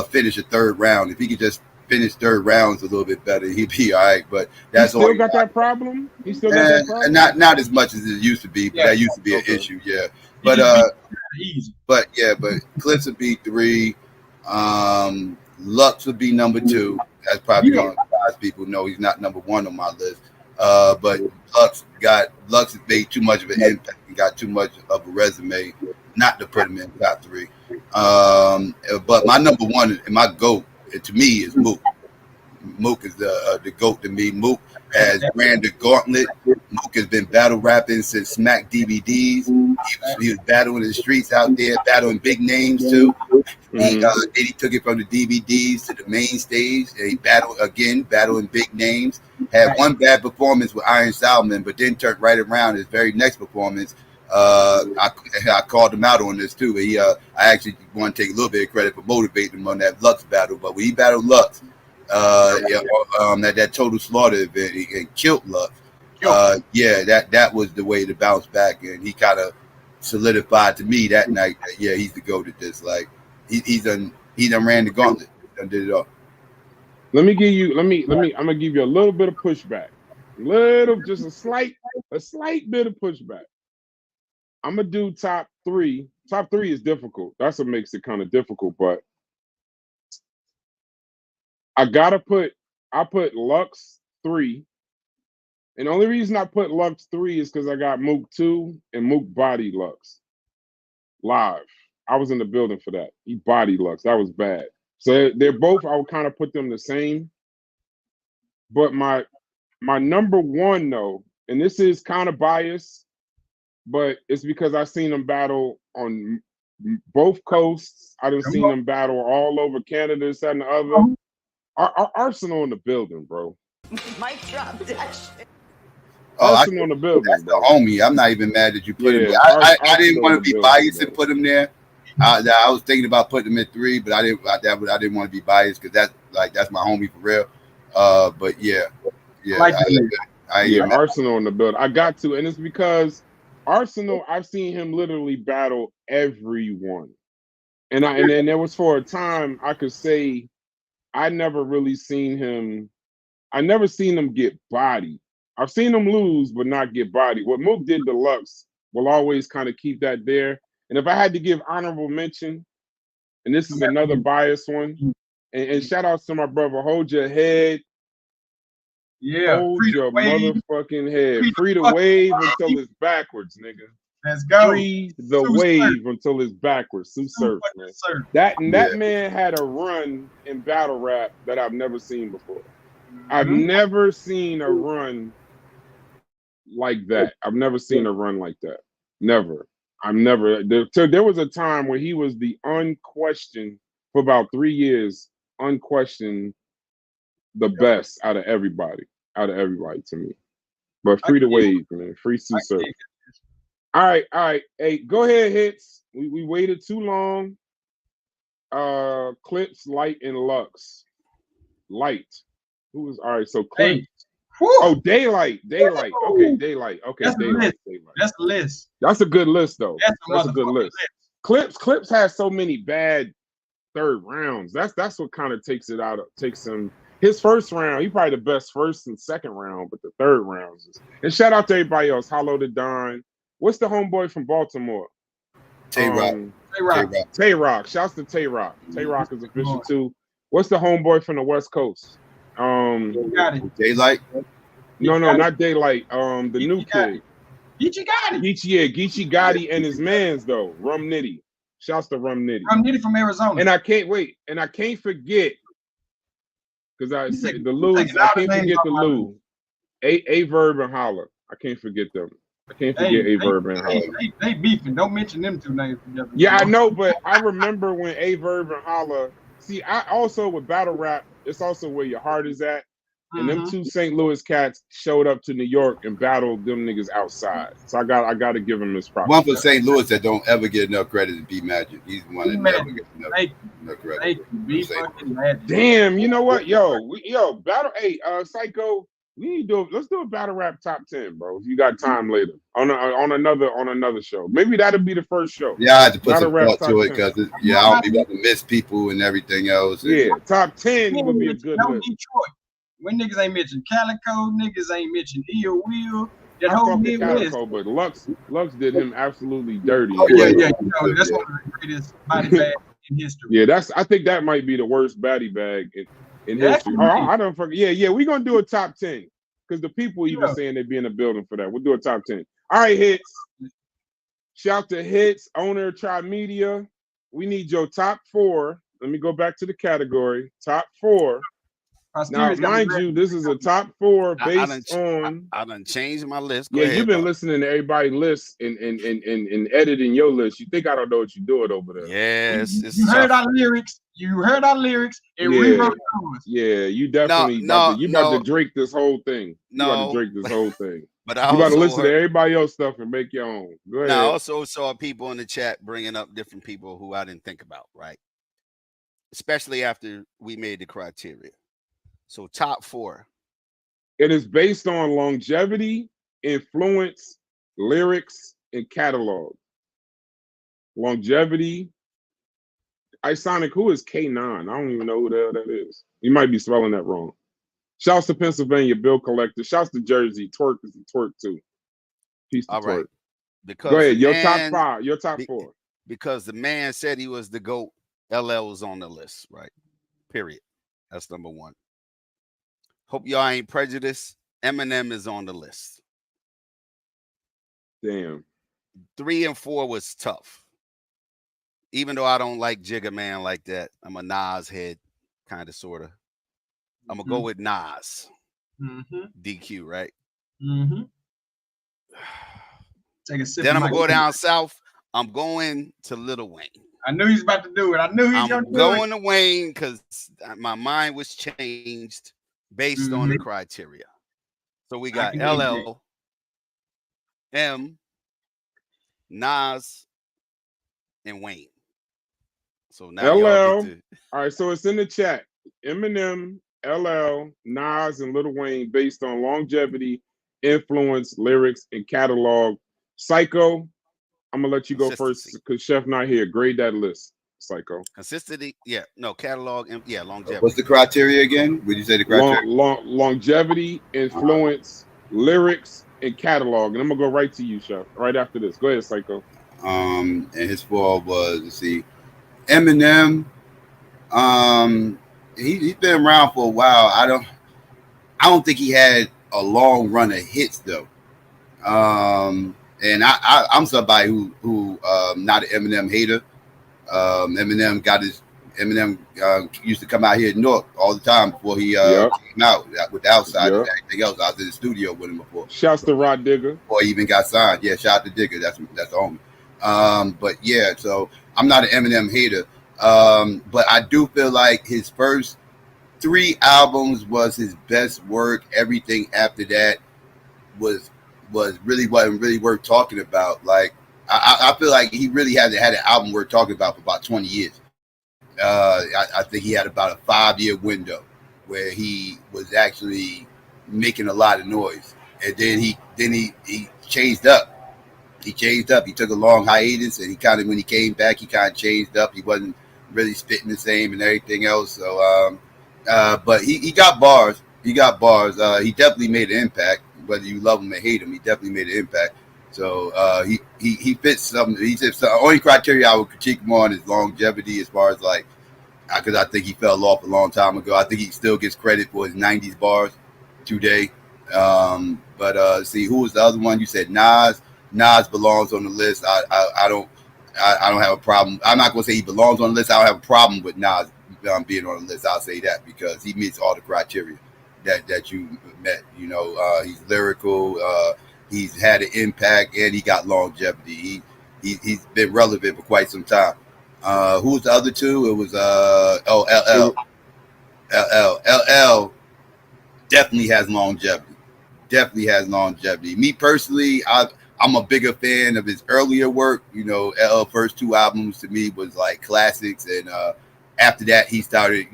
finish a 3rd round. If he could just finish third rounds a little bit better, he'd be all right. But that's he still got that problem. He still got that problem. Not as much as it used to be, but that used to be an issue. Yeah, but Clips would be 3. Lux would be number 2. That's probably going to surprise people. No, he's not number 1 on my list. But Lux has made too much of an impact and got too much of a resume not to put him in top 3. But my number 1 and my GOAT to me is Mook. Mook is the GOAT to me. Mook has ran the gauntlet. Mook has been battle rapping since Smack DVDs. He was battling in the streets out there, battling big names too. He took it from the DVDs to the main stage. And he battling big names. Had one bad performance with Iron Solomon, but then turned right around his very next performance. I called him out on this too. I actually want to take a little bit of credit for motivating him on that Lux battle. But when he battled Lux, at that Total Slaughter event, he killed Lux. That was the way to bounce back, and he kind of solidified to me that night that he's the GOAT at this. Like he done ran the gauntlet, done did it all. I'm gonna give you a little bit of pushback, just a slight bit of pushback. I'm gonna do top 3. Top 3 is difficult. That's what makes it kind of difficult, but I put Lux 3. And the only reason I put Lux 3 is because I got Mook 2 and Mook bodied Lux live. I was in the building for that. He bodied Lux. That was bad. So they're both, I would kind of put them the same. But my number 1 though, and this is kind of biased, but it's because I've seen them battle on both coasts. I done seen them battle all over Canada, this, that, and the other. Our Arsenal in the building, bro. Mic drop that shit. Arsenal in the building, that's bro. The homie. I'm not even mad that you put him there. I didn't want to be biased and put him there. I was thinking about putting him at 3, but I didn't want to be biased because that's my homie for real. But Arsenal in the building. I got to, and it's because Arsenal, I've seen him literally battle everyone, and then there was for a time I could say I never really seen him. I never seen him get bodied. I've seen him lose, but not get bodied. What Mook did to Lux will always kind of keep that there. And if I had to give honorable mention, and this is another biased one, and shout outs to my brother, hold your head. Yeah. Hold your motherfucking head. Free the wave until it's backwards, nigga. Let's go. Free the wave until it's backwards. Sue Surf, man. That man had a run in battle rap that I've never seen before. I've never seen a run like that. I've never seen a run like that. Never. There was a time where he was the unquestioned, for about 3 years, unquestioned the best out of everybody to me. But free the wave, man. Free Sue Surf. All right. Hey, go ahead, Hits. We waited too long. Clips, Light, and Lux. Light. Who was all right? So Clips. Oh, Daylight. Okay, Daylight. Okay, That's Daylight. That's the list. That's a good list, though. That's a good list. list. Clips has so many bad third rounds. That's what kind of takes him. His first round, he probably the best first and second round, but the third rounds. And shout out to everybody else. Hollow to Don. What's the homeboy from Baltimore? Tay-Rock. Shouts to Tay-Rock. Tay-Rock is official too. What's the homeboy from the West Coast? Daylight? No, not Daylight. The new kid. Geechee Gotti. Geechee Gotti and his mans though. Rum Nitty. Shouts to Rum Nitty. Rum Nitty from Arizona. And I can't forget, because I said the Lou. I can't forget the Lou. A Verb and Holla. I can't forget them. I can't forget A Verb and Holla. They beefing. Don't mention them two names together. Yeah, I know, but I remember when A Verb and Holla. See, I also with battle rap, it's also where your heart is at. And them two St. Louis cats showed up to New York and battled them niggas outside. So I got to give him this props. One for St. Louis that don't ever get enough credit is B Magic. He's the one that never gets enough credit. B fucking Magic. Damn, you know what? Battle. Hey, Psycho, let's do a battle rap top 10, bro. If you got time later on another show, maybe that'll be the first show. Yeah, I had to put battle some rap thought to it 10. because I don't be about to miss people and everything else. Yeah, top 10 would be a good list. Detroit. When niggas ain't mentioned Calico, niggas ain't mentioned Ill Will. That I whole fuck with Midwest. Calico, but Lux did him absolutely dirty. Oh yeah. You know, that's one of the greatest body bags in history. Yeah, I think that might be the worst baddie bag in history. I don't forget. Yeah, we're gonna do a top 10 because the people even saying they'd be in the building for that. We'll do a top 10. All right, Hits. Shout to Hits, owner of Tri Media. We need your top 4. Let me go back to the category. Top 4. Now, mind you, this is a top 4 based on. I done changed my list. Go Yeah, ahead, you've been dog. listening to everybody's list and editing your list. You think I don't know what you're doing over there? Yes, you heard our lyrics. You heard our lyrics and rewrote yours. Yeah, you definitely about to drink this whole thing. You about to drink this whole thing. But you about to listen to everybody else stuff and make your own. Go ahead. I also saw people in the chat bringing up different people who I didn't think about, right? Especially after we made the criteria. So top 4. It is based on longevity, influence, lyrics, and catalog. Longevity. Isonic, who is K9? I don't even know who the hell that is. You might be spelling that wrong. Shouts to Pennsylvania, Bill Collector. Shouts to Jersey. Twerk is a twerk too. Peace to Twerk. Because go ahead, your top 5, your top 4. Because the man said he was the GOAT. LL was on the list, right? Period. That's number 1. Hope y'all ain't prejudiced. Eminem is on the list. Damn. 3 and 4 was tough. Even though I don't like Jigga Man like that, I'm a Nas head, kind of, sort of. I'm going to go with Nas. DQ, right? Take a sip. Then I'm going to go down south. I'm going to Lil Wayne. I knew he's about to do it. I knew he's going to do it. I'm going to Wayne because my mind was changed based on the criteria. So we got LL, M, Nas, and Wayne. So now LL. All right, so it's in the chat. Eminem, LL, Nas, and Lil Wayne based on longevity, influence, lyrics, and catalog. Psycho, I'm gonna let you go first because Chef not here. Grade that list, Psycho. Consistency, catalog, and longevity. What's the criteria again? Would you say the criteria? Longevity, influence, lyrics, and catalog. And I'm gonna go right to you, Chef. Right after this. Go ahead, Psycho. And his 4 was, let's see, Eminem. He's been around for a while. I don't think he had a long run of hits though. And I'm somebody who not an Eminem hater. Eminem used to come out here in North all the time before he came out with the outside and everything else. I was in the studio with him before. Shouts to Rod Digger. Before he even got signed. Yeah, shout out to Digger. That's the homie. But yeah, so I'm not an Eminem hater. But I do feel like his first 3 albums was his best work. Everything after that wasn't really worth talking about. Like I feel like he really hasn't had an album worth talking about for about 20 years. I think he had about a 5-year window where he was actually making a lot of noise, and then he changed up. He took a long hiatus, and when he came back, he kind of changed up. He wasn't really spitting the same and everything else. So, but he got bars. He He definitely made an impact. Whether you love him or hate him, he definitely made an impact. So he fits something. The only criteria I would critique him on is longevity, as far as like, because I think he fell off a long time ago. I think he still gets credit for his 90s bars today. But see, who was the other one? You said Nas. Nas belongs on the list. I don't have a problem. I'm not gonna say he belongs on the list. I don't have a problem with Nas being on the list. I'll say that because he meets all the criteria that you met. You know, he's lyrical. He's had an impact, and he got longevity. He's been relevant for quite some time. Who was the other 2? It was LL. LL definitely has longevity. Me personally, I'm a bigger fan of his earlier work. You know, LL first 2 albums to me was like classics, and after that, he started,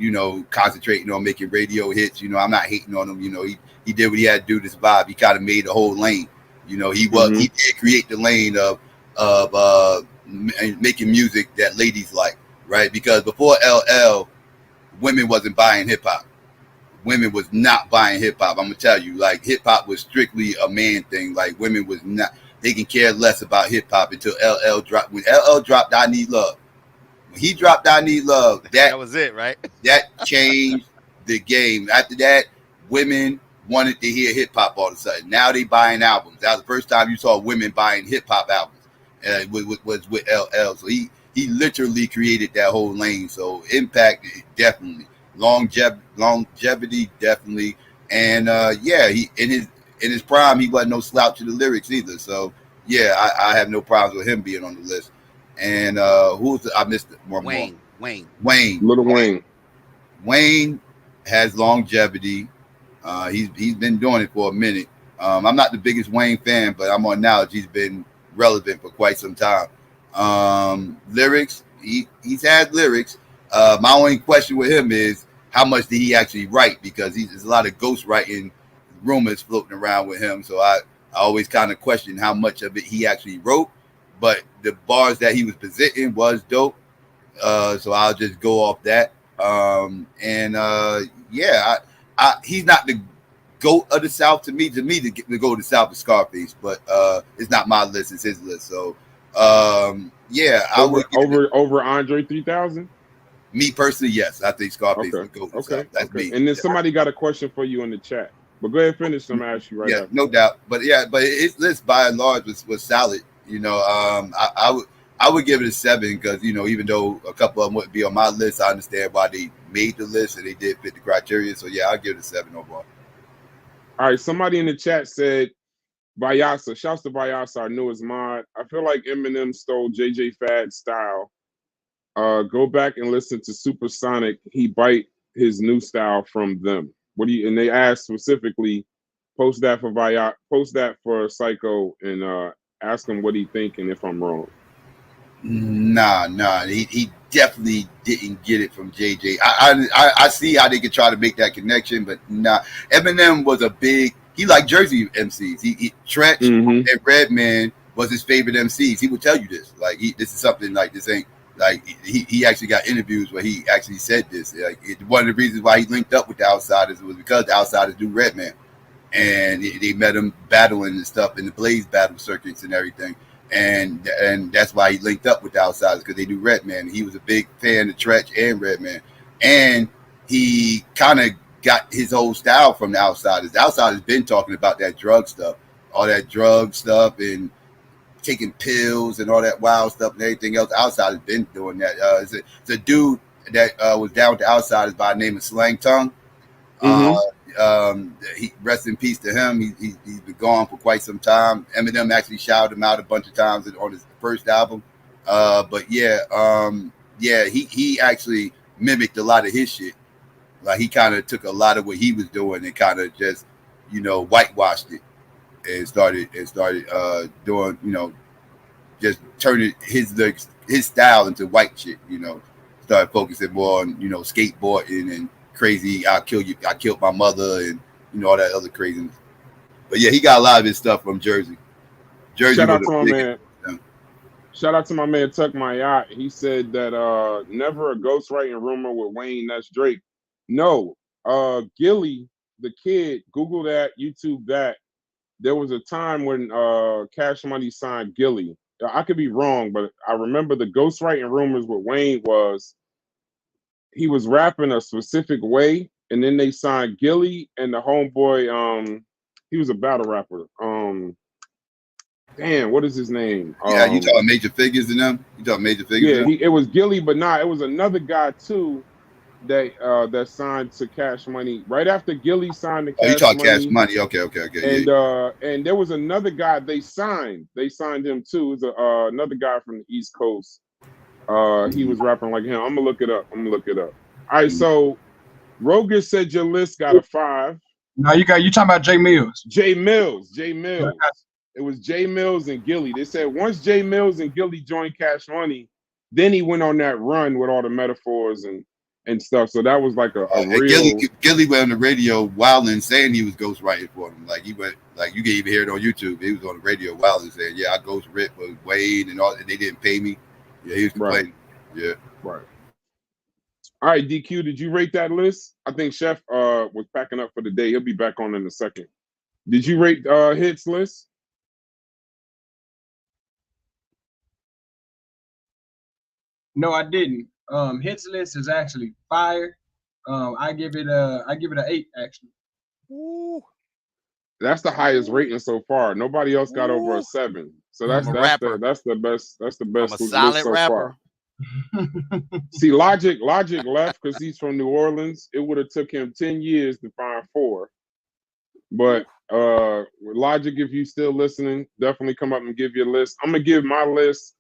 concentrating on making radio hits. I'm not hating on him. He did what he had to do to survive. He kind of made the whole lane. He did create the lane of making music that ladies like, right? Because before LL, women wasn't buying hip hop. Women was not buying hip hop. I'm gonna tell you, like hip hop was strictly a man thing. Like women was not. They can care less about hip hop until LL dropped. When LL dropped, I Need Love. When he dropped I Need Love, that was it, right? That changed the game. After that, women wanted to hear hip hop all of a sudden. Now they buying albums. That was the first time you saw women buying hip hop albums. Was with LL. So he literally created that whole lane. So impact definitely, longevity definitely, and he in his prime he wasn't no slouch to the lyrics either. So yeah, I have no problems with him being on the list. And I missed one more. Little Wayne. Wayne has longevity. He's been doing it for a minute. I'm not the biggest Wayne fan, but I'm on knowledge. He's been relevant for quite some time. Lyrics, he's had lyrics. My only question with him is how much did he actually write? Because there's a lot of ghostwriting rumors floating around with him. So I always kind of question how much of it he actually wrote. But the bars that he was presenting was dope. So I'll just go off that. He's not the GOAT of the South to me. To the GOAT of the South is Scarface, but it's not my list, it's his list. So I would over Andre 3000. Me personally, yes, I think Scarface is the GOAT. Okay, that's me. And then somebody got a question for you in the chat, but go ahead and finish. I'm gonna ask you right Yeah, after. no doubt. But his list by and large was solid. I would give it a 7 because even though a couple of them wouldn't be on my list, I understand why they made the list and they did fit the criteria. So yeah, I'll give it a 7 overall. All right, somebody in the chat said Vyasa. Shouts to Vyasa, our newest mod. I feel like Eminem stole JJ Fad's style. Go back and listen to Supersonic. He bite his new style from them. What do you? And they asked specifically, post that for Psycho, and ask him what he think and if I'm wrong. Nah. He definitely didn't get it from JJ. I see how they could try to make that connection, but nah. Eminem was he liked Jersey MCs. He Tretch and Redman was his favorite MCs. He would tell you this. Like this is something like this ain't like he actually got interviews where he actually said this. Like one of the reasons why he linked up with the Outsiders was because the Outsiders do Redman, and they met him battling and stuff in the Blaze battle circuits and everything. And that's why he linked up with the Outsiders, because they do Redman. He was a big fan of Tretch and Redman, and he kind of got his whole style from the Outsiders. The Outsiders been talking about that drug stuff, all that drug stuff, and taking pills and all that wild stuff and everything else. The Outsiders been doing that. It's a dude that was down with the Outsiders by the name of Slang Tongue. He rest in peace to him. He's been gone for quite some time. Eminem actually shouted him out a bunch of times on his first album. He actually mimicked a lot of his shit. Like he kind of took a lot of what he was doing and kind of just whitewashed it and started doing just turning his style into white shit. Started focusing more on skateboarding and crazy, I killed my mother, and all that other craziness. But yeah, he got a lot of his stuff from Jersey. Shout out to my man. Shout out to my man Tuck My Yacht. He said that never a ghostwriting rumor with Wayne. That's Drake. No, Gilly the Kid. Google that, YouTube that. There was a time when Cash Money signed Gilly. I could be wrong, but I remember the ghostwriting rumors with Wayne was he was rapping a specific way, and then they signed Gilly and the homeboy. He was a battle rapper. Damn, what is his name? Yeah, you talking Major Figures and them? You talking Major Figures? Yeah, it was Gilly, but it was another guy too that signed to Cash Money right after Gilly signed to Cash Money. You talking Cash Money? Okay. And and there was another guy they signed. They signed him too. It was another guy from the East Coast. He was rapping like him. I'm gonna look it up. All right, so Roger said your list got a 5. No, you talking about Jay Mills. Jay Mills. It was Jay Mills and Gilly. They said once Jay Mills and Gilly joined Cash Money, then he went on that run with all the metaphors and and stuff. So that was like a real. real. Gilly went on the radio wilding saying he was ghostwriting for them. Like he went, like you can even hear it on YouTube. He was on the radio wilding saying, "Yeah, I ghostwrit with Wade and all, and they didn't pay me." Yeah, he was complaining. Yeah, right. All right, DQ, did you rate that list? I think Chef was packing up for the day. He'll be back on in a second. Did you rate Hits list? No, I didn't. Hits list is actually fire. I give it an 8 actually. Ooh. That's the highest rating so far. Nobody else got over a 7. So that's the best. That's the best I'm a solid list so rapper. far. See, Logic left because he's from New Orleans. It would have took him 10 years to find 4. But Logic, if you still listening, definitely come up and give your list. I'm gonna give my list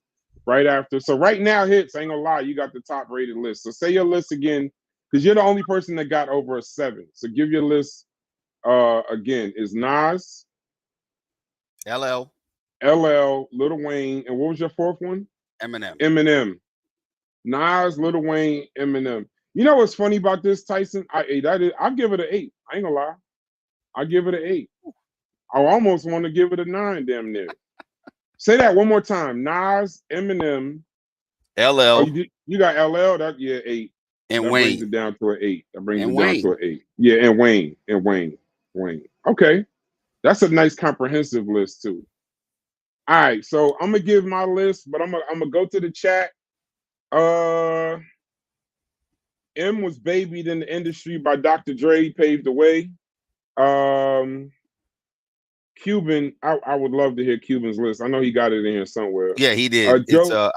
right after. So right now, Hits, I ain't gonna lie, you got the top rated list. So say your list again, because you're the only person that got over a 7. So give your list again. Is Nas, LL, Lil Wayne, and what was your 4th one? Eminem. Nas, Lil Wayne, Eminem. You know what's funny about this, Tyson? I'll give it an 8. I ain't gonna lie. I give it an 8. I almost want to give it a 9, damn near. Say that one more time. Nas, Eminem, LL. Oh, you got LL. 8. And that Wayne. brings it down to an 8. That brings And it Wayne. down to an 8. Yeah, and Wayne. Okay, that's a nice comprehensive list too. All right, so I'm gonna give my list, but I'm gonna go to the chat. M was babied in the industry by Dr. Dre, paved the way. Cuban, I would love to hear Cuban's list. I know he got it in here somewhere. Yeah, he did. Joe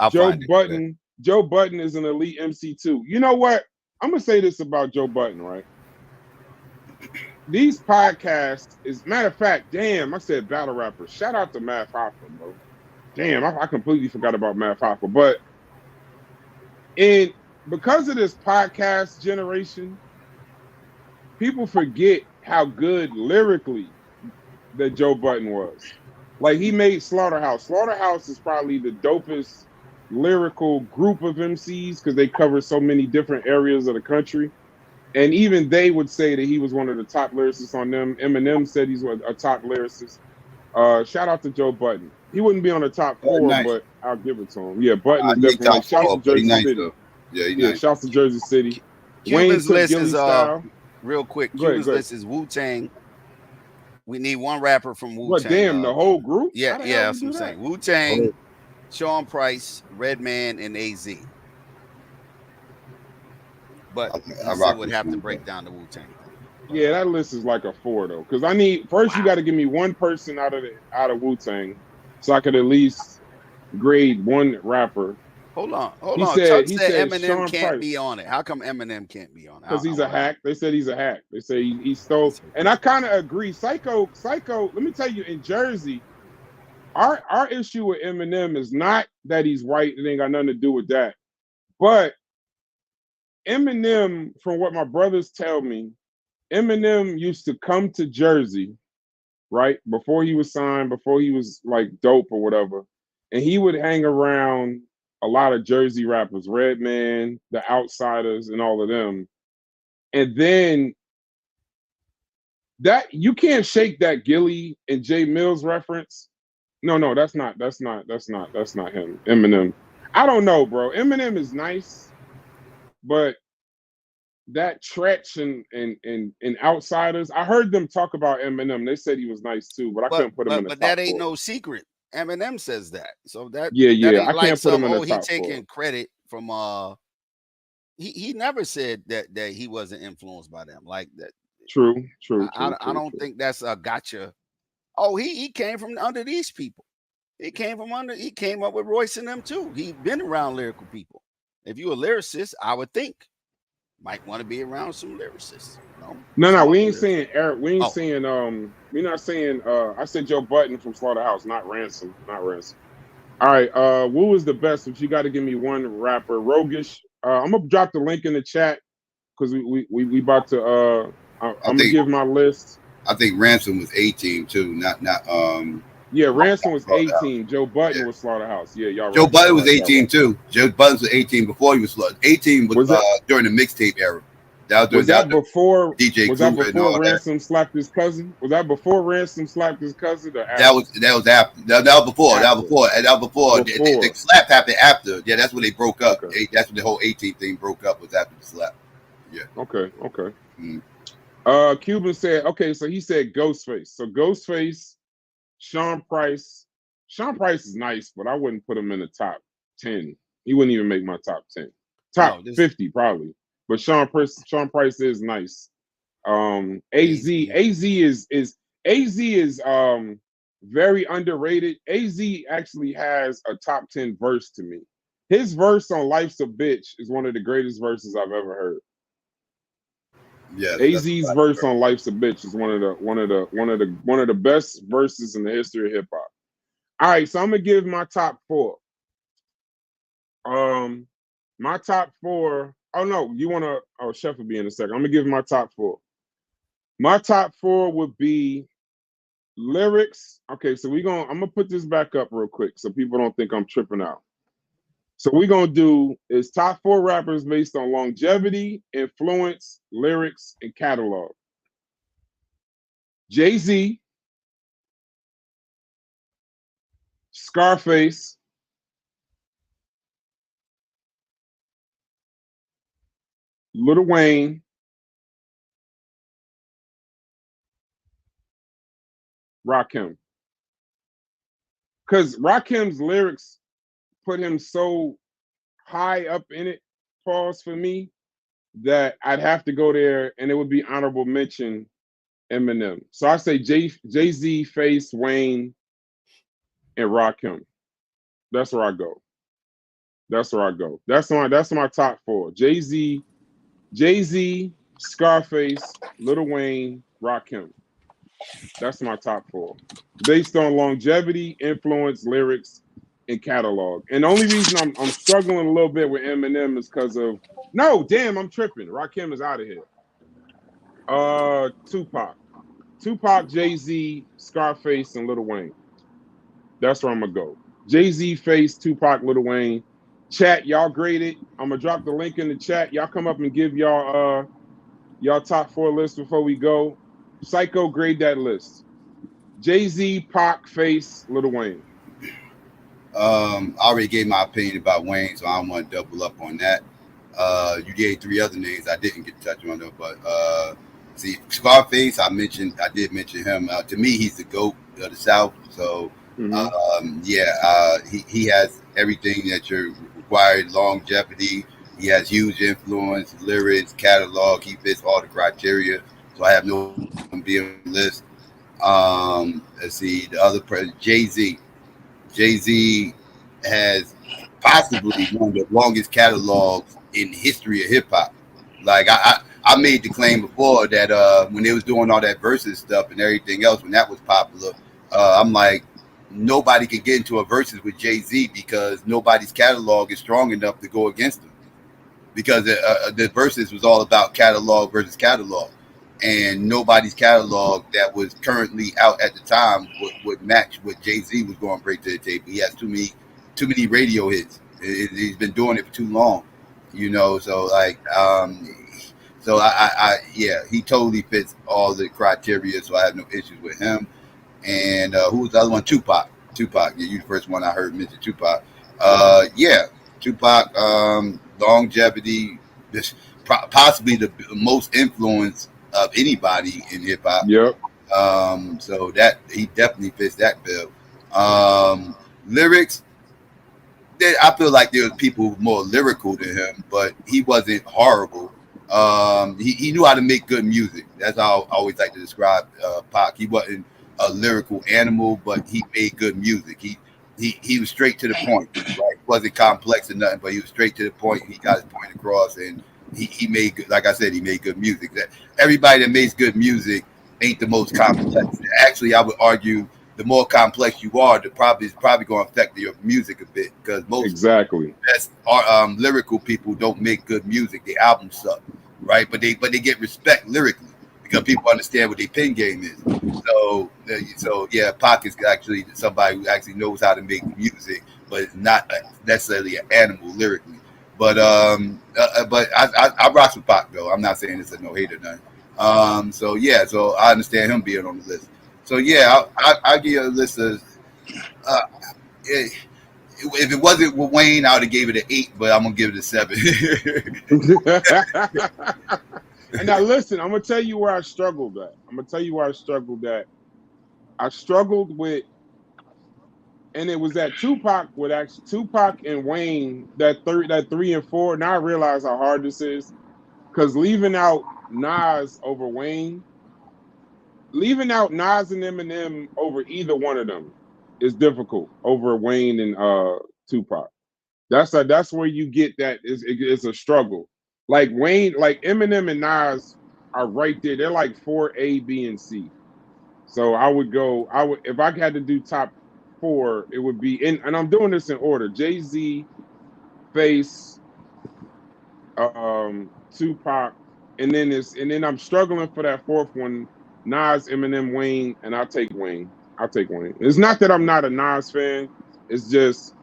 Budden. Joe Budden is an elite MC too. You know what? I'm gonna say this about Joe Budden, right? These podcasts is, matter of fact, damn, I said battle rapper. Shout out to Math Hoffa, bro. Damn, I completely forgot about Math Hoffa. But because of this podcast generation, people forget how good lyrically that Joe Budden was. Like, he made Slaughterhouse. Slaughterhouse is probably the dopest lyrical group of MCs because they cover so many different areas of the country. And even they would say that he was one of the top lyricists on them. Eminem said he's a top lyricist. Shout out to Joe Budden. He wouldn't be on the top 4, nice. but I'll give it to him. Yeah, Budden is definitely. Shout out to Jersey City. Though. Yeah, nice. Shout out to Jersey City. Cuban's Wayne list took is style. real quick. Go ahead, Cuban's list is Wu-Tang. We need one rapper from Wu-Tang. What, damn, the whole group? Yeah, that's what I'm saying. Wu-Tang, Sean Price, Redman, and AZ. But I would have to break down the Wu-Tang. Yeah, that list is like a 4 though, because you got to give me one person out of Wu-Tang, so I could at least grade one rapper. Hold on. Chuck said Eminem can't be on it. How come Eminem can't be on it? Because he's a hack. They said he's a hack. They say he stole. And I kind of agree. Psycho. Let me tell you, in Jersey, our issue with Eminem is not that he's white. It ain't got nothing to do with that. But Eminem, from what my brothers tell me, Eminem used to come to Jersey, right? Before he was signed, before he was like dope or whatever. And he would hang around a lot of Jersey rappers, Redman, the Outsiders, and all of them. And then that you can't shake that Gilly and Jay Mills reference. No, that's not him. Eminem. I don't know, bro. Eminem is nice, but that Tretch and Outsiders, I heard them talk about Eminem. They said he was nice too, but I couldn't put him in the top 4. But that ain't no secret. Eminem says that. So that I like can't put him in the top 4. He taking credit from he never said that he wasn't influenced by them like that. True. I don't think that's a gotcha. Oh, he came from under these people. He came up with Royce and them too. He been around lyrical people. If you're a lyricist, I would think might want to be around some lyricists. No, we ain't saying Eric. We ain't saying we're not saying I said Joe Budden from Slaughterhouse, not Ransom. All right, Wu is the best, but you got to give me one rapper. Roguish. I'm gonna drop the link in the chat because we about to I'm gonna give my list. I think Ransom was 18 too, not Yeah, Ransom was 18. Joe Budden was Slaughterhouse. Yeah, y'all right. Joe Budden was Y'all 18 right. too. Joe Budden was 18 before he was Slaughterhouse. 18 was during the mixtape era. Was that before DJ was that Kruger and before all Ransom slapped his cousin? Was that before Ransom slapped his cousin? Or after? That was after. That was before. That was before. The slap happened after. Yeah, that's when they broke up. Okay. That's when the whole 18 thing broke up, was after the slap. Yeah. Okay. Mm. Cuban said, okay, so he said Ghostface. So Ghostface, Sean Price. Sean Price is nice, but I wouldn't put him in the top 10. He wouldn't even make my top 10. Top 50 probably. But Sean Price is nice. AZ is very underrated. AZ actually has a top 10 verse to me. His verse on "Life's a Bitch" is one of the greatest verses I've ever heard. Yeah, AZ's verse on "Life's a Bitch" is one of the best verses in the history of hip hop. All right, so I'm gonna give my top 4. My top 4. Oh no, you wanna? Oh, Chef will be in a second. I'm gonna give my top 4. My top 4 would be lyrics. Okay, so I'm gonna put this back up real quick so people don't think I'm tripping out. So we're gonna do is top 4 rappers based on longevity, influence, lyrics, and catalog. Jay-Z, Scarface, Lil Wayne, Rakim. Because Rakim's lyrics put him so high up in it, pause for me, that I'd have to go there and it would be honorable mention Eminem. So I say Jay-Z, Face, Wayne, and Rakim. That's where I go. That's my top 4. Jay-Z, Scarface, Lil Wayne, Rakim. That's my top 4. Based on longevity, influence, lyrics, and catalog. And the only reason I'm struggling a little bit with Eminem is because of I'm tripping. Rakim is out of here. Tupac, Jay-Z, Scarface, and Lil Wayne. That's where I'm gonna go. Jay-Z, Face, Tupac, Lil Wayne. Chat, y'all grade it. I'm gonna drop the link in the chat. Y'all come up and give y'all top 4 list before we go. Psycho, grade that list. Jay-Z, Pac, Face, Lil Wayne. I already gave my opinion about Wayne, so I don't want to double up on that. You gave 3 other names I didn't get to touch on though, but see, Scarface, I did mention him. To me, he's the GOAT of the South. So he has everything that you're required: longevity. He has huge influence, lyrics, catalog. He fits all the criteria. So I have no being on the list. Let's see, the other Jay-Z. Jay-Z has possibly one of the longest catalogs in the history of hip hop. Like I made the claim before that when they was doing all that versus stuff and everything else, when that was popular, I'm like, nobody can get into a versus with Jay-Z because nobody's catalog is strong enough to go against him. Because the versus was all about catalog versus catalog. And nobody's catalog that was currently out at the time would match what Jay-Z was going to bring to the table. He has too many radio hits. He's been doing it for too long, So like, he totally fits all the criteria. So I have no issues with him. And who was the other one? Tupac. Yeah, you the first one I heard mention Tupac. Tupac. Longevity, possibly the most influence of anybody in hip hop. Yep. So that he definitely fits that bill. Lyrics, I feel like there was people more lyrical than him, but he wasn't horrible. He knew how to make good music. That's how I always like to describe Pac. He wasn't a lyrical animal, but he made good music. He was straight to the point. Right? Wasn't complex or nothing, but he was straight to the point. He got his point across, and he made good. Like I said, he made good music. Everybody that makes good music ain't the most complex. Actually, I would argue the more complex you are, it's probably going to affect your music a bit, because most best lyrical people don't make good music. The albums suck, right? But they get respect lyrically because people understand what their pen game is. So yeah, Pac is actually somebody who actually knows how to make music, but it's not necessarily an animal lyrically. But I rock with Pac though. I'm not saying it's a no hate or nothing. So yeah, so I understand him being on the list. So yeah, I'll give you a list of. If it wasn't with Wayne, I would have gave it an 8, but I'm gonna give it a 7. And now listen, I'm gonna tell you where I struggled at. I struggled with, and it was that Tupac and Wayne, that 3 and 4. Now I realize how hard this is, because leaving out Nas and Eminem over either one of them is difficult over Wayne and Tupac. That's where you get that it's a struggle. Like Wayne, like Eminem and Nas are right there. They're like 4A, B, and C. So I would if I had to do top 4, it would be and I'm doing this in order: Jay-Z, Face, Tupac, and then I'm struggling for that 4th one: Nas, Eminem, Wayne, and I'll take Wayne. It's not that I'm not a Nas fan. It's just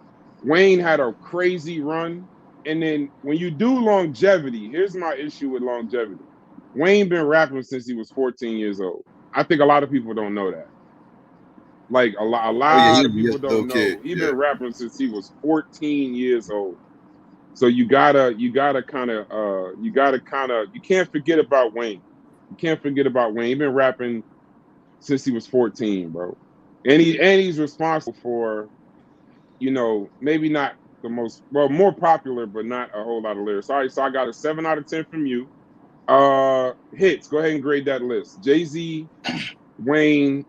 Wayne had a crazy run. And then when you do longevity, here's my issue with longevity. Wayne been rapping since he was 14 years old. I think a lot of people don't know that. Like a lot of people don't know. He's been rapping since he was 14 years old. So you can't forget about Wayne. He's been rapping since he was 14, bro. And he's responsible for, maybe not the more popular, but not a whole lot of lyrics. All right, so I got a 7 out of 10 from you. Hits, go ahead and grade that list. Jay-Z, Wayne,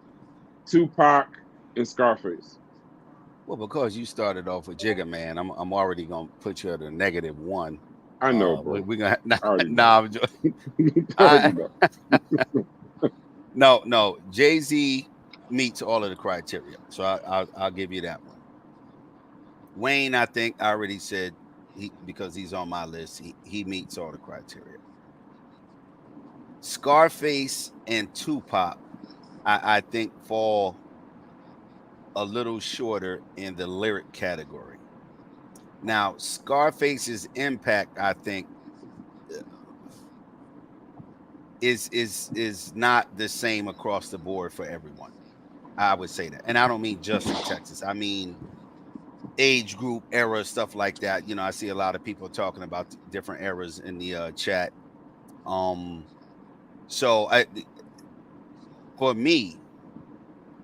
Tupac, and Scarface. Well, because you started off with Jigga Man, I'm already gonna put you at a -1. I know, bro. We're gonna no. Jay-Z meets all of the criteria, so I'll give you that one. Wayne, I think I already said because he's on my list, he meets all the criteria. Scarface and Tupac, I think fall a little shorter in the lyric category. Now, Scarface's impact, I think, is not the same across the board for everyone. I would say that, and I don't mean just in Texas. I mean age group, era, stuff like that. I see a lot of people talking about different eras in the chat. So for me,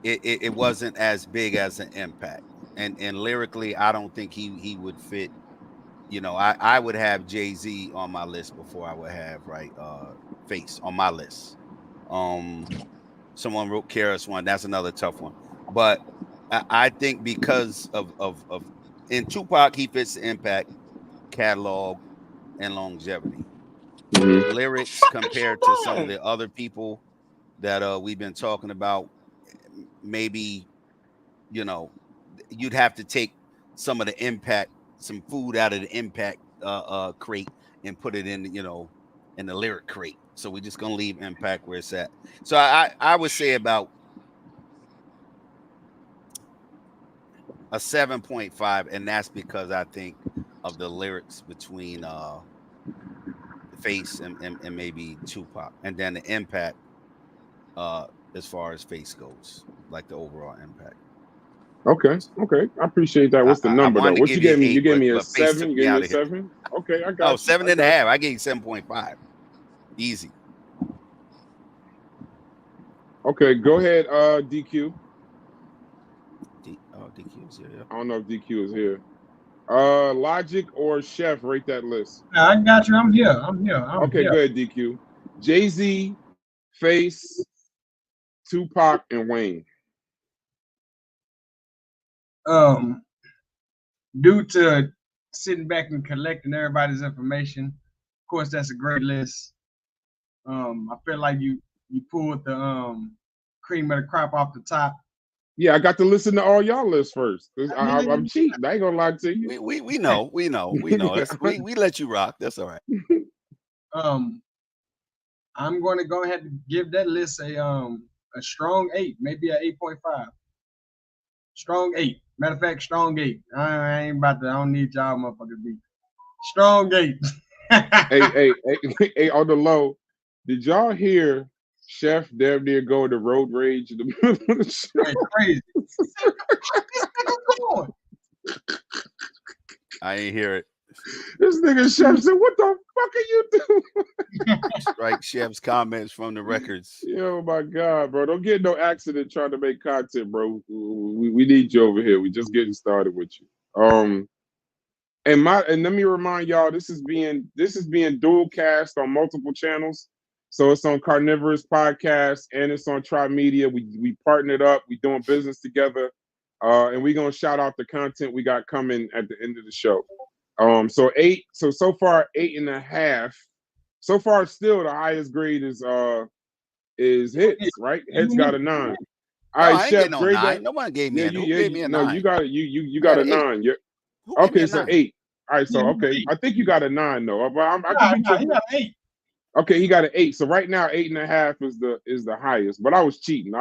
it wasn't as big as an impact, and lyrically, I don't think he would fit. I would have Jay-Z on my list before I would have Face on my list. Someone wrote Karis one. That's another tough one, but I think because of in Tupac, he fits the impact, catalog, and longevity. Lyrics compared to some of the other people that we've been talking about, maybe you'd have to take some of the impact, some food out of the impact crate and put it in in the lyric crate. So we're just gonna leave impact where it's at. So I would say about a 7.5, and that's because I think of the lyrics between Face and maybe Tupac, and then the impact as far as Face goes, like the overall impact. Okay. I appreciate that. What's the number though? What you gave me? You gave me a 7. You gave me a 7. Okay, I got. 7.5. I gave you 7.5. Easy. Okay, go ahead. DQ. DQ is here. Yeah. I don't know if DQ is here. Logic or Chef, rate that list. I got you. I'm here. Okay, go ahead, DQ. Jay-Z, Face, Tupac, and Wayne. Due to sitting back and collecting everybody's information, of course, that's a great list. I feel like you pulled the cream of the crop off the top. Yeah, I got to listen to all y'all lists first. I'm cheating. I ain't gonna lie to you. We know. we let you rock. That's all right. I'm going to go ahead and give that list a strong 8, maybe a 8.5. Strong 8. Matter of fact, strong 8. I ain't about to. I don't need y'all motherfuckers be strong 8. hey, on the low, did y'all hear Chef damn near go to road rage in the middle of the show? Hey, crazy. This nigga going. I ain't hear it. This nigga Chef said, "What the fuck are you doing?" Strike Chef's comments from the records. Oh my god, bro! Don't get no accident trying to make content, bro. We need you over here. We just getting started with you. And let me remind y'all, this is being dual cast on multiple channels. So it's on Carnivorous Podcast and it's on Tri Media. We partnered up. We doing business together, and we gonna shout out the content we got coming at the end of the show. So 8. So far 8.5. So far, still the highest grade is hits, right? Hits got a 9. All right, Chef, grade that. No one gave me a 9. Who gave me a 9? No, you got it. You got a 9. Okay, so 8. All right, so okay, I think you got a 9 though. He got an 8. Okay, he got an 8. So right now, 8.5 is the highest. But I was cheating.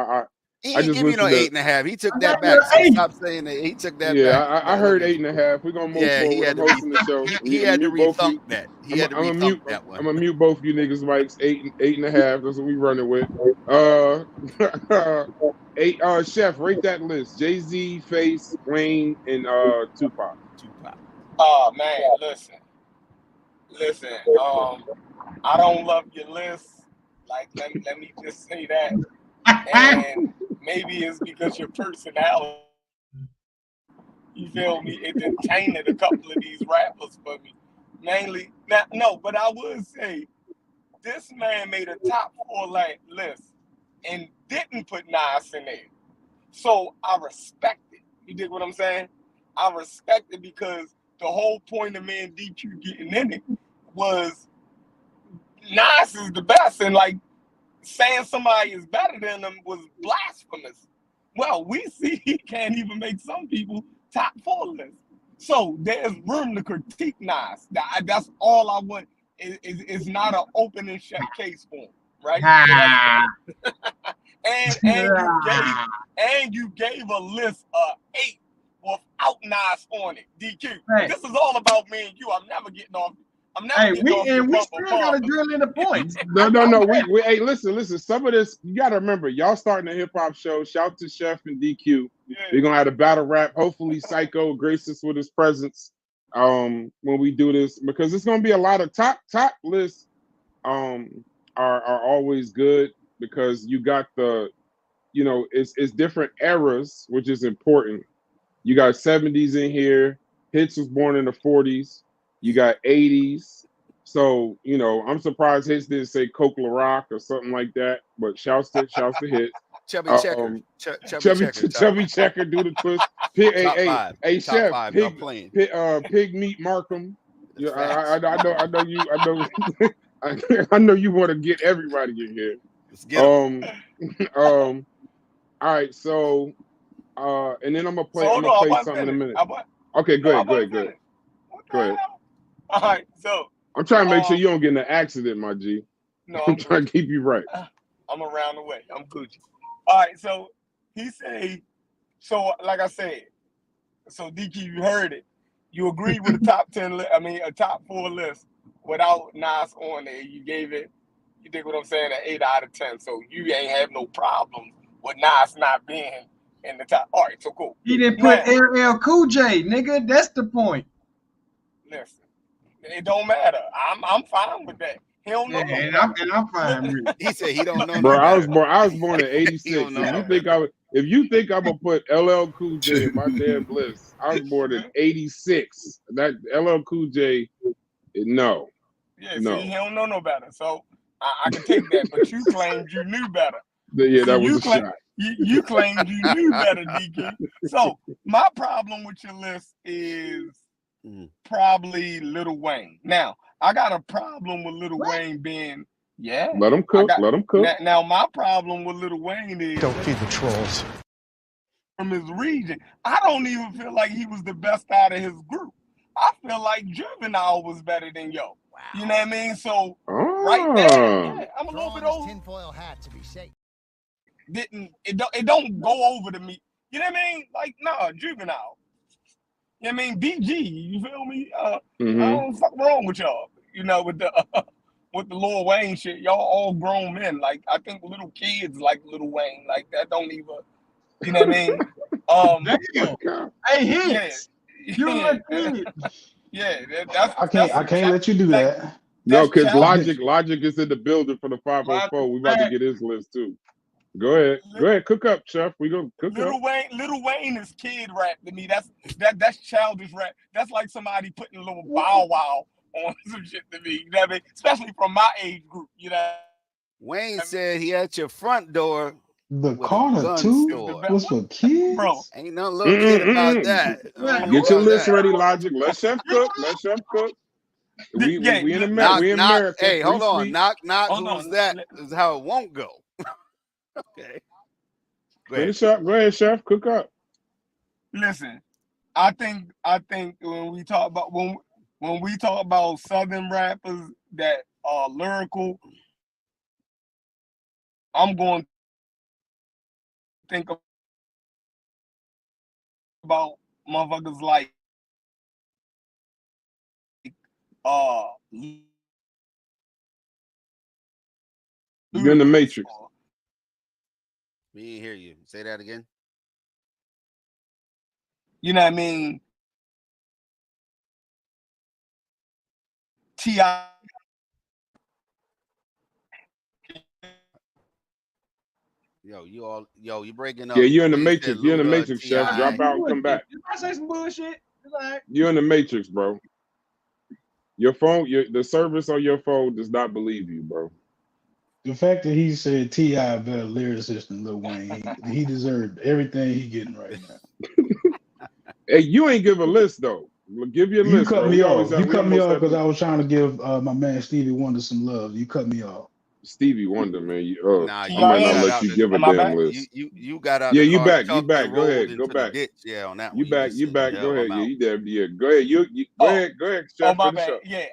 He I just give you no 8.5. He took that back. So stop saying that. He took that back. Yeah, I heard 8.5. We're gonna move forward. He had to hosting the show. He had to rethunk that. He had to rethunk that one. I'm gonna mute both of you niggas' mics. 8.5. That's what we running with. 8. Chef, rate that list. Jay-Z, Face, Wayne, and Tupac. Oh man, listen. I don't love your list. Like, let me just say that. And maybe it's because your personality, you feel me, it done tainted a couple of these rappers for me. Mainly, no, but I would say this man made a top 4 list and didn't put Nas in there. So I respect it. You dig what I'm saying? I respect it because the whole point of me and DQ getting in it was Nas is the best, and like saying somebody is better than them was blasphemous. Well, we see he can't even make some people top 4 lists. So there's room to critique Nas. That's all I want. It's not an open and shut case for him, right? and you gave a list of 8 without Nas on it. DQ. Hey. This is all about me and you. I'm never getting off. I'm never getting off. We still gotta drill in the points. No. We hey, listen. Some of this you gotta remember. Y'all starting a hip hop show. Shout to Chef and DQ. Yeah. We're gonna have a battle rap. Hopefully, Psycho graces us with his presence when we do this, because it's gonna be a lot of top lists. Are always good because you got the, it's different eras, which is important. You got 70s in here. Hits was born in the 40s. You got 80s. So, I'm surprised Hits didn't say Coke La Rock or something like that. But shouts to Hits. Chubby Checker. Chubby Checker, do the twist. Hey, Chef. Pig Meat Markham. Yeah, I know you. I know you want to get everybody in here. Let's get all right, so and then I'm gonna play something in a minute. Okay, go ahead. All right, so I'm trying to make sure you don't get in an accident, my G. No, I'm trying to keep you right. I'm around the way. I'm Gucci. All right, so he say, so like I said, so DQ, you heard it. You agreed with a top 4 list without Nas on there. You gave it, you dig what I'm saying, an 8 out of 10. So you ain't have no problem with Nas not being in the top. All right, so cool. He didn't put LL Cool J, nigga. That's the point. Listen, it don't matter. I'm fine with that. He don't know. And I'm fine with it. He said he don't know. Bro, I was born in '86. If you think I'm gonna put LL Cool J in my damn list, I was born in '86. That LL Cool J, no. Yeah, no. See, he don't know no better. So I can take that. But you claimed you knew better. Yeah, that was a shot. You claimed you knew better, DK. So my problem with your list is probably Lil Wayne. Now, I got a problem with Lil Wayne being, let him cook. Now, my problem with Lil Wayne is don't feed the trolls. From his region, I don't even feel like he was the best out of his group. I feel like Juvenile was better than Yo. You know what I mean? So right there, yeah, I'm a little bit over. Tinfoil hat to be safe. It don't go over to me. You know what I mean? Like, nah, Juvenile. You know what I mean? BG, you feel me? I don't fuck wrong with y'all. You know, with the Lil Wayne shit, y'all all grown men. Like, I think little kids like Lil Wayne. Like, that don't even, you know what I mean? Damn. Hey, hits. Yeah, You look good. Yeah, that's I can't let you do that. No, because Logic is in the building for the 504. We about to get his list too. Go ahead, cook up, Chef. We go cook up. Lil Wayne is kid rap to me. That's childish rap. That's like somebody putting a little Bow Wow on some shit to me. You know what I mean? Especially from my age group. You know. Wayne said he at your front door. The corner too was for kids. Bro, ain't no little kid about that. Get your list ready, Logic. Let Chef cook. We in America. We in America. Hey, hold on. Speech. Knock. Who's that? Is how it won't go. Okay. Finish up. Go ahead, Chef. Cook up. Listen, I think when we talk about Southern rappers that are lyrical, I'm going to think about motherfuckers like You're in the Matrix. We didn't hear you. Say that again. You know what I mean? T.I. You breaking up. Yeah, you're in the Matrix. You're in the Matrix, Chef. Drop out and come back. I say some bullshit. You're in the Matrix, bro. Your phone, the service on your phone does not believe you, bro. The fact that he said T.I. better lyricist than Lil Wayne, he deserved everything he getting right now. Hey, you ain't give a list though. Give your list. You cut bro. me off. You cut me off because I was trying to give my man Stevie Wonder some love. You cut me off. Stevie Wonder, man. Nah, I might not let you give a damn list. You got out. Yeah, the you car, back. You tucked back. and Go ahead. rolled Go into the back. ditch. Yeah, on that You one. back. You back. Go ahead. I'm Yeah, out. you there. Yeah, go ahead. You go ahead. Go ahead. Chef, my finish bad. up. Yeah,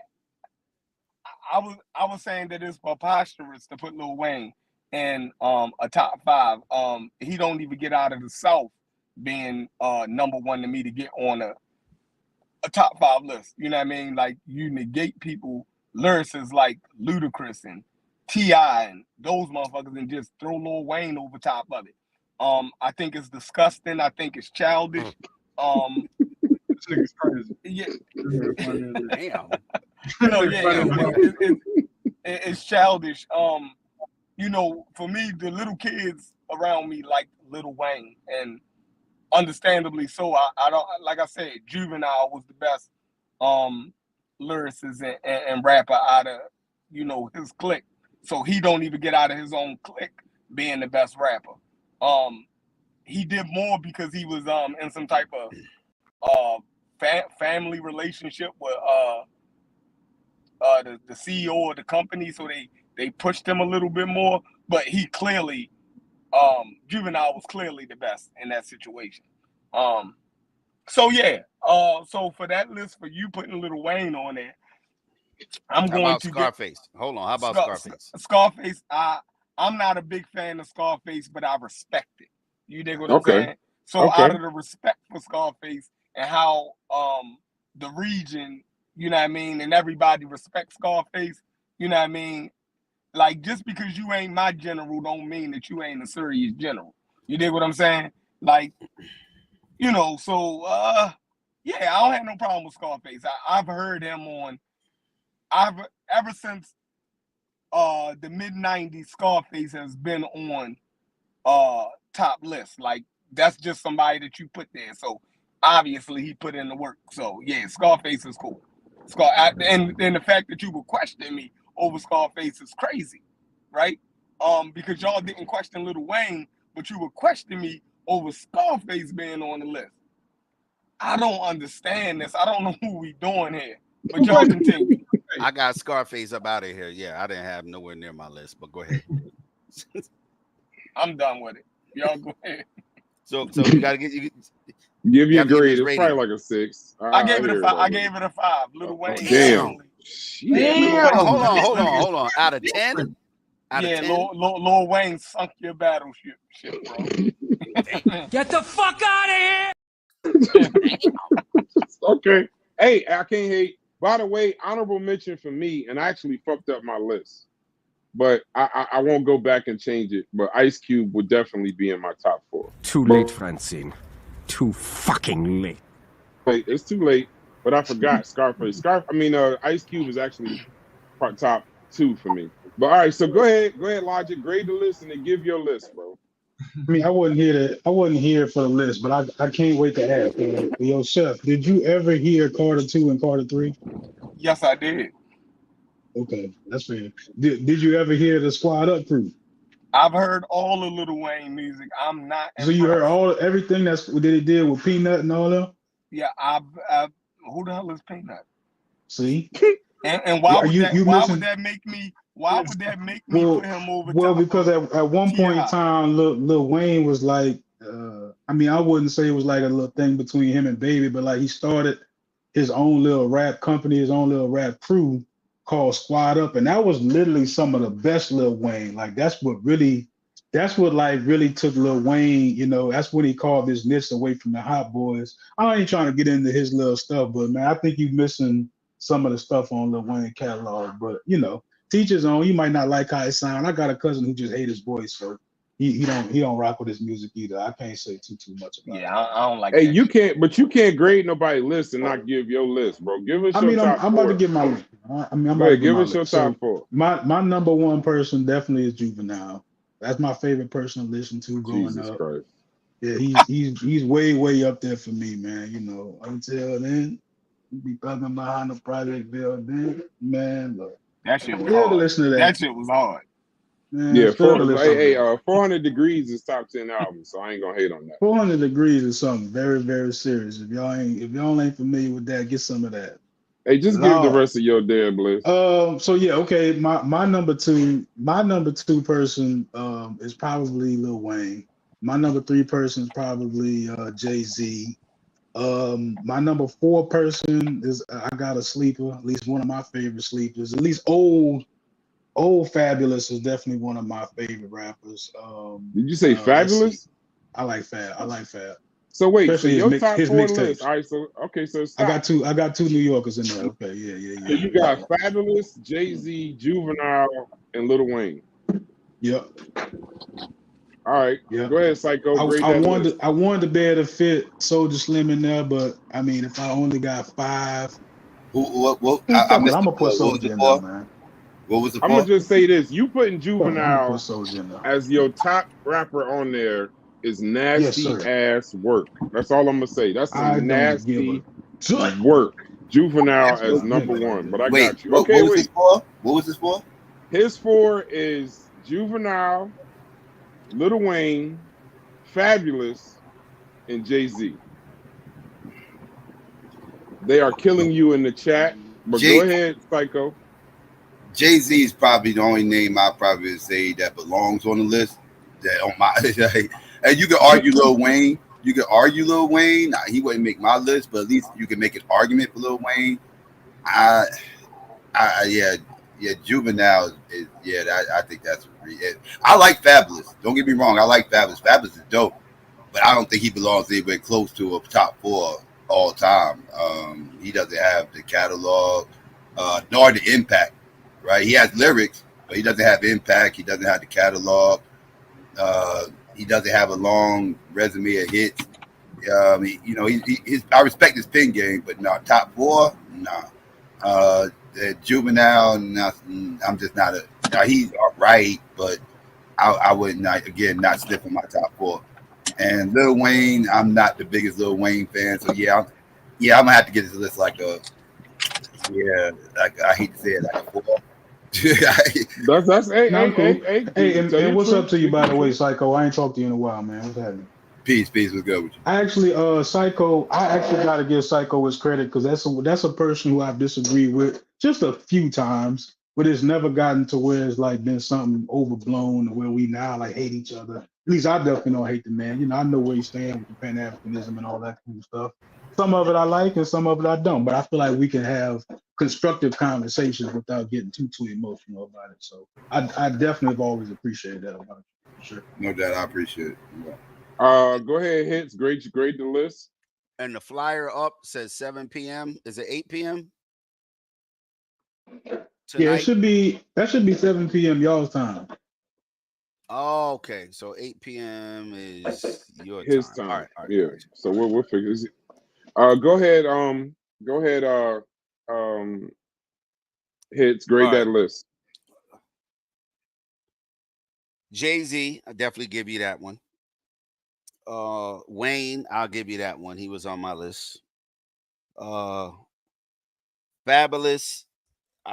I was saying that it's preposterous to put Lil Wayne in a top 5. He don't even get out of the South being number 1 to me to get on a top 5 list. You know what I mean? Like, you negate people, lyricists like Ludacris and T.I. and those motherfuckers, and just throw Lil Wayne over top of it. I think it's disgusting. I think it's childish. This nigga's crazy. Yeah. Damn. No, yeah. It's childish. You know, for me, the little kids around me like Lil Wayne, and understandably so. I don't, like I said, Juvenile was the best lyricist and rapper out of, you know, his clique. So he don't even get out of his own clique being the best rapper. He did more because he was in some type of family relationship with the CEO of the company, so they pushed him a little bit more. But he clearly, Juvenile was clearly the best in that situation. So yeah. So for that list, for you putting Lil Wayne on there, I'm going to Scarface. Hold on. How about Scarface? Scarface. I'm not a big fan of Scarface, but I respect it. You dig what I'm saying? So out of the respect for Scarface and how the region, you know what I mean, and everybody respects Scarface, you know what I mean? Like, just because you ain't my general don't mean that you ain't a serious general. You dig what I'm saying? Like, you know, so yeah, I don't have no problem with Scarface. I've heard him on ever since the mid-90s, Scarface has been on top lists. Like, that's just somebody that you put there. So obviously he put in the work. So yeah, Scarface is cool. And the fact that you would question me over Scarface is crazy, right? Because y'all didn't question Lil Wayne, but you would question me over Scarface being on the list. I don't understand this. I don't know who we doing here. But y'all continue. I got Scarface up out of here. Yeah, I didn't have nowhere near my list, but go ahead. I'm done with it. Y'all go ahead. So you gotta get you. Give you a Gotta give grade. his It's probably rating. like a 6. I gave it a hear 5. it I already. gave it a 5. Little Wayne. Damn. Yeah, Lil Wayne. Hold on. Out of 10? Out of Yeah, 10? Lil Wayne sunk your battleship, bro. Get the fuck out of here! Okay. Hey, I can't hate. By the way, honorable mention for me, and I actually fucked up my list, but I won't go back and change it. But Ice Cube would definitely be in my top 4. Too late, Francine. Too fucking late. Wait, it's too late. But I forgot Scarface. Ice Cube is actually top 2 for me. But all right, so go ahead, Logic, grade the list and then give your list, bro. I mean, I wasn't here for the list, but I can't wait to ask. Yo, Chef, did you ever hear Carter 2 and Carter 3? Yes, I did. Okay, that's fair. Did you ever hear the Squad Up crew? I've heard all the Lil Wayne music. I'm not. So you heard everything that he did with Peanut and all that? Yeah, who the hell is Peanut? See? And why would that make me? Why would that make me put him over? Well, because at one point in time, Lil Wayne was like, I wouldn't say it was like a little thing between him and Baby, but like he started his own little rap company, his own little rap crew called Squad Up, and that was literally some of the best Lil Wayne. Like that's what really took Lil Wayne. You know, that's when he carved his niche away from the Hot Boys. I ain't trying to get into his little stuff, but man, I think you're missing some of the stuff on Lil Wayne catalog. But you know, teach his own. You might not like how it sound. I got a cousin who just hate his voice, so he don't rock with his music either. I can't say too much about it. Yeah, I don't like. Hey, you can't grade nobody's list and not give your list, bro. Give us. I'm about to give my list. Give us your top 4. My number one person definitely is Juvenile. That's my favorite person to listen to growing Jesus up. Christ. Yeah, he's way up there for me, man. You know, until then, you be talking behind the project building, man. Look, that shit was hard. Listen to that. That shit was hard. Man, yeah, 400 Degrees is top 10 albums, so I ain't gonna hate on that. 400 Degrees is something very, very serious. If y'all ain't familiar with that, get some of that. Hey, just give the rest of your damn list. So yeah, okay. My number two person is probably Lil Wayne. My number 3 person is probably Jay-Z. My number 4 person is I got a sleeper, at least one of my favorite sleepers. At least old Fabulous is definitely one of my favorite rappers. Did you say Fabulous? I like Fab. So wait, especially so your top 4 mixtapes. list. All right, so stop. I got two New Yorkers in there. Okay, yeah. So you got Fabulous, Jay-Z, Juvenile, and Lil Wayne. Yep. All right. Yeah. Go ahead, Psycho. I wanted to be able to fit Soulja Slim in there, but I mean, if I only got 5, I'm gonna put Soulja in there, man. What was the? I'm gonna just say this: you putting Juvenile as your top rapper on there is nasty ass work. That's all I'm gonna say. That's some nasty work. Juvenile as number 1, but I got you. Okay, what was his 4? What was his 4? His 4 is Juvenile, Lil Wayne, Fabulous, and Jay-Z. They are killing you in the chat, but go ahead, Psycho. Jay-Z is probably the only name I probably would say that belongs on the list. That on my and you can argue Lil Wayne. Nah, he wouldn't make my list, but at least you can make an argument for Lil Wayne. Juvenile is I think that's it. I like Fabulous. Don't get me wrong, I like Fabulous. Fabulous is dope, but I don't think he belongs anywhere close to a top 4 all time. He doesn't have the catalog, nor the impact. Right, he has lyrics, but he doesn't have impact. He doesn't have the catalog. He doesn't have a long resume of hits. I respect his pen game, but no, top 4, no. Juvenile, nothing. I'm just not he's all right, but I would not slip on my top 4. And Lil Wayne, I'm not the biggest Lil Wayne fan, so I'm gonna have to get this list I hate to say it, like a 4. that's hey, and what's up to you, by the way, Psycho? I ain't talked to you in a while, man. What's happening? Peace, what's good with you? I actually gotta give Psycho his credit, because that's a person who I've disagreed with just a few times, but it's never gotten to where it's like been something overblown to where we now like hate each other. least I definitely don't hate the man. You know, I know where he stands with the Pan-Africanism and all that cool stuff. Some of it I like and some of it I don't, but I feel like we can have constructive conversations without getting too emotional about it. So I definitely have always appreciated that about you, for sure. No doubt, I appreciate it. Yeah. Go ahead, Hits. Great the list. And the flyer up says 7 p.m. Is it 8 p.m.? Yeah, Tonight? that should be 7 p.m. y'all's time. Oh, okay. So 8 p.m. is your His time. time. All right. Yeah. So we'll figure this. Go ahead. Hits. Grade that list. Jay-Z, I definitely give you that one. Wayne, I'll give you that one. He was on my list. Fabulous.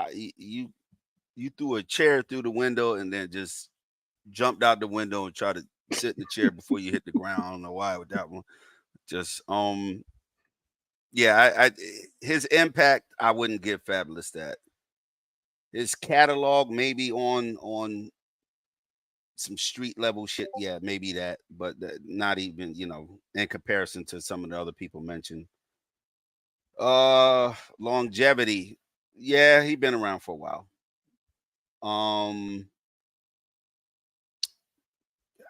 You threw a chair through the window and then just jumped out the window and tried to sit in the chair before you hit the ground. I don't know why with that one. Just yeah, his impact, I wouldn't give Fabulous that. His catalog maybe on some street level shit, yeah, maybe that, but not even, you know, in comparison to some of the other people mentioned. Longevity, yeah, he been around for a while.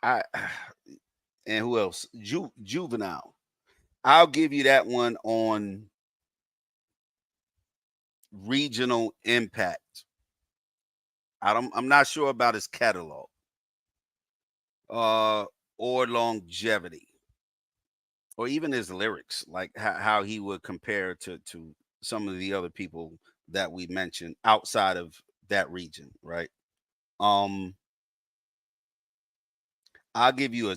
And who else? Juvenile. I'll give you that one on regional impact. I'm not sure about his catalog. Or longevity. Or even his lyrics, like how he would compare to some of the other people that we mentioned outside of that region, right? I'll give you a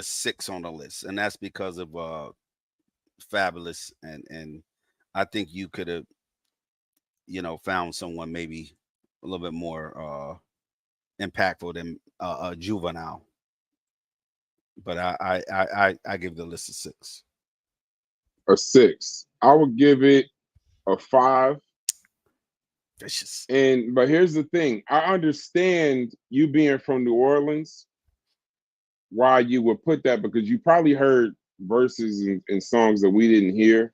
6 on the list, and that's because of Fabulous, and I think you could have, you know, found someone maybe a little bit more impactful than Juvenile. But I give the list a 6. A 6. I would give it a 5. But here's the thing. I understand you being from New Orleans, why you would put that, because you probably heard verses and songs that we didn't hear.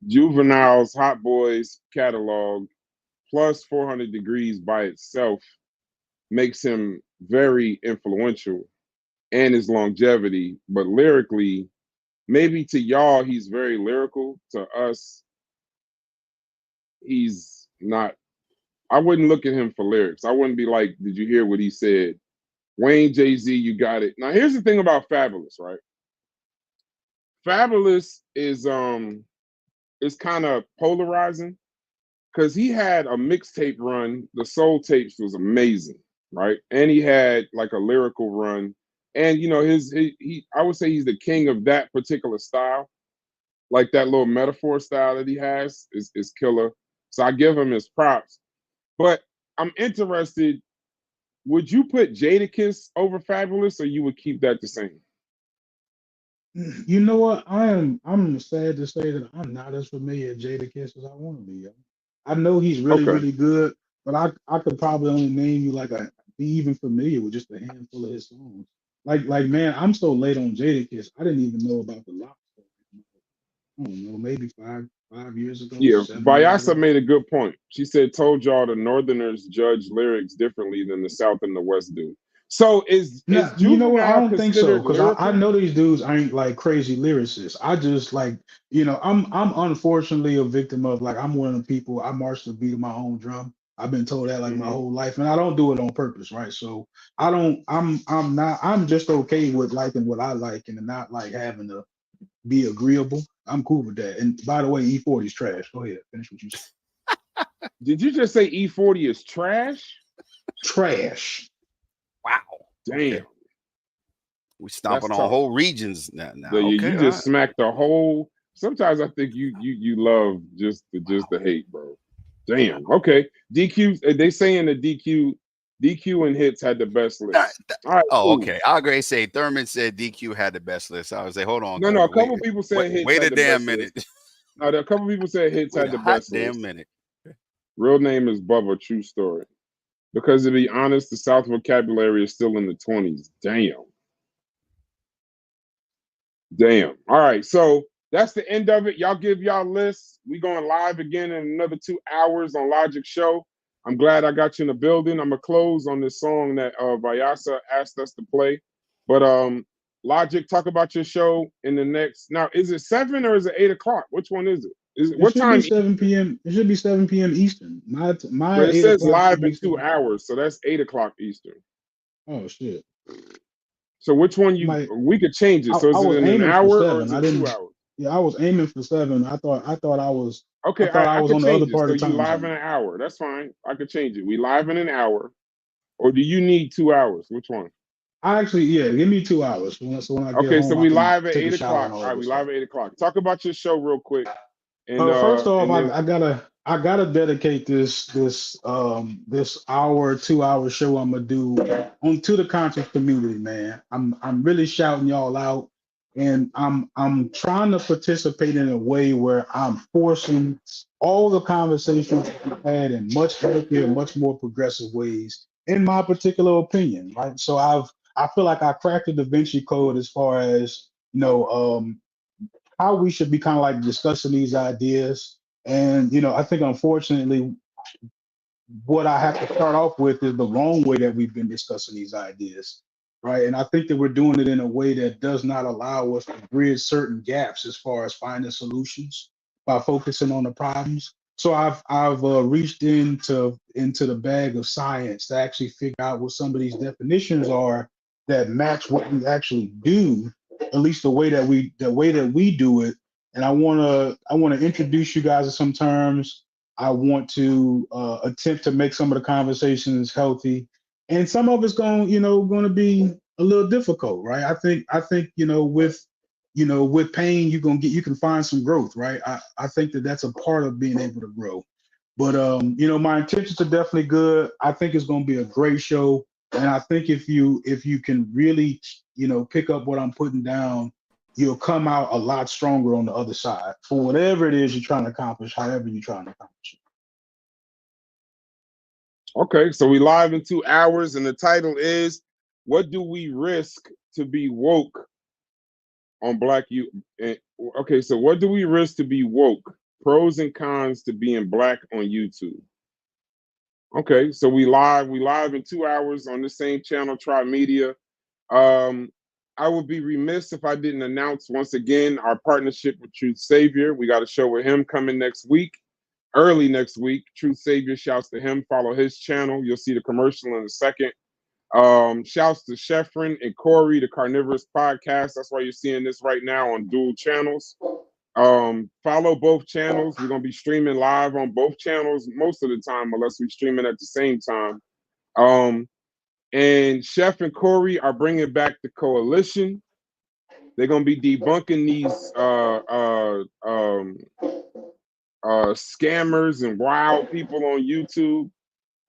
Juvenile's Hot Boys catalog plus 400 Degrees by itself makes him very influential, and his longevity. But lyrically, maybe to y'all, he's very lyrical. To us, he's not. I wouldn't look at him for lyrics. I wouldn't be like, did you hear what he said? Wayne, Jay-Z, you got it. Now, here's the thing about Fabulous, right? Fabulous is kind of polarizing because he had a mixtape run. The Soul Tapes was amazing, right? And he had like a lyrical run. And you know, I would say he's the king of that particular style. Like that little metaphor style that he has is killer. So I give him his props. But I'm interested, would you put Jadakiss over Fabulous, or you would keep that the same? You know what? I'm sad to say that I'm not as familiar with Jadakiss as I want to be. I know he's really good, but I could probably only name you be even familiar with just a handful of his songs. Like man, I'm so late on Jadakiss. I didn't even know about the Lock story. I don't know, maybe five years ago. Yeah, Bayasa made a good point. She said, "Told y'all the Northerners judge lyrics differently than the South and the West do." So is you know what? I don't think so, because I know these dudes ain't like crazy lyricists. I just like, you know, I'm unfortunately a victim of, like, I'm one of the people, I march to the beat of my own drum. I've been told that like my whole life, and I don't do it on purpose, right? So I'm just okay with liking what I like and not like having to be agreeable. I'm cool with that. And by the way, E40 is trash. Go ahead, finish what you said. Did you just say E40 is trash? Trash. Wow. Damn. Okay. We stomping on whole regions now. So you just smacked the whole. Sometimes I think you love just the hate, bro. Damn. Okay. DQ. They saying the DQ and Hits had the best list. All right. Oh, okay. I'll agree. Say Thurman said DQ had the best list. I would say, hold on. No. A couple people said Hits. Wait had a the damn best minute. List. No, a couple people said Hits had the best list. Damn minute. Real name is Bubba. True story. Because to be honest, the South vocabulary is still in the 20s. Damn. Damn. All right. So that's the end of it. Y'all give y'all lists. We going live again in another 2 hours on Logic Show. I'm glad I got you in the building. I'm gonna close on this song that Vyasa asked us to play. But Logic, talk about your show in the next. Now, is it 7 or is it 8 o'clock? Which one is it? Is it what time? Be 7 p.m. It should be 7 p.m. Eastern. My but it 8 says o'clock live in 2 hours, so that's 8 o'clock Eastern. Oh shit. So which one we could change it. So is it in an hour or is it 2 hours? Yeah, I was aiming for 7. I thought I was okay. I was on the other part of so the time. You live in an hour. That's fine. I could change it. We live in an hour, or do you need 2 hours? Which one? I actually, give me 2 hours. So when I get home, so we live at 8 o'clock. All right, we live at 8 o'clock. Talk about your show real quick. And first off, then, I gotta dedicate this hour, 2 hour show I'm gonna do to the conscious community, man. I'm really shouting y'all out, and I'm trying to participate in a way where I'm forcing all the conversations we've had in much healthier, much more progressive ways, in my particular opinion, right? So I feel like I cracked the Da Vinci Code as far as how we should be kind of like discussing these ideas. And, I think unfortunately, what I have to start off with is the wrong way that we've been discussing these ideas, right? And I think that we're doing it in a way that does not allow us to bridge certain gaps as far as finding solutions by focusing on the problems. So I've reached into the bag of science to actually figure out what some of these definitions are that match what we actually do, at least the way that we do it. And I want to introduce you guys to some terms. I want to attempt to make some of the conversations healthy, and some of it's going to be a little difficult, right? I think with pain you can find some growth, right? I think that's a part of being able to grow. But my intentions are definitely good. I think it's going to be a great show, and I think if you can really pick up what I'm putting down, you'll come out a lot stronger on the other side for whatever it is you're trying to accomplish, however you're trying to accomplish it. Okay, so we live in 2 hours, and the title is "What Do We Risk to Be Woke on Black You?" Okay, so what do we risk to be woke? Pros and cons to being black on YouTube. Okay, so we live in 2 hours on the same channel, Tri Media. I would be remiss if I didn't announce once again our partnership with Truth Savior. We got a show with him coming next week, early next week. Truth Savior, shouts to him. Follow his channel. You'll see the commercial in a second. Shouts to Sheffrin and Corey, the Carnivorous Podcast. That's why you're seeing this right now on dual channels. Follow both channels. We're gonna be streaming live on both channels most of the time, unless we're streaming at the same time. And Chef and Corey are bringing back the coalition. They're gonna be debunking these scammers and wild people on YouTube.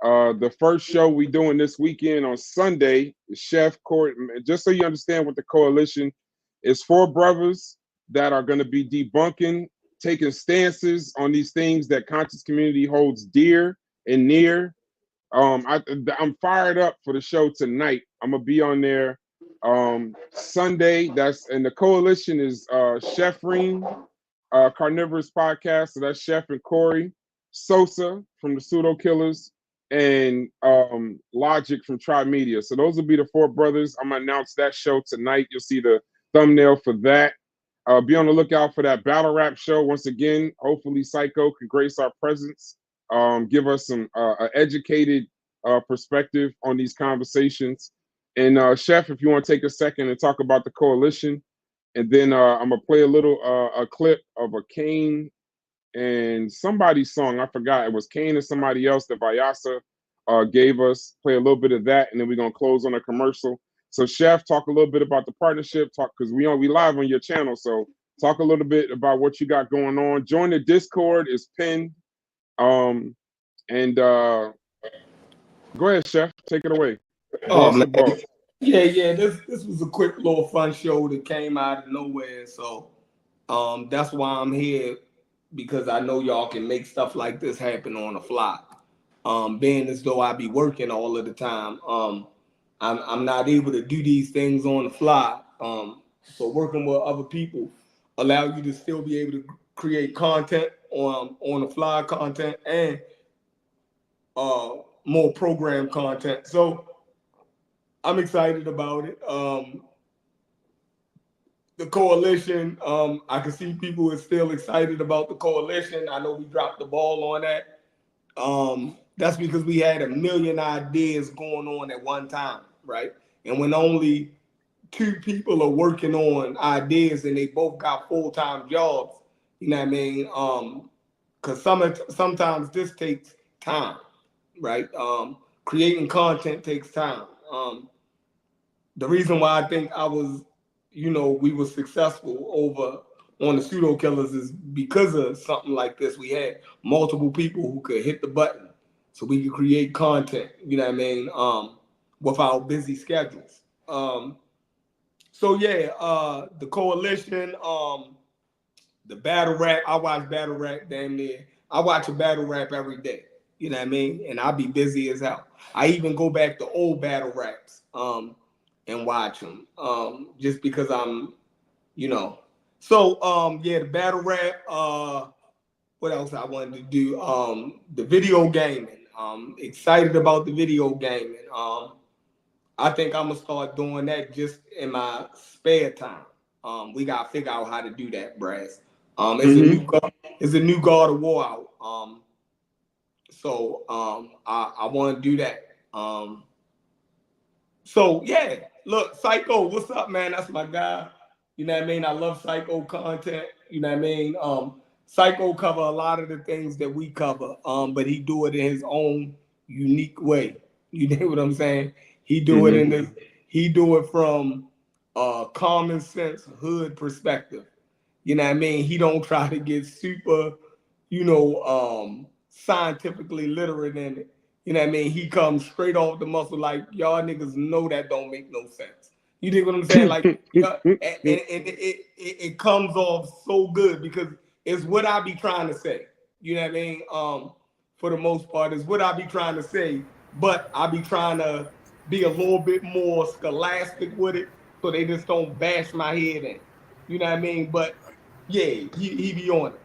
The first show we doing this weekend on Sunday is Chef Corey. Just so you understand what the coalition is, 4 brothers that are going to be debunking, taking stances on these things that conscious community holds dear and near. I'm fired up for the show tonight. I'm gonna be on there Sunday. And the coalition is Sheffrin, Carnivorous Podcast. So that's Chef and Corey, Sosa from the Pseudo Killers, and Logic from Tri Media. So those will be the 4 brothers. I'm gonna announce that show tonight. You'll see the thumbnail for that. Be on the lookout for that battle rap show. Once again, hopefully Psycho can grace our presence. Give us some educated perspective on these conversations. And Chef, if you want to take a second and talk about the coalition, and then I'm gonna play a clip of a Kane and somebody's song. I forgot, it was Kane and somebody else that Vyasa gave us. Play a little bit of that, and then we're gonna close on a commercial. So Chef, talk a little bit about the partnership. Because we live on your channel, so talk a little bit about what you got going on. Join the Discord, is pinned. Go ahead, Chef. Take it away. Oh, man. Yeah. This was a quick little fun show that came out of nowhere. So that's why I'm here, because I know y'all can make stuff like this happen on the fly. being as though I be working all of the time. I'm not able to do these things on the fly. So working with other people allow you to still be able to create content on the fly content and more program content. So I'm excited about it. The coalition, I can see people are still excited about the coalition. I know we dropped the ball on that. That's because we had a million ideas going on at one time, right? And when only 2 people are working on ideas and they both got full-time jobs, you know what I mean? Because sometimes this takes time, right? Creating content takes time. The reason why I think we were successful over on the pseudo killers is because of something like this. We had multiple people who could hit the button so we could create content, you know what I mean, with our busy schedules. The coalition, the battle rap, I watch battle rap damn near. I watch a battle rap every day, you know what I mean? And I'll be busy as hell. I even go back to old battle raps and watch them just because I'm, So, the battle rap, what else I wanted to do? The video gaming. Excited about the video gaming. I think I'm gonna start doing that just in my spare time. We gotta figure out how to do that, Brass. It's a new God of War out. I want to do that. Look, Psycho, what's up, man? That's my guy. You know what I mean? I love Psycho content. You know what I mean? Psycho cover a lot of the things that we cover, but he do it in his own unique way. You know what I'm saying? He do it from a common sense hood perspective. You know what I mean? He don't try to get super, scientifically literate in it. You know what I mean? He comes straight off the muscle like, y'all niggas know that don't make no sense. You dig what I'm saying? Like, and it comes off so good because it's what I be trying to say. You know what I mean? For the most part, it's what I be trying to say, but I be trying to be a little bit more scholastic with it so they just don't bash my head in. You know what I mean? But yeah, he be on it.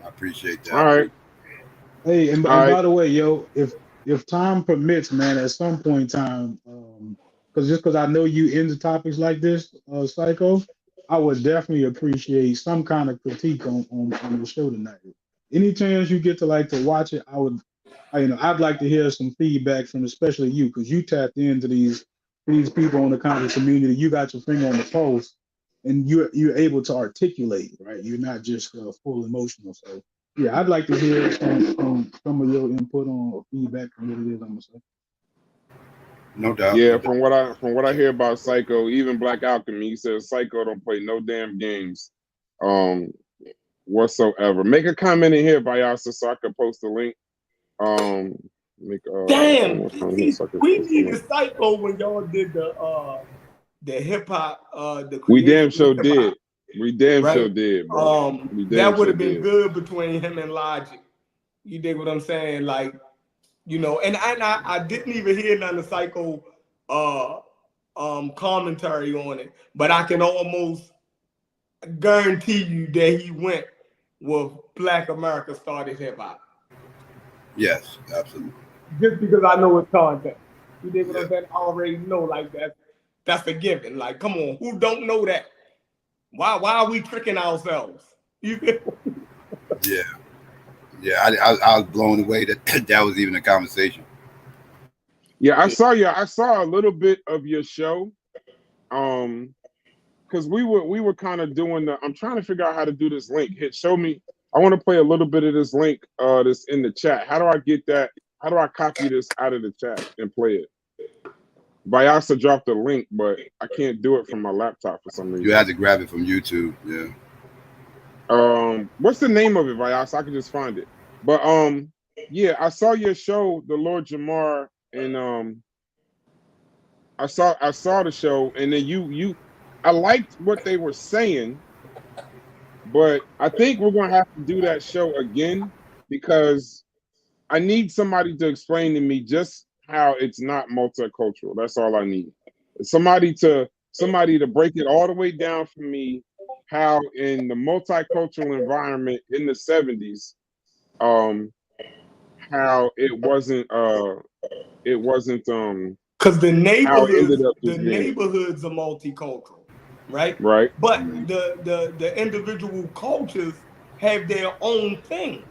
I appreciate that. All right. Hey, and by the way, yo, if time permits, man, at some point in time, because I know you into topics like this, Psycho, I would definitely appreciate some kind of critique on the show tonight. Any chance you get to watch it, I'd like to hear some feedback from especially you, because you tapped into these people in the comic community. You got your finger on the pulse, and you're able to articulate, right? You're not just full emotional. So yeah, I'd like to hear some of your input on or feedback from what it is I'm gonna say. No doubt. Yeah, from what I hear about Psycho, even Black Alchemy, he says Psycho don't play no damn games, whatsoever. Make a comment in here, Vyasa, so I can post the link. Damn, we need the Psycho when y'all did the hip hop, we damn sure did. We damn sure did, bro. That would have been good between him and Logic. You dig what I'm saying? Like, and I didn't even hear none of Psycho commentary on it, but I can almost guarantee you that he went with Black America started hip hop. Yes, absolutely. Just because I know his content. You dig what I'm saying? I already know like that's a given. Like, come on, who don't know that? Why are we tricking ourselves? You Yeah. I was blown away that was even a conversation. Yeah, I saw a little bit of your show. Because we were kind of doing I'm trying to figure out how to do this link. Show me. I want to play a little bit of this link that's in the chat. How do I get that? How do I copy this out of the chat and play it? Vyasa dropped the link, but I can't do it from my laptop for some reason. You had to grab it from YouTube, yeah. What's the name of it, Vyasa? I can just find it. But yeah, I saw your show, The Lord Jamar, and I saw the show, and then I liked what they were saying, but I think we're gonna have to do that show again because I need somebody to explain to me just how it's not multicultural. That's all I need. Somebody to break it all the way down for me. How in the multicultural environment in the 70s, how it wasn't because the how it ended up neighborhoods are multicultural, right? Right. But the individual cultures have their own thing.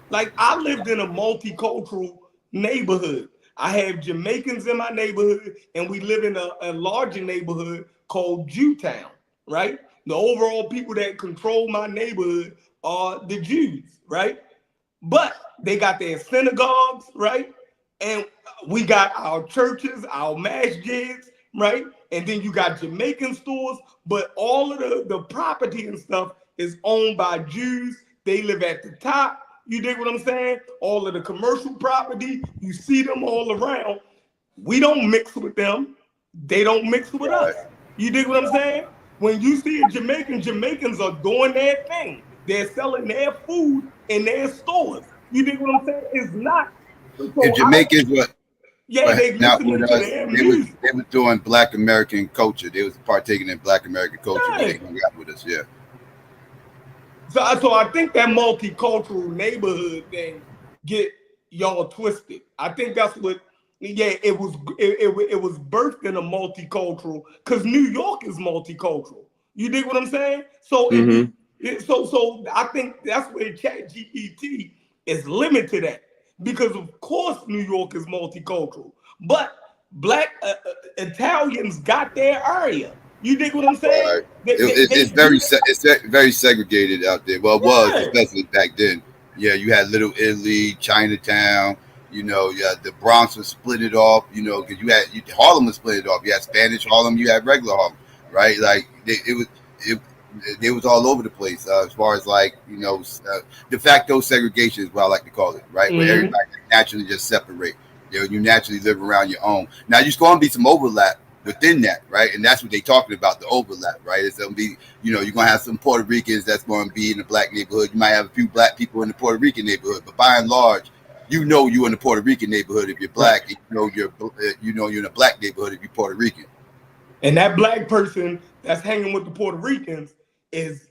Like I lived in a multicultural neighborhood. I have Jamaicans in my neighborhood, and we live in a larger neighborhood called Jewtown, right? The overall people that control my neighborhood are the Jews, right? But they got their synagogues, right? And we got our churches, our masjids, right? And then you got Jamaican stores, but all of the property and stuff is owned by Jews. They live at the top. You dig what I'm saying? All of the commercial property, you see them all around. We don't mix with them. They don't mix with us. You dig what I'm saying? When you see a Jamaican, Jamaicans are doing their thing. They're selling their food in their stores. You dig what I'm saying? It's not. So if Jamaicans were they listening to their music. They was doing Black American culture. They was partaking in Black American culture when they hung out with us. Yeah. So I think that multicultural neighborhood thing get y'all twisted. I think that's what. Yeah, it was birthed in a multicultural because New York is multicultural. You dig what I'm saying? So so I think that's where ChatGPT is limited at, because of course New York is multicultural, but Black Italians got their area. You dig what I'm saying? It's very segregated out there. Well, it was, especially back then. Yeah, you had Little Italy, Chinatown. You know, the Bronx was split it off. You know, because Harlem was split it off. You had Spanish Harlem, you had regular Harlem, right? Like it was all over the place as far as like, you know, de facto segregation is what I like to call it, right? Where everybody naturally just separate. You know, you naturally live around your own. Now, there's going to be some overlap within that, right? And that's what they're talking about, the overlap, right? It's going to be, you know, you're going to have some Puerto Ricans that's going to be in the Black neighborhood. You might have a few Black people in the Puerto Rican neighborhood, but by and large, you know you're in the Puerto Rican neighborhood if you're Black. You know you're in a Black neighborhood if you're Puerto Rican. And that Black person that's hanging with the Puerto Ricans is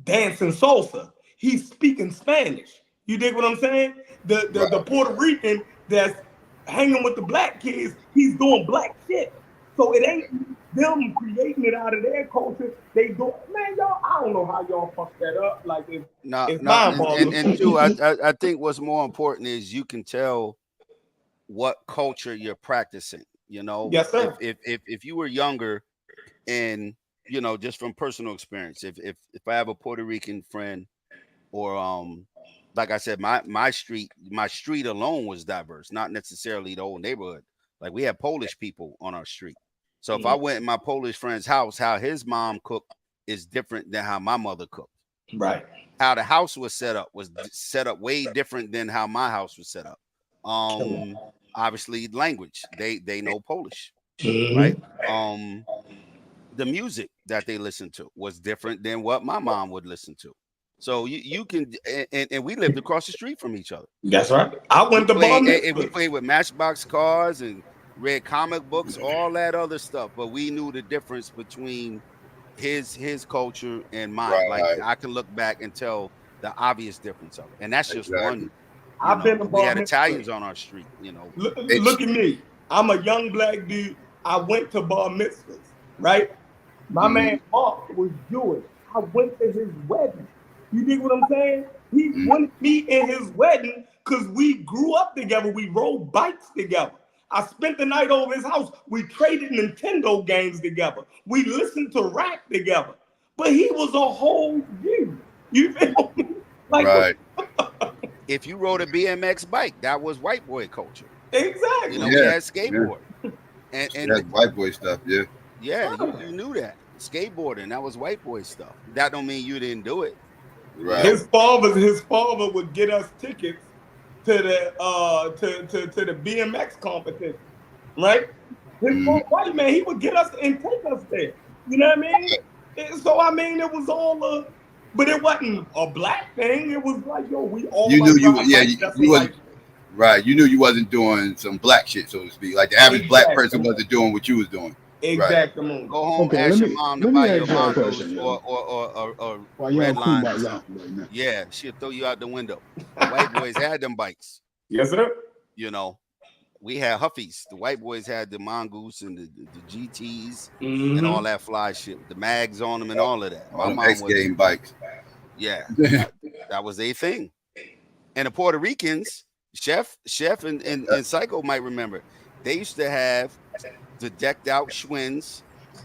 dancing salsa. He's speaking Spanish. You dig what I'm saying? The Puerto Rican that's hanging with the Black kids, he's doing Black shit. So it ain't them creating it out of their culture. They do, man, y'all. I don't know how y'all fuck that up. Like it's mind-boggling. And two, I think what's more important is you can tell what culture you're practicing. You know, yes, sir. If you were younger, and you know, just from personal experience, if I have a Puerto Rican friend, or like I said, my street alone was diverse, not necessarily the whole neighborhood. Like we had Polish people on our street. So if I went in my Polish friend's house, how his mom cooked is different than how my mother cooked. Right. How the house was set up way different than how my house was set up. Obviously language. They know Polish. Right? The music that they listen to was different than what my mom would listen to. So you can, and we lived across the street from each other. That's right. I went to bar mitzvahs. We played with Matchbox cars and read comic books, all that other stuff. But we knew the difference between his culture and mine. Like I can look back and tell the obvious difference of it, and that's just one. We had Italians on our street. You know, look at me. I'm a young Black dude. I went to bar mitzvahs. Right. My man Mark was Jewish. I went to his wedding. You dig what I'm saying? He wanted me in his wedding because we grew up together. We rode bikes together. I spent the night over his house. We traded Nintendo games together. We listened to rap together. But he was a whole Jew. You feel me? Like, right. If you rode a BMX bike, that was white boy culture. Exactly. You know, we had skateboard. And that's white boy stuff, yeah. Yeah, you knew that. Skateboarding, that was white boy stuff. That don't mean you didn't do it. Right. His father would get us tickets to the to the BMX competition, right? His white man, he would get us and take us there. You know what I mean? So I mean, it was all but it wasn't a Black thing. It was like, yo, we all Right. You knew you wasn't doing some black shit, so to speak. Like the average black person wasn't doing what you was doing. Exactly. Go home, Okay, ask your mom to let buy me you a ask y'all a mongoose question, or yo. While red y'all cool line by or y'all something. right now. Yeah, she'll throw you out the window. The white boys had them bikes. Yes, sir. You know, we had Huffies. The white boys had the mongoose and the GTs and all that fly shit with the mags on them and all of that. My All them mom X was, game bikes. yeah, that was a thing. And the Puerto Ricans, Chef and Psycho might remember, they used to have the decked out Schwinn's,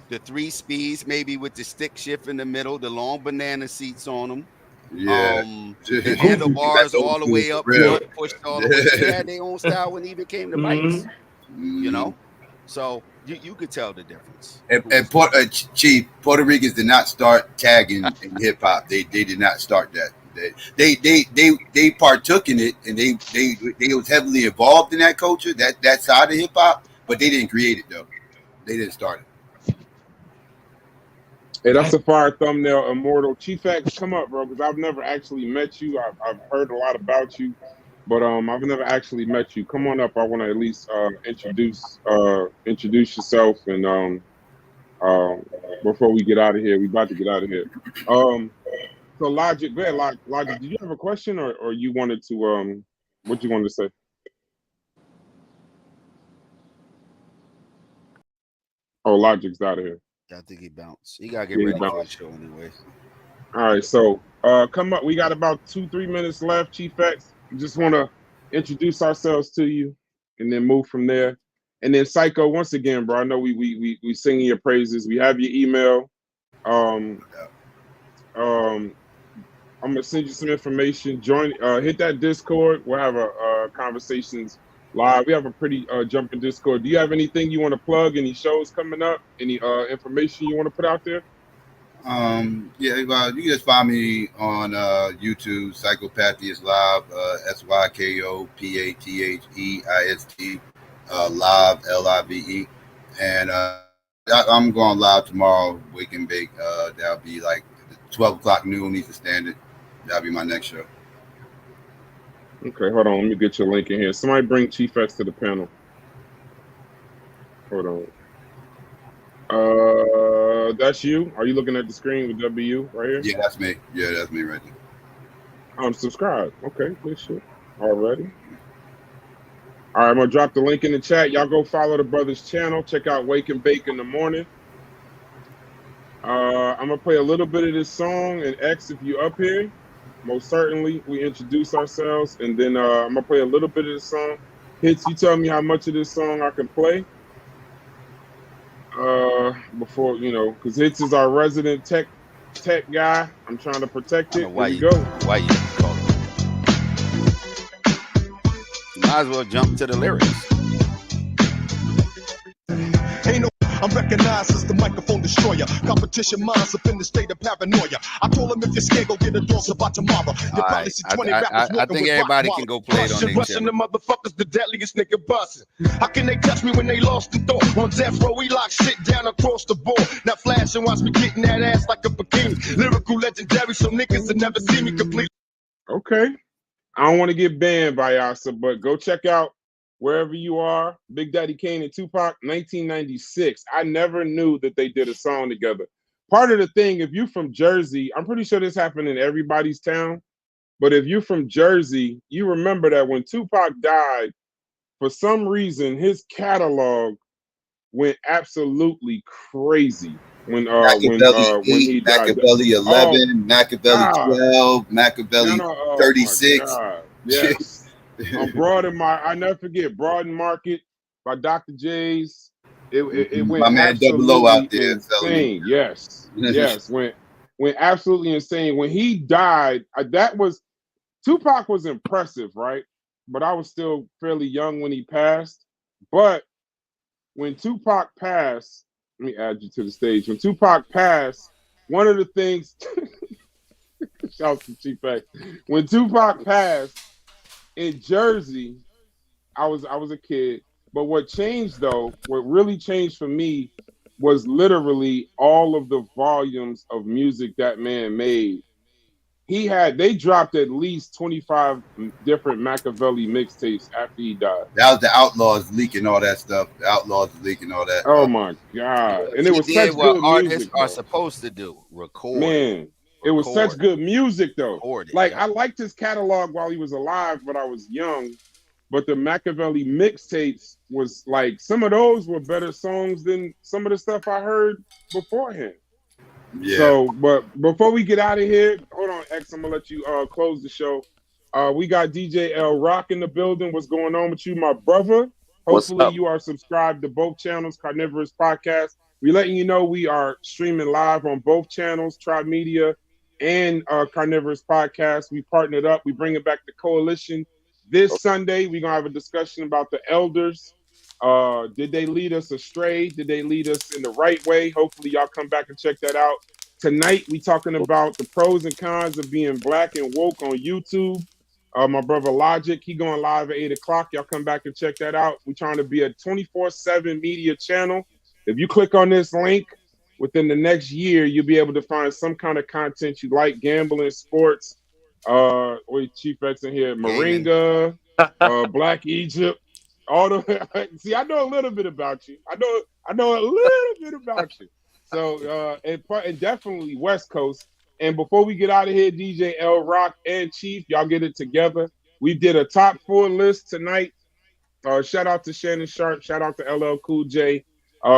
the 3 speeds, maybe with the stick shift in the middle, the long banana seats on them. Yeah. The handlebars all the way up, pushed all the way. They had their own style when it even came to bikes. You know, so you could tell the difference. And Chief, Puerto Ricans did not start tagging in hip hop. They did not start that. They partook in it, and they was heavily involved in that culture, that side of hip hop, but they didn't create it though. They didn't start it. Hey, that's a fire thumbnail, Immortal. Chief X, come up, bro, because I've never actually met you. I've heard a lot about you, but I've never actually met you. Come on up. I want to at least introduce yourself, and before we get out of here, we about to get out of here. So Logic, go ahead, Logic. Did you have a question, or you wanted to what you wanted to say? Oh, Logic's out of here. I think he bounced. He gotta get ready for the show anyway. All right, so come up. We got about 2-3 minutes left, Chief X. We just want to introduce ourselves to you, and then move from there. And then Psycho, once again, bro. I know we singing your praises. We have your email. I'm gonna send you some information. Join, hit that Discord. We'll have a conversations live. We have a pretty jumping Discord. Do you have anything you want to plug? Any shows coming up? Any information you want to put out there? Yeah, well, you can just find me on YouTube, Psychopathy is live, SYKOPATHEIST, live, LIVE, and I'm going live tomorrow, Wake and Bake. That'll be like 12 o'clock noon Eastern Standard. That'll be my next show. Okay, hold on. Let me get your link in here. Somebody bring Chief X to the panel. Hold on. That's you. Are you looking at the screen with W right here? Yeah, that's me. Yeah, that's me right there. Subscribe. Okay, good shit. Already. All right, I'm gonna drop the link in the chat. Y'all go follow the brother's channel. Check out Wake and Bake in the morning. I'm gonna play a little bit of this song, and X, if you up here, most certainly we introduce ourselves, and then I'm gonna play a little bit of the song. Hits, you tell me how much of this song I can play. Before, you know, because Hits is our resident tech guy. I'm trying to protect it. Why Here we go. Why you call it? You might as well jump to the lyrics. Ain't no, I'm recognized as the microphone destroyer. Competition minds up in the state of paranoia. I told him if you're scared, go get a dose about tomorrow. You probably see 20 rappers I think everybody can go play it on their Rushing the motherfuckers, the deadliest nigga busting. How can they touch me when they lost the thought? On death row, we lock shit down across the board. Now flash and watch me getting that ass like a bikini. Lyrical legendary, so niggas will never see me complete. Okay. I don't want to get banned by Yasa, but go check out wherever you are. Big Daddy Kane and Tupac, 1996. I never knew that they did a song together. Part of the thing, if you're from Jersey, I'm pretty sure this happened in everybody's town, but if you're from Jersey, you remember that when Tupac died, for some reason, his catalog went absolutely crazy when he died. Machiavelli 11, Machiavelli 12, Machiavelli 36. Yes. I never forget Broad Market by Dr. J's. It went my man Double O out there insane. Yes. Went absolutely insane. When he died, Tupac was impressive, right? But I was still fairly young when he passed. But when Tupac passed, let me add you to the stage. When Tupac passed, one of the things shouts to Chief X. When Tupac passed in Jersey, I was a kid. But what really changed for me was literally all of the volumes of music that man made. they dropped at least 25 different Machiavelli mixtapes after he died. That was the Outlaws leaking all that stuff. The Outlaws leaking all that. Oh my God. And it He was did such what good artists music, are though. supposed to do: record. Man, it was such good music, though. Record it, Like, yeah. I liked his catalog while he was alive, but I was young. But the Machiavelli mixtapes was like, some of those were better songs than some of the stuff I heard beforehand. Yeah. So, but before we get out of here, hold on, X, I'm gonna let you close the show. We got DJ L Rock in the building. What's going on with you, my brother? What's Hopefully up? you are subscribed to both channels, Carnivorous Podcast. We're letting you know we are streaming live on both channels, Tribe Media and Carnivorous Podcast. We partnered up. We bring it back to Coalition. This Sunday, we're going to have a discussion about the elders. Did they lead us astray? Did they lead us in the right way? Hopefully y'all come back and check that out. Tonight, we talking about the pros and cons of being black and woke on YouTube. My brother Logic, he going live at 8 o'clock. Y'all come back and check that out. We're trying to be a 24/7 media channel. If you click on this link, within the next year, you'll be able to find some kind of content you like: gambling, sports, wait, Chief X in here, Moringa, Black Egypt, all the see, I know a little bit about you. I know a little bit about you. So and definitely West Coast. And before we get out of here, DJ L Rock and Chief, y'all get it together. We did a top 4 list tonight. Shout out to Shannon Sharpe, shout out to LL Cool J.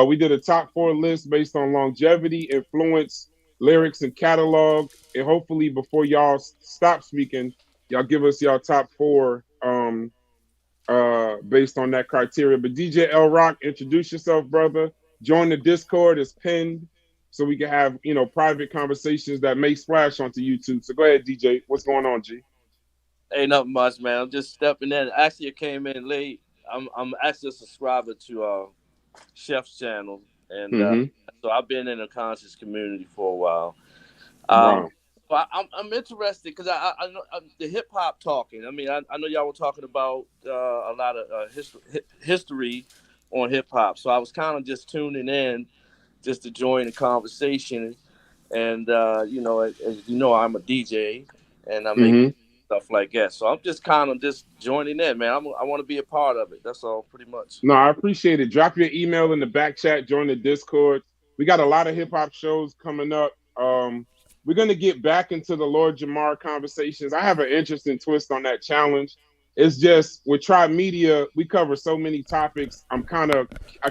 We did a top 4 list based on longevity, influence, lyrics, and catalog. And hopefully, before y'all stop speaking, y'all give us y'all top 4 based on that criteria. But DJ L Rock, introduce yourself, brother. Join the Discord. It's pinned, so we can have private conversations that may splash onto YouTube. So go ahead, DJ. What's going on, G? Ain't nothing much, man. I'm just stepping in. Actually, I came in late. I'm actually a subscriber to Chef's channel, and so I've been in the conscious community for a while. Wow. But I'm interested because I know the hip hop talking. I mean, I know y'all were talking about a lot of history on hip hop, so I was kind of just tuning in just to join the conversation. And as you know, I'm a DJ and I make stuff like that. So I'm just kind of just joining in, man. I want to be a part of it. That's all, pretty much. No, I appreciate it. Drop your email in the back chat. Join the Discord. We got a lot of hip hop shows coming up. We're gonna get back into the Lord Jamar conversations. I have an interesting twist on that challenge. It's just with Tribe Media, we cover so many topics. I kind of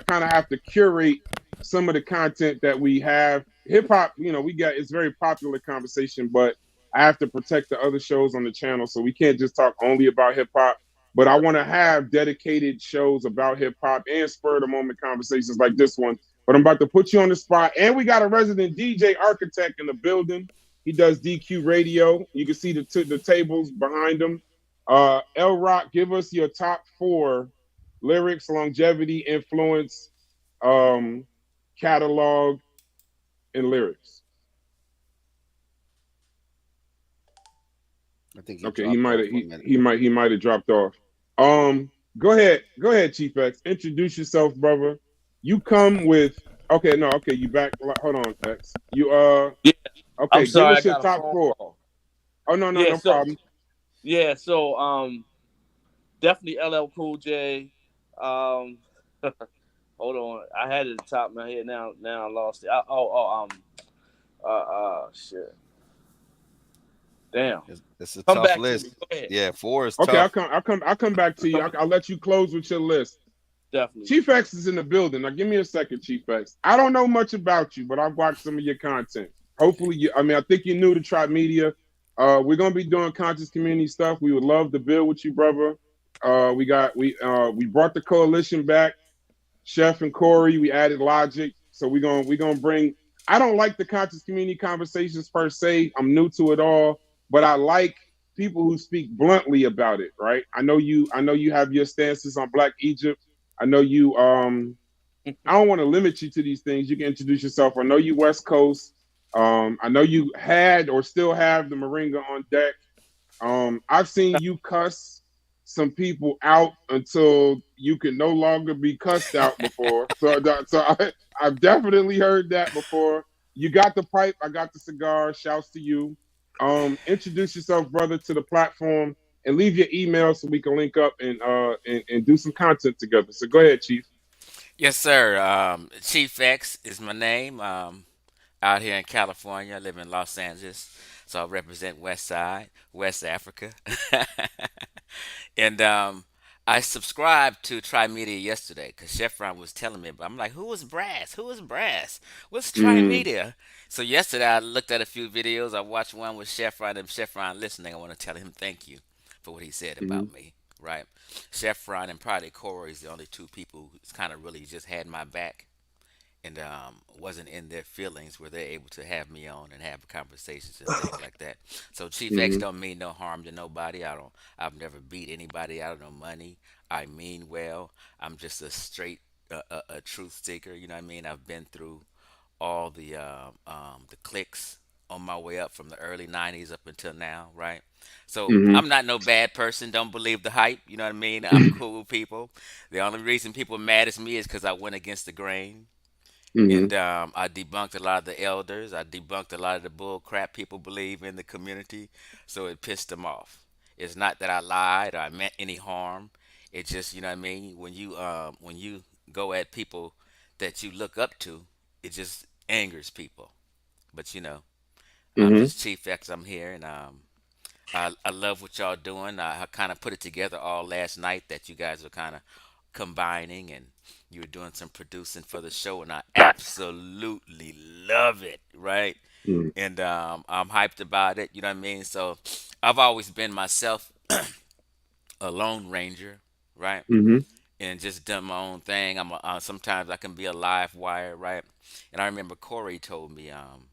have to curate some of the content that we have. Hip hop, it's very popular conversation, but I have to protect the other shows on the channel, so we can't just talk only about hip hop. But I want to have dedicated shows about hip hop and spur of the moment conversations like this one. But I'm about to put you on the spot, and we got a resident DJ architect in the building. He does DQ radio. You can see the tables behind him. L Rock, give us your top 4 lyrics, longevity, influence, catalog, and lyrics. I think he might have dropped off. Go ahead, Chief X. Introduce yourself, brother. You come with you back. Hold on, X. I'm sorry, give us your top 4. Call. Oh no problem. Yeah, so definitely LL Cool J. Hold on, I had it at the top of my head. Now I lost it. Shit. Damn, it's a tough list. Yeah, 4 is tough. Okay, I'll come back to you. I'll let you close with your list. Definitely. Chief X is in the building. Now give me a second, Chief X. I don't know much about you, but I've watched some of your content. Hopefully, I think you're new to Tribe Media. We're gonna be doing conscious community stuff. We would love to build with you, brother. We brought the coalition back. Chef and Corey, we added Logic. So we're gonna bring. I don't like the conscious community conversations per se. I'm new to it all, but I like people who speak bluntly about it. Right? I know you have your stances on Black Egypt. I know you. I don't want to limit you to these things. You can introduce yourself. I know you West Coast. I know you had or still have the Moringa on deck. I've seen you cuss some people out until you can no longer be cussed out before. I've definitely heard that before. You got the pipe. I got the cigar. Shouts to you. Introduce yourself, brother, to the platform, and leave your email so we can link up and do some content together. So go ahead, Chief. Yes, sir. Chief X is my name. Out here in California, I live in Los Angeles, so I represent West Side, West Africa, and I subscribed to Tri Media yesterday because Chevron was telling me, but I'm like, who is Brass? Who is Brass? What's Tri Mm, Media? So yesterday I looked at a few videos. I watched one with Chevron and Chevron listening. I want to tell him thank you for what he said mm-hmm, about me. Right, Chevron and probably Corey is the only two people who's kind of really just had my back and wasn't in their feelings where they're able to have me on and have conversations and things like that. So Chief X mm-hmm, don't mean no harm to nobody. I've never beat anybody out of no money. I mean well. I'm just a straight a truth seeker. You know what I mean? I've been through all the clicks on my way up from the early 90s up until now, right? So I'm not no bad person. Don't believe the hype. You know what I mean? I'm mm-hmm, cool with people. The only reason people mad at me is because I went against the grain. mm-hmm, And I debunked a lot of the elders. I debunked a lot of the bull crap people believe in the community. So it pissed them off. It's not that I lied or I meant any harm. It just, you know what I mean? When you go at people that you look up to, it just angers people. But I'm mm-hmm, just Chief X. I'm here, and I love what y'all doing. I kind of put it together all last night that you guys were kind of combining and you were doing some producing for the show, and I absolutely love it, right? And I'm hyped about it. You know what I mean? So I've always been myself, a lone ranger, right? mm-hmm, And just done my own thing. Sometimes I can be a live wire, right? And I remember Corey told me um,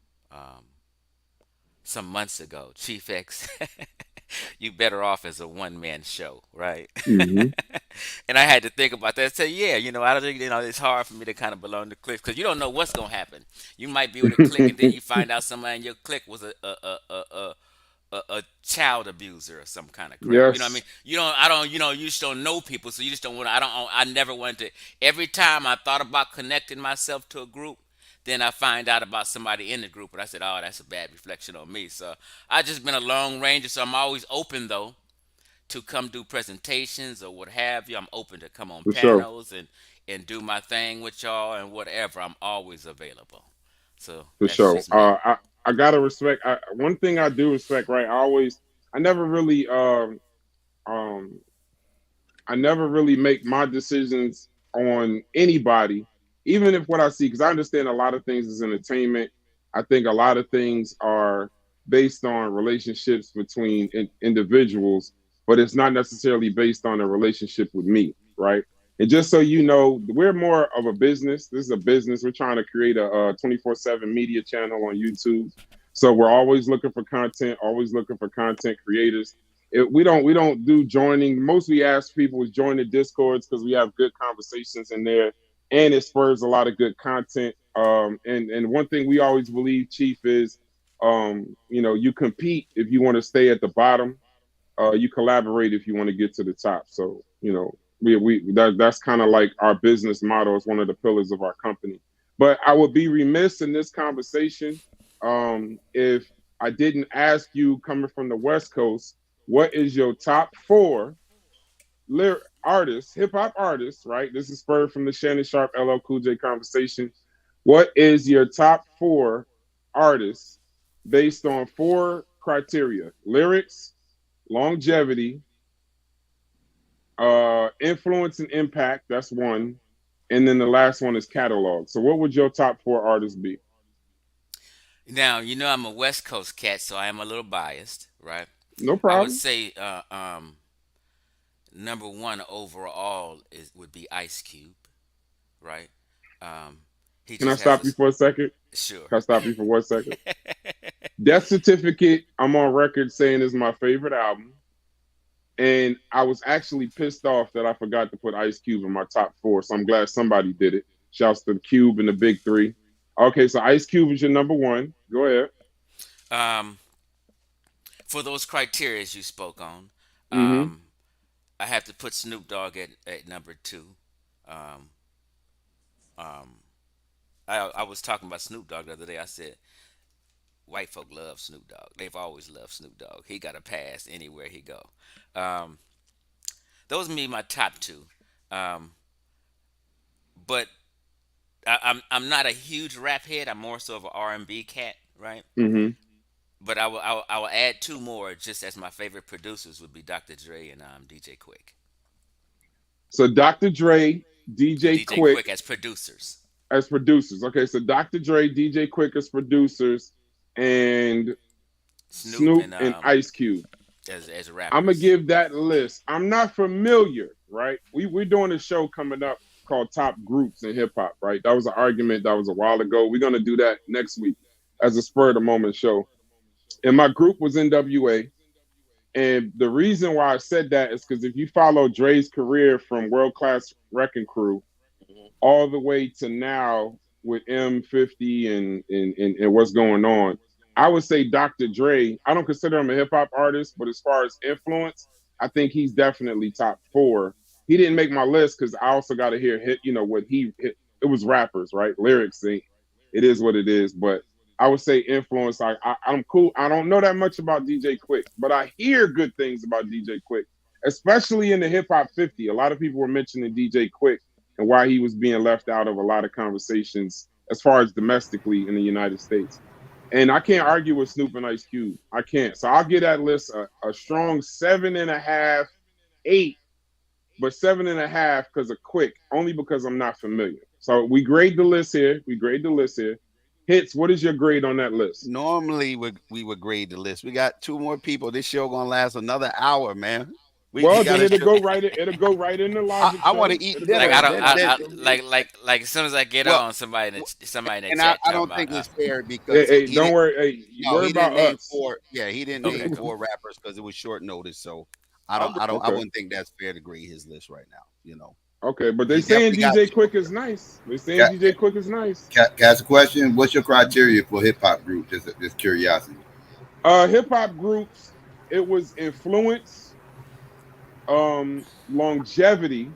some months ago, Chief X, you better off as a one man show, right? mm-hmm. And I had to think about that. Say, yeah, I don't think it's hard for me to kind of belong to cliques because you don't know what's gonna happen. You might be with a clique, and then you find out somebody in your clique was a child abuser or some kind of crap. You know what I mean? Yes, You don't. I don't. You just don't know people, so you just don't want. I don't. I never wanted to. Every time I thought about connecting myself to a group, then I find out about somebody in the group, and I said, "Oh, that's a bad reflection on me." So I just been a lone ranger, so I'm always open though to come do presentations or what have you. I'm open to come on for sure, panels and do my thing with y'all and whatever. I'm always available. So for that's sure. just me. I gotta respect. One thing I do respect, right? I never really, um, I never really make my decisions on anybody, even if what I see, because I understand a lot of things is entertainment. I think a lot of things are based on relationships between individuals, but it's not necessarily based on a relationship with me, right? And just so you know, we're more of a business. This is a business. We're trying to create a 24/7 media channel on YouTube. So we're always looking for content, always looking for content creators. We don't do joining. Most we ask people is join the discords because we have good conversations in there, and it spurs a lot of good content. And one thing we always believe, Chief, is you compete if you want to stay at the bottom. You collaborate if you want to get to the top. So that's kind of like our business model. Is one of the pillars of our company. But I would be remiss in this conversation if I didn't ask you, coming from the West Coast, what is your top four artists, hip hop artists, right? This is spurred from the Shannon Sharpe LL Cool J conversation. What is your top four artists based on four criteria: lyrics, longevity, influence and impact? That's one. And then the last one is catalog. So, what would your top four artists be? Now, I'm a West Coast cat, so I am a little biased, right? No I would problem. say number one overall would be Ice Cube, right? Um, he Can I just has stop you for a second? sure. Can I stop you for 1 second? Death Certificate, I'm on record saying is my favorite album. And I was actually pissed off that I forgot to put Ice Cube in my top four. So I'm glad somebody did it. Shouts to the Cube and the Big Three. Okay, so Ice Cube is your number one. Go ahead. Um, for those criteria you spoke on, Mm-hmm. um, I have to put Snoop Dogg at number two. Um, um, I was talking about Snoop Dogg the other day. I said white folk love Snoop Dogg. They've always loved Snoop Dogg. He got a pass anywhere he go. Um, those would be my top two. Um, but I'm not a huge rap head. I'm more so of an R&B cat, right? Mm-hmm. But I will add two more just as my favorite producers would be Dr. Dre and DJ Quick. So Dr. Dre, DJ Quick as producers. As producers. Okay, so Dr. Dre, DJ Quick as producers, and Snoop and Ice Cube as rappers. I'm gonna give that list. I'm not familiar, right? We're doing a show coming up called Top Groups in Hip Hop, right? That was an argument that was a while ago. We're gonna do that next week as a spur of the moment show. And my group was NWA. And the reason why I said that is because if you follow Dre's career from World Class Wrecking Crew all the way to now with M50 and what's going on, I would say Dr. Dre, I don't consider him a hip hop artist, but as far as influence, I think he's definitely top 4. He didn't make my list because I also got to hear what he hit. It was rappers, right? Lyrics, it is what it is. But I would say influence. I'm cool. I don't know that much about DJ Quick, but I hear good things about DJ Quick, especially in the hip hop 50. A lot of people were mentioning DJ Quick and why he was being left out of a lot of conversations as far as domestically in the United States. And I can't argue with Snoop and Ice Cube. I can't. So I'll give that list a strong 7.5, 8, but 7.5 because of Quick, only because I'm not familiar. So we grade the list here. Hits, what is your grade on that list? Normally we would grade the list. We got 2 more people. This show gonna last another hour, man. Then it'll go right in the logic. I want to eat dinner. Like as soon as I get on, somebody in the and chat. I don't think it's fair because don't worry. Hey, worry about us. He didn't name 4 rappers because it was short notice. So I wouldn't think that's fair to grade his list right now. Okay, but they're saying DJ Quick is nice. DJ Quick is nice. Can I ask a question? What's your criteria for hip hop group? Just curiosity. Hip hop groups, it was influence, longevity,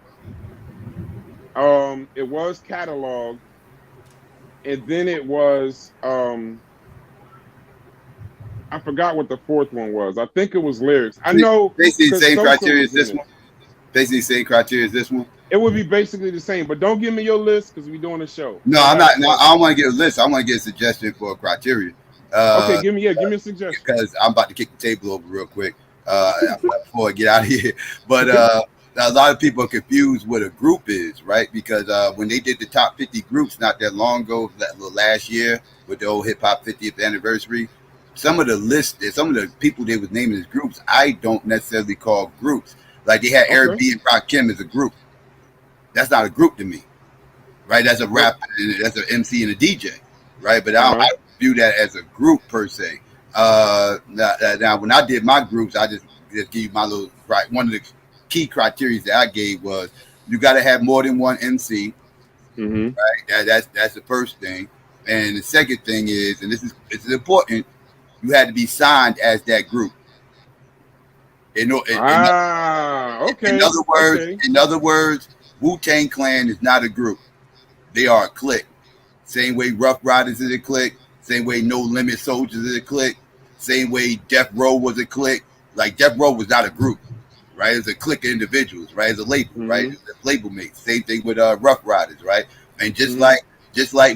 it was catalog, and then it was I forgot what the 4th one was. I think it was lyrics. I know basically the same criteria as this one. Basically the same criteria as this one. It would be basically the same, but don't give me your list because we're doing a show. No, I'm not. No, I don't want to get a list. I want to get a suggestion for a criteria. Okay, give me a suggestion. Because I'm about to kick the table over real quick before I get out of here. But a lot of people are confused what a group is, right? Because when they did the top 50 groups not that long ago, last year with the old hip hop 50th anniversary, some of the people they was naming as groups, I don't necessarily call groups. Like they had Eric B and Rakim as a group. That's not a group to me, right? That's a rapper, that's an MC and a DJ, right? But I don't view that as a group per se. Now, when I did my groups, I just give you my little right. One of the key criteria that I gave was you got to have more than one MC, right? That's the first thing, and the second thing is, and this is important, you had to be signed as that group. In other words, Wu-Tang Clan is not a group. They are a clique. Same way Rough Riders is a clique. Same way No Limit Soldiers is a clique. Same way Death Row was a clique. Like Death Row was not a group, right? It's a clique of individuals, right? It's a label, right? It's a label mate. Same thing with Rough Riders, right? And just like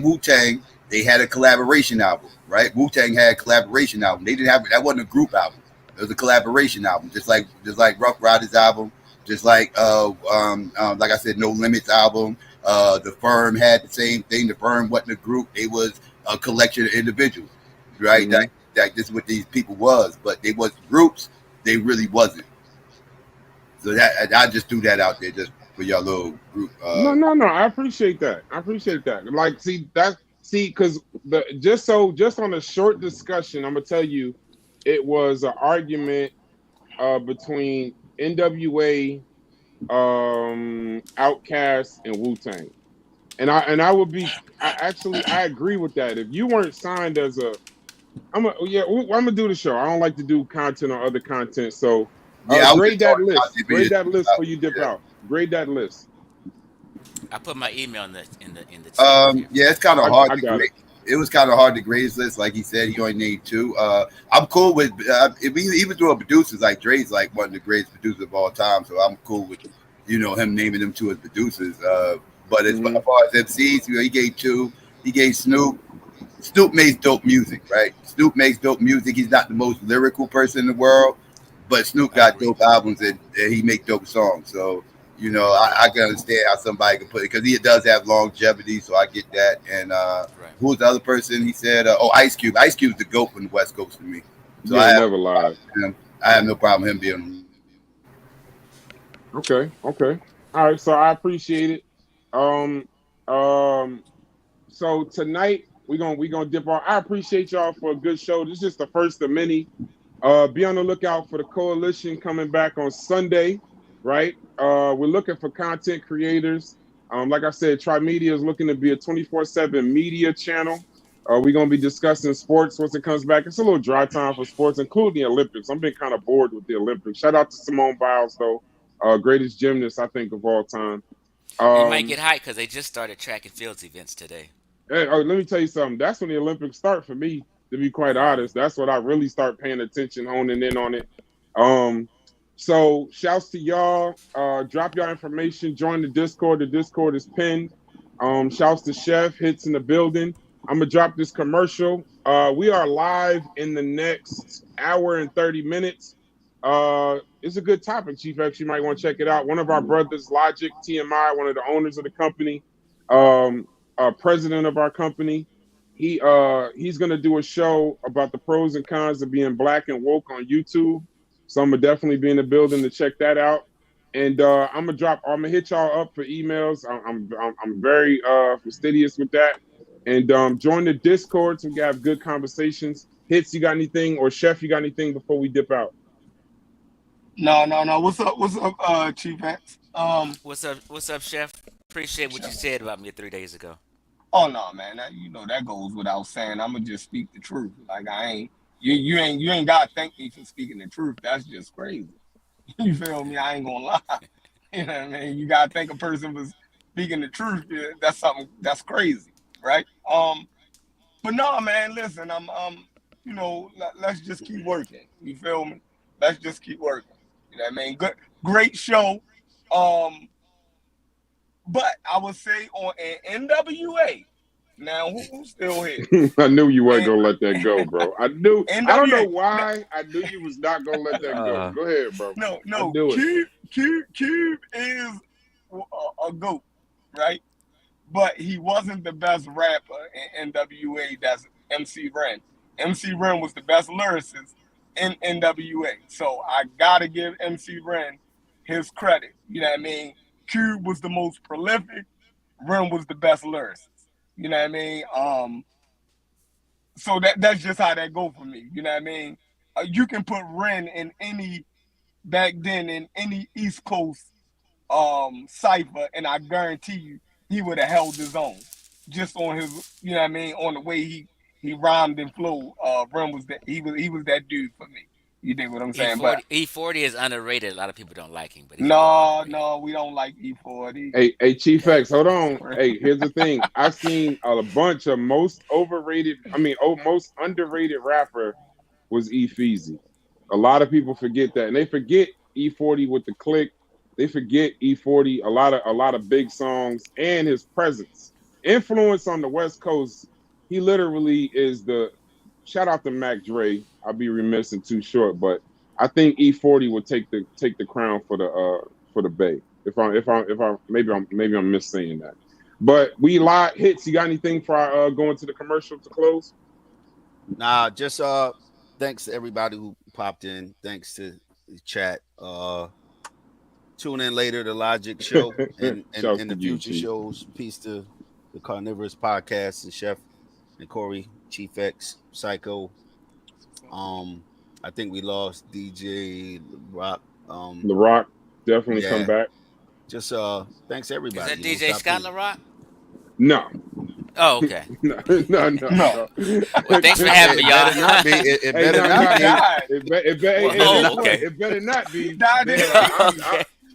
Wu-Tang, they had a collaboration album, right? Wu-Tang had a collaboration album. They didn't have that wasn't a group album. It was a collaboration album, just like Rough Riders album, just like I said, No Limits album. The Firm had the same thing. The Firm wasn't a group; they was a collection of individuals, right? That this is what these people was, but they was groups. They really wasn't. So that I just threw that out there just for your little group. No. I appreciate that. Like, because just on a short discussion, I'm gonna tell you. It was an argument between NWA, Outkast, and Wu-Tang, and I agree with that. If you weren't signed as I'm gonna do the show. I don't like to do content or other content, so grade that list. Grade that list before you dip out. Grade that list. I put my email in the chat. It's kind of hard to grade. it was kind of hard to grade his list. Like he said, he only named 2. I'm cool with even doing producers like Dre's like one of the greatest producers of all time. So I'm cool with him naming them 2 as producers. But as far as MCs, he gave 2. He gave Snoop. Snoop makes dope music, right? Snoop makes dope music. He's not the most lyrical person in the world, but Snoop got dope albums and he make dope songs. So, I can understand how somebody can put it because he does have longevity. So I get that. And who was the other person? He said, Ice Cube. Ice Cube's the GOAT from the West Coast to me. So I never lied. I have no problem him being. Okay. All right. So I appreciate it. So tonight we're gonna dip on. I appreciate y'all for a good show. This is just the first of many. Be on the lookout for the coalition coming back on Sunday, right? We're looking for content creators. Like I said, Trimedia is looking to be a 24/7 media channel. We're gonna be discussing sports once it comes back. It's a little dry time for sports, including the Olympics. I've been kind of bored with the Olympics. Shout out to Simone Biles, though, greatest gymnast I think of all time. You might get hyped because they just started track and fields events today. Hey, let me tell you something. That's when the Olympics start for me, to be quite honest. That's when I really start paying attention, honing in on it. So shouts to y'all. Drop y'all information. Join the Discord. The Discord is pinned. Shouts to Chef. Hits in the building. I'm going to drop this commercial. We are live in the next hour and 30 minutes. It's a good topic, Chief X. You might want to check it out. One of our brothers, Logic, TMI, one of the owners of the company, president of our company, he's going to do a show about the pros and cons of being black and woke on YouTube. So I'm gonna definitely be in the building to check that out. And I'm gonna hit y'all up for emails. I'm very fastidious with that. And join the Discord so we can have good conversations. Hits, you got anything, or Chef, you got anything before we dip out? No. What's up, Chief X? What's up, Chef? Appreciate what you said about me 3 days ago. Oh no, man. That goes without saying. I'm gonna just speak the truth. Like I ain't. You ain't gotta thank me for speaking the truth. That's just crazy. You feel me? I ain't gonna lie. You know what I mean? You gotta thank a person for speaking the truth. Yeah, that's something that's crazy, right? But no, man. Listen, let's just keep working. You feel me? Let's just keep working. You know what I mean? Good, great show. But I would say on an NWA. Now, who's still here? I knew you weren't gonna let that go, bro. I knew. I don't know why. I knew you was not gonna let that go. Go ahead, bro. No. Cube is a GOAT, right? But he wasn't the best rapper in NWA. That's MC Ren. MC Ren was the best lyricist in NWA. So I gotta give MC Ren his credit. You know what I mean? Cube was the most prolific. Ren was the best lyricist. You know what I mean? So that's just how that go for me. You know what I mean? You can put Ren in back then in any East Coast cipher, and I guarantee you he would have held his own. Just on his, you know what I mean, on the way he rhymed and flowed. Ren was he was that dude for me. You dig what I'm saying? But E40 is underrated. A lot of people don't like him, but no, we don't like E40. Hey, Chief X, hold on. Hey, here's the thing. I've seen a bunch of most underrated rapper was E-Feezy. A lot of people forget that, and they forget E40 with the click. They forget E40. A lot of big songs and his presence, influence on the West Coast. He literally is the. Shout out to Mac Dre. I'll be remiss and too short, but I think E40 would take the crown for the Bay. If I maybe I'm missaying that. But we live hits. You got anything for going to the commercial to close? Nah, just thanks to everybody who popped in. Thanks to the chat. Tune in later to Logic show and the future shows. Peace to the Carnivorous Podcast and Chef and Corey, Chief X, Psycho. I think we lost DJ Rock. The Rock definitely come back. Just thanks everybody. Is that DJ Scott LaRock? No. Oh, okay. No. Well, thanks for having me, y'all. It better not be. It better not be.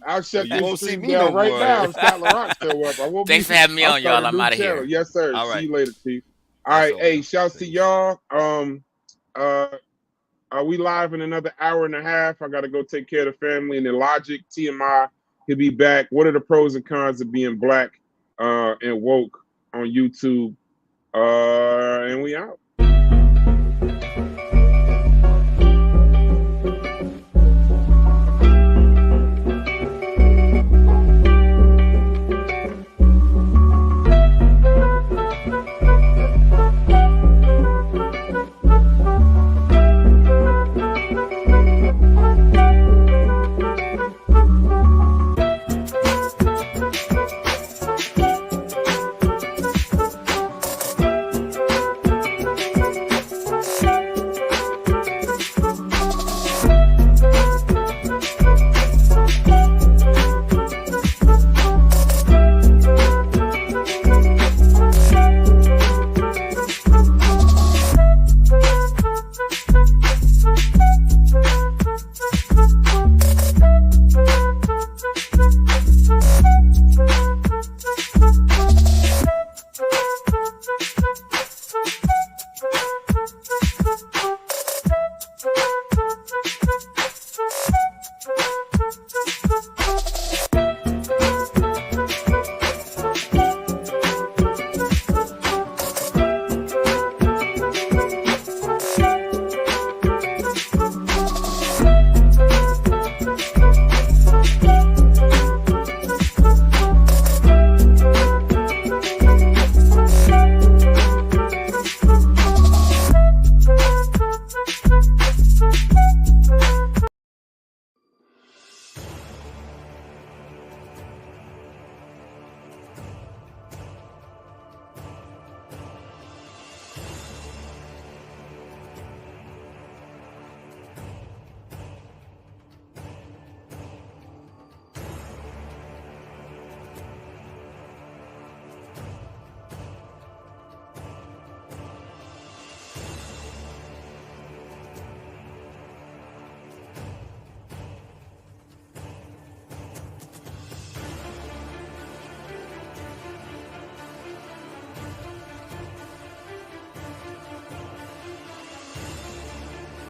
I'll shut you won't this see stream me down no right more. now if Scott LaRock show up. Thanks for having me on, y'all. I'm out of here. Yes, sir. All right. See you later, Chief. All right, hey, shouts to y'all. Are we live in another hour and a half? I got to go take care of the family. And then Logic, TMI, he'll be back. What are the pros and cons of being black and woke on YouTube? And we out.